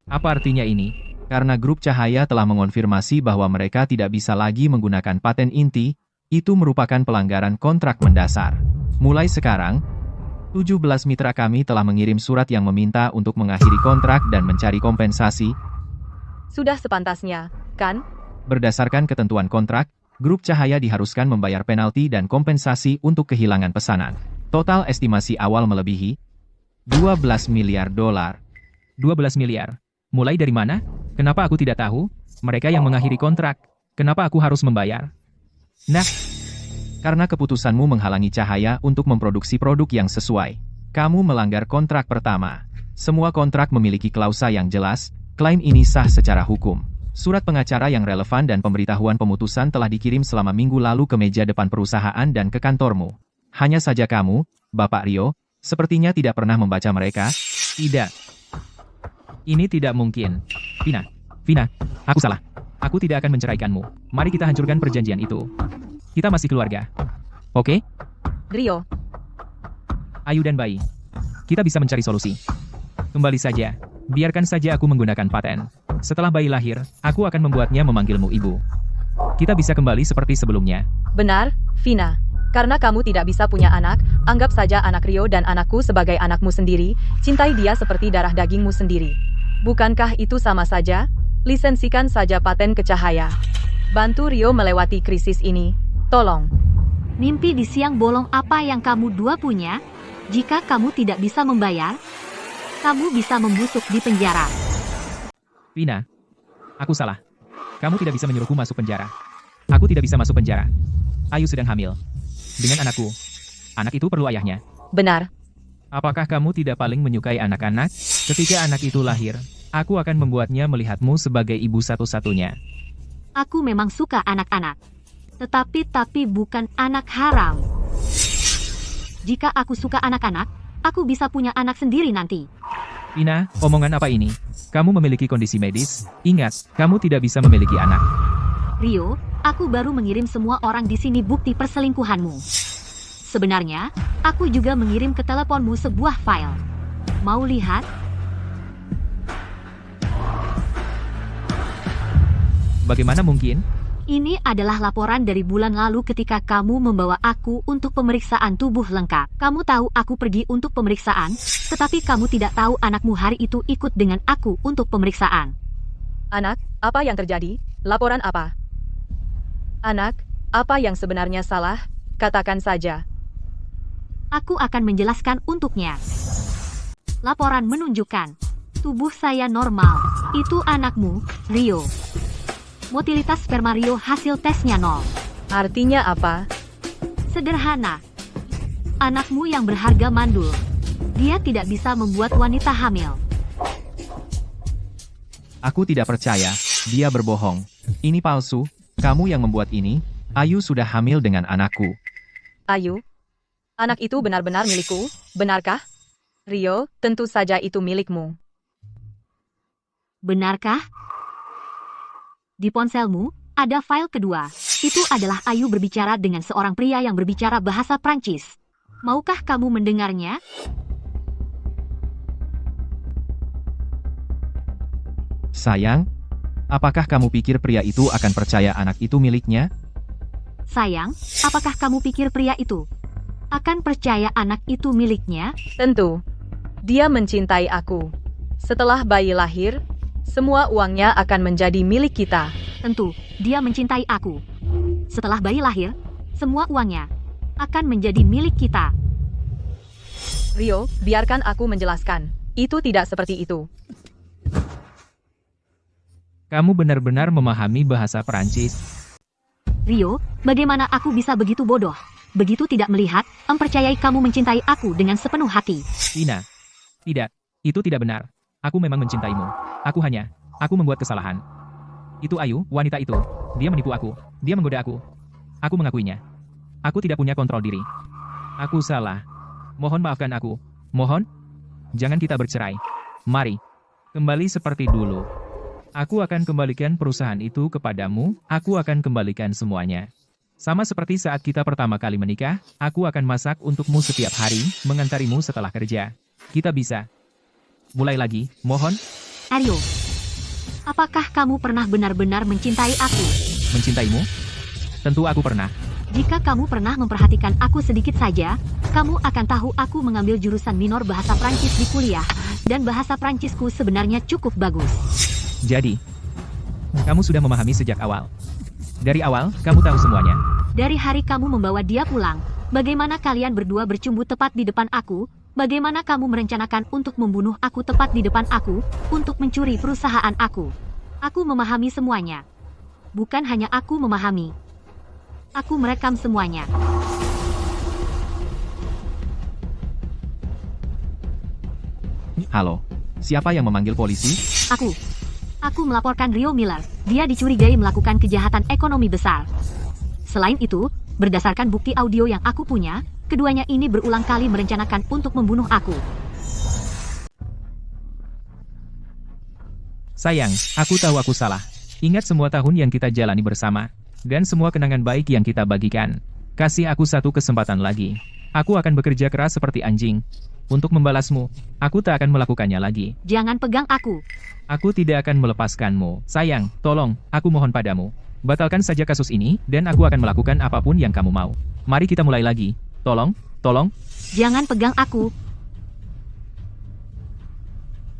Apa artinya ini? Karena grup cahaya telah mengonfirmasi bahwa mereka tidak bisa lagi menggunakan paten inti, itu merupakan pelanggaran kontrak mendasar. Mulai sekarang, 17 mitra kami telah mengirim surat yang meminta untuk mengakhiri kontrak dan mencari kompensasi. Sudah sepantasnya, kan? Berdasarkan ketentuan kontrak, grup cahaya diharuskan membayar penalti dan kompensasi untuk kehilangan pesanan. Total estimasi awal melebihi $12 miliar. 12 miliar. Mulai dari mana? Kenapa aku tidak tahu? Mereka yang mengakhiri kontrak. Kenapa aku harus membayar? Nah, karena keputusanmu menghalangi cahaya untuk memproduksi produk yang sesuai. Kamu melanggar kontrak pertama. Semua kontrak memiliki klausa yang jelas, klaim ini sah secara hukum. Surat pengacara yang relevan dan pemberitahuan pemutusan telah dikirim selama minggu lalu ke meja depan perusahaan dan ke kantormu. Hanya saja kamu, Bapak Rio, sepertinya tidak pernah membaca mereka. tidak. Ini tidak mungkin. Vina, aku salah. Aku tidak akan menceraikanmu. Mari kita hancurkan perjanjian itu. Kita masih keluarga. Oke? Rio, Ayu dan Bayi. Kita bisa mencari solusi. Kembali saja. Biarkan saja aku menggunakan paten. Setelah Bayi lahir, aku akan membuatnya memanggilmu ibu. Kita bisa kembali seperti sebelumnya. benar, Vina. Karena kamu tidak bisa punya anak, anggap saja anak Rio dan anakku sebagai anakmu sendiri, cintai dia seperti darah dagingmu sendiri. Bukankah itu sama saja? Lisensikan saja paten ke Cahaya. Bantu Rio melewati krisis ini. Tolong. Mimpi di siang bolong apa yang kamu dua punya? Jika kamu tidak bisa membayar, kamu bisa membusuk di penjara. Vina, aku salah. Kamu tidak bisa menyuruhku masuk penjara. Aku tidak bisa masuk penjara. Ayu sedang hamil. Dengan anakku. Anak itu perlu ayahnya. Benar. Apakah kamu tidak paling menyukai anak-anak? Ketika anak itu lahir, aku akan membuatnya melihatmu sebagai ibu satu-satunya. Aku memang suka anak-anak. Tapi bukan anak haram. Jika aku suka anak-anak, aku bisa punya anak sendiri nanti. Vina, omongan apa ini? Kamu memiliki kondisi medis? Ingat, kamu tidak bisa memiliki anak. Rio, aku baru mengirim semua orang di sini bukti perselingkuhanmu. Sebenarnya, aku juga mengirim ke teleponmu sebuah file. Mau lihat? Bagaimana mungkin? Ini adalah laporan dari bulan lalu ketika kamu membawa aku untuk pemeriksaan tubuh lengkap. Kamu tahu aku pergi untuk pemeriksaan, tetapi kamu tidak tahu anakmu hari itu ikut dengan aku untuk pemeriksaan. Anak, apa yang terjadi? Laporan apa? Anak, apa yang sebenarnya salah? Katakan saja. Aku akan menjelaskan untuknya. Laporan menunjukkan tubuh saya normal. Itu anakmu, Rio. Motilitas sperma Rio hasil tesnya 0. Artinya apa? Sederhana. Anakmu yang berharga mandul. Dia tidak bisa membuat wanita hamil. Aku tidak percaya, dia berbohong. Ini palsu, kamu yang membuat ini. Ayu sudah hamil dengan anakku. Ayu? Anak itu benar-benar milikku, benarkah? Rio, tentu saja itu milikmu. Benarkah? Di ponselmu, ada file kedua. Itu adalah Ayu berbicara dengan seorang pria yang berbicara bahasa Prancis. Maukah kamu mendengarnya? Sayang, apakah kamu pikir pria itu akan percaya anak itu miliknya? Sayang, apakah kamu pikir pria itu akan percaya anak itu miliknya? Tentu. Dia mencintai aku. Setelah bayi lahir, semua uangnya akan menjadi milik kita. Tentu, dia mencintai aku. Setelah bayi lahir, semua uangnya akan menjadi milik kita. Rio, biarkan aku menjelaskan. Itu tidak seperti itu. Kamu benar-benar memahami bahasa Perancis. Rio, bagaimana aku bisa begitu bodoh? Begitu tidak melihat, mempercayai kamu mencintai aku dengan sepenuh hati. Vina. Tidak, itu tidak benar. Aku memang mencintaimu. Aku membuat kesalahan. Itu Ayu, wanita itu. Dia menipu aku. Dia menggoda aku. Aku mengakuinya. Aku tidak punya kontrol diri. Aku salah. Mohon maafkan aku. Mohon. Jangan kita bercerai. Mari. Kembali seperti dulu. Aku akan kembalikan perusahaan itu kepadamu. Aku akan kembalikan semuanya. Sama seperti saat kita pertama kali menikah, aku akan masak untukmu setiap hari, mengantarimu setelah kerja. Kita bisa. Mulai lagi, mohon. Rio, apakah kamu pernah benar-benar mencintai aku? Mencintaimu? Tentu aku pernah. Jika kamu pernah memperhatikan aku sedikit saja, kamu akan tahu aku mengambil jurusan minor bahasa Prancis di kuliah, dan bahasa Prancisku sebenarnya cukup bagus. Jadi, kamu sudah memahami sejak awal. Dari awal, kamu tahu semuanya. Dari hari kamu membawa dia pulang, bagaimana kalian berdua bercumbu tepat di depan aku, bagaimana kamu merencanakan untuk membunuh aku tepat di depan aku, untuk mencuri perusahaan aku. Aku memahami semuanya. Bukan hanya aku memahami. Aku merekam semuanya. Halo, siapa yang memanggil polisi? Aku melaporkan Rio Miller. Dia dicurigai melakukan kejahatan ekonomi besar. Selain itu, berdasarkan bukti audio yang aku punya, keduanya ini berulang kali merencanakan untuk membunuh aku. Sayang, aku tahu aku salah. Ingat semua tahun yang kita jalani bersama, dan semua kenangan baik yang kita bagikan. Kasih aku satu kesempatan lagi. Aku akan bekerja keras seperti anjing. Untuk membalasmu, aku tak akan melakukannya lagi. Jangan pegang aku. Aku tidak akan melepaskanmu. Sayang, tolong, aku mohon padamu. Batalkan saja kasus ini, dan aku akan melakukan apapun yang kamu mau. Mari kita mulai lagi. Tolong, tolong. Jangan pegang aku.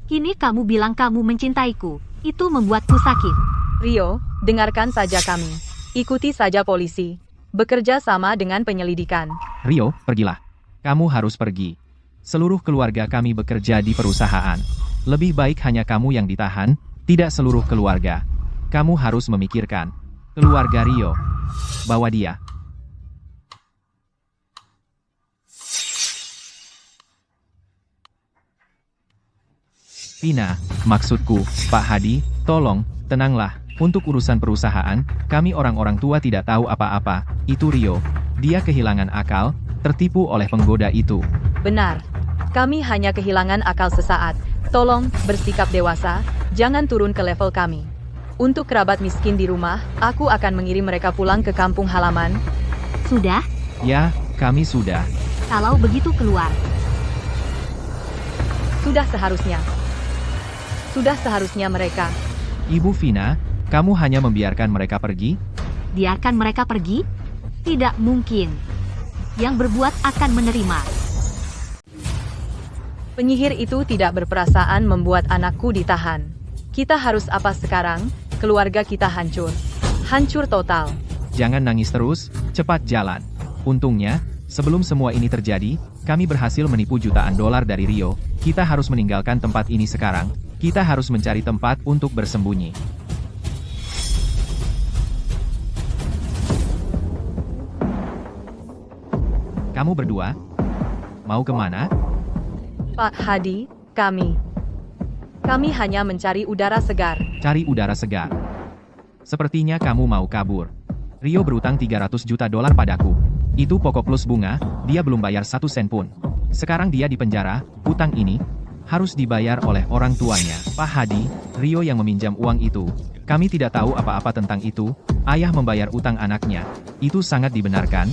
Kini kamu bilang kamu mencintaiku. Itu membuatku sakit. Rio, dengarkan saja kami. Ikuti saja polisi. Bekerja sama dengan penyelidikan. Rio, pergilah. Kamu harus pergi. Seluruh keluarga kami bekerja di perusahaan. Lebih baik hanya kamu yang ditahan, tidak seluruh keluarga. Kamu harus memikirkan. Keluarga Rio. Bawa dia. Vina, maksudku, Pak Hadi, tolong, tenanglah. Untuk urusan perusahaan, kami orang-orang tua tidak tahu apa-apa. Itu Rio. Dia kehilangan akal, tertipu oleh penggoda itu. Benar. Kami hanya kehilangan akal sesaat. Tolong, bersikap dewasa, jangan turun ke level kami. Untuk kerabat miskin di rumah, aku akan mengirim mereka pulang ke kampung halaman. Sudah? Ya, kami sudah. Kalau begitu keluar. Sudah seharusnya. Sudah seharusnya mereka. Ibu Vina, kamu hanya membiarkan mereka pergi? Biarkan mereka pergi? Tidak mungkin. Yang berbuat akan menerima. Penyihir itu tidak berperasaan membuat anakku ditahan. Kita harus apa sekarang? Keluarga kita hancur. Hancur total. Jangan nangis terus, cepat jalan. Untungnya, sebelum semua ini terjadi, kami berhasil menipu jutaan dolar dari Rio. Kita harus meninggalkan tempat ini sekarang. Kita harus mencari tempat untuk bersembunyi. Kamu berdua, mau kemana? Pak Hadi, kami hanya mencari udara segar. Cari udara segar. Sepertinya kamu mau kabur. Rio berutang 300 juta dolar padaku. Itu pokok plus bunga, dia belum bayar 1 sen pun. Sekarang dia di penjara, utang ini harus dibayar oleh orang tuanya. Pak Hadi, Rio yang meminjam uang itu. Kami tidak tahu apa-apa tentang itu. Ayah membayar utang anaknya. Itu sangat dibenarkan.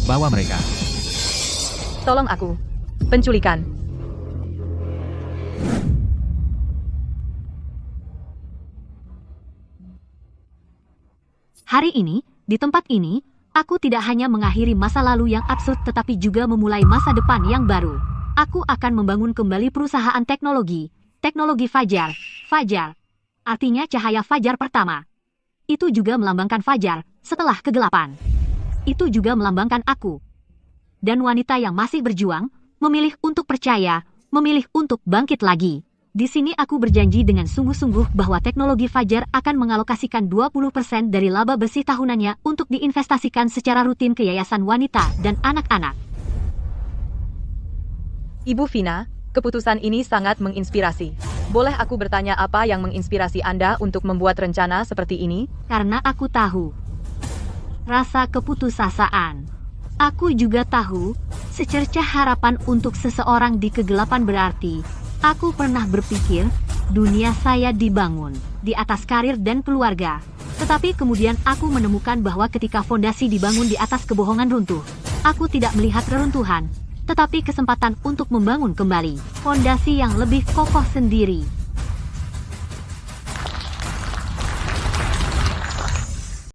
Bawa mereka. Tolong aku. Penculikan. Hari ini, di tempat ini, aku tidak hanya mengakhiri masa lalu yang absurd tetapi juga memulai masa depan yang baru. Aku akan membangun kembali perusahaan teknologi Fajar. Fajar artinya cahaya fajar pertama. Itu juga melambangkan fajar setelah kegelapan. Itu juga melambangkan aku. Dan wanita yang masih berjuang, memilih untuk percaya, memilih untuk bangkit lagi. Di sini aku berjanji dengan sungguh-sungguh bahwa teknologi Fajar akan mengalokasikan 20% dari laba bersih tahunannya untuk diinvestasikan secara rutin ke yayasan wanita dan anak-anak. Ibu Vina, keputusan ini sangat menginspirasi. Boleh aku bertanya apa yang menginspirasi Anda untuk membuat rencana seperti ini? Karena aku tahu rasa keputusasaan. Aku juga tahu secercah harapan untuk seseorang di kegelapan berarti aku pernah berpikir dunia saya dibangun di atas karir dan keluarga. Tetapi kemudian aku menemukan bahwa ketika fondasi dibangun di atas kebohongan runtuh, aku tidak melihat reruntuhan, tetapi kesempatan untuk membangun kembali fondasi yang lebih kokoh sendiri.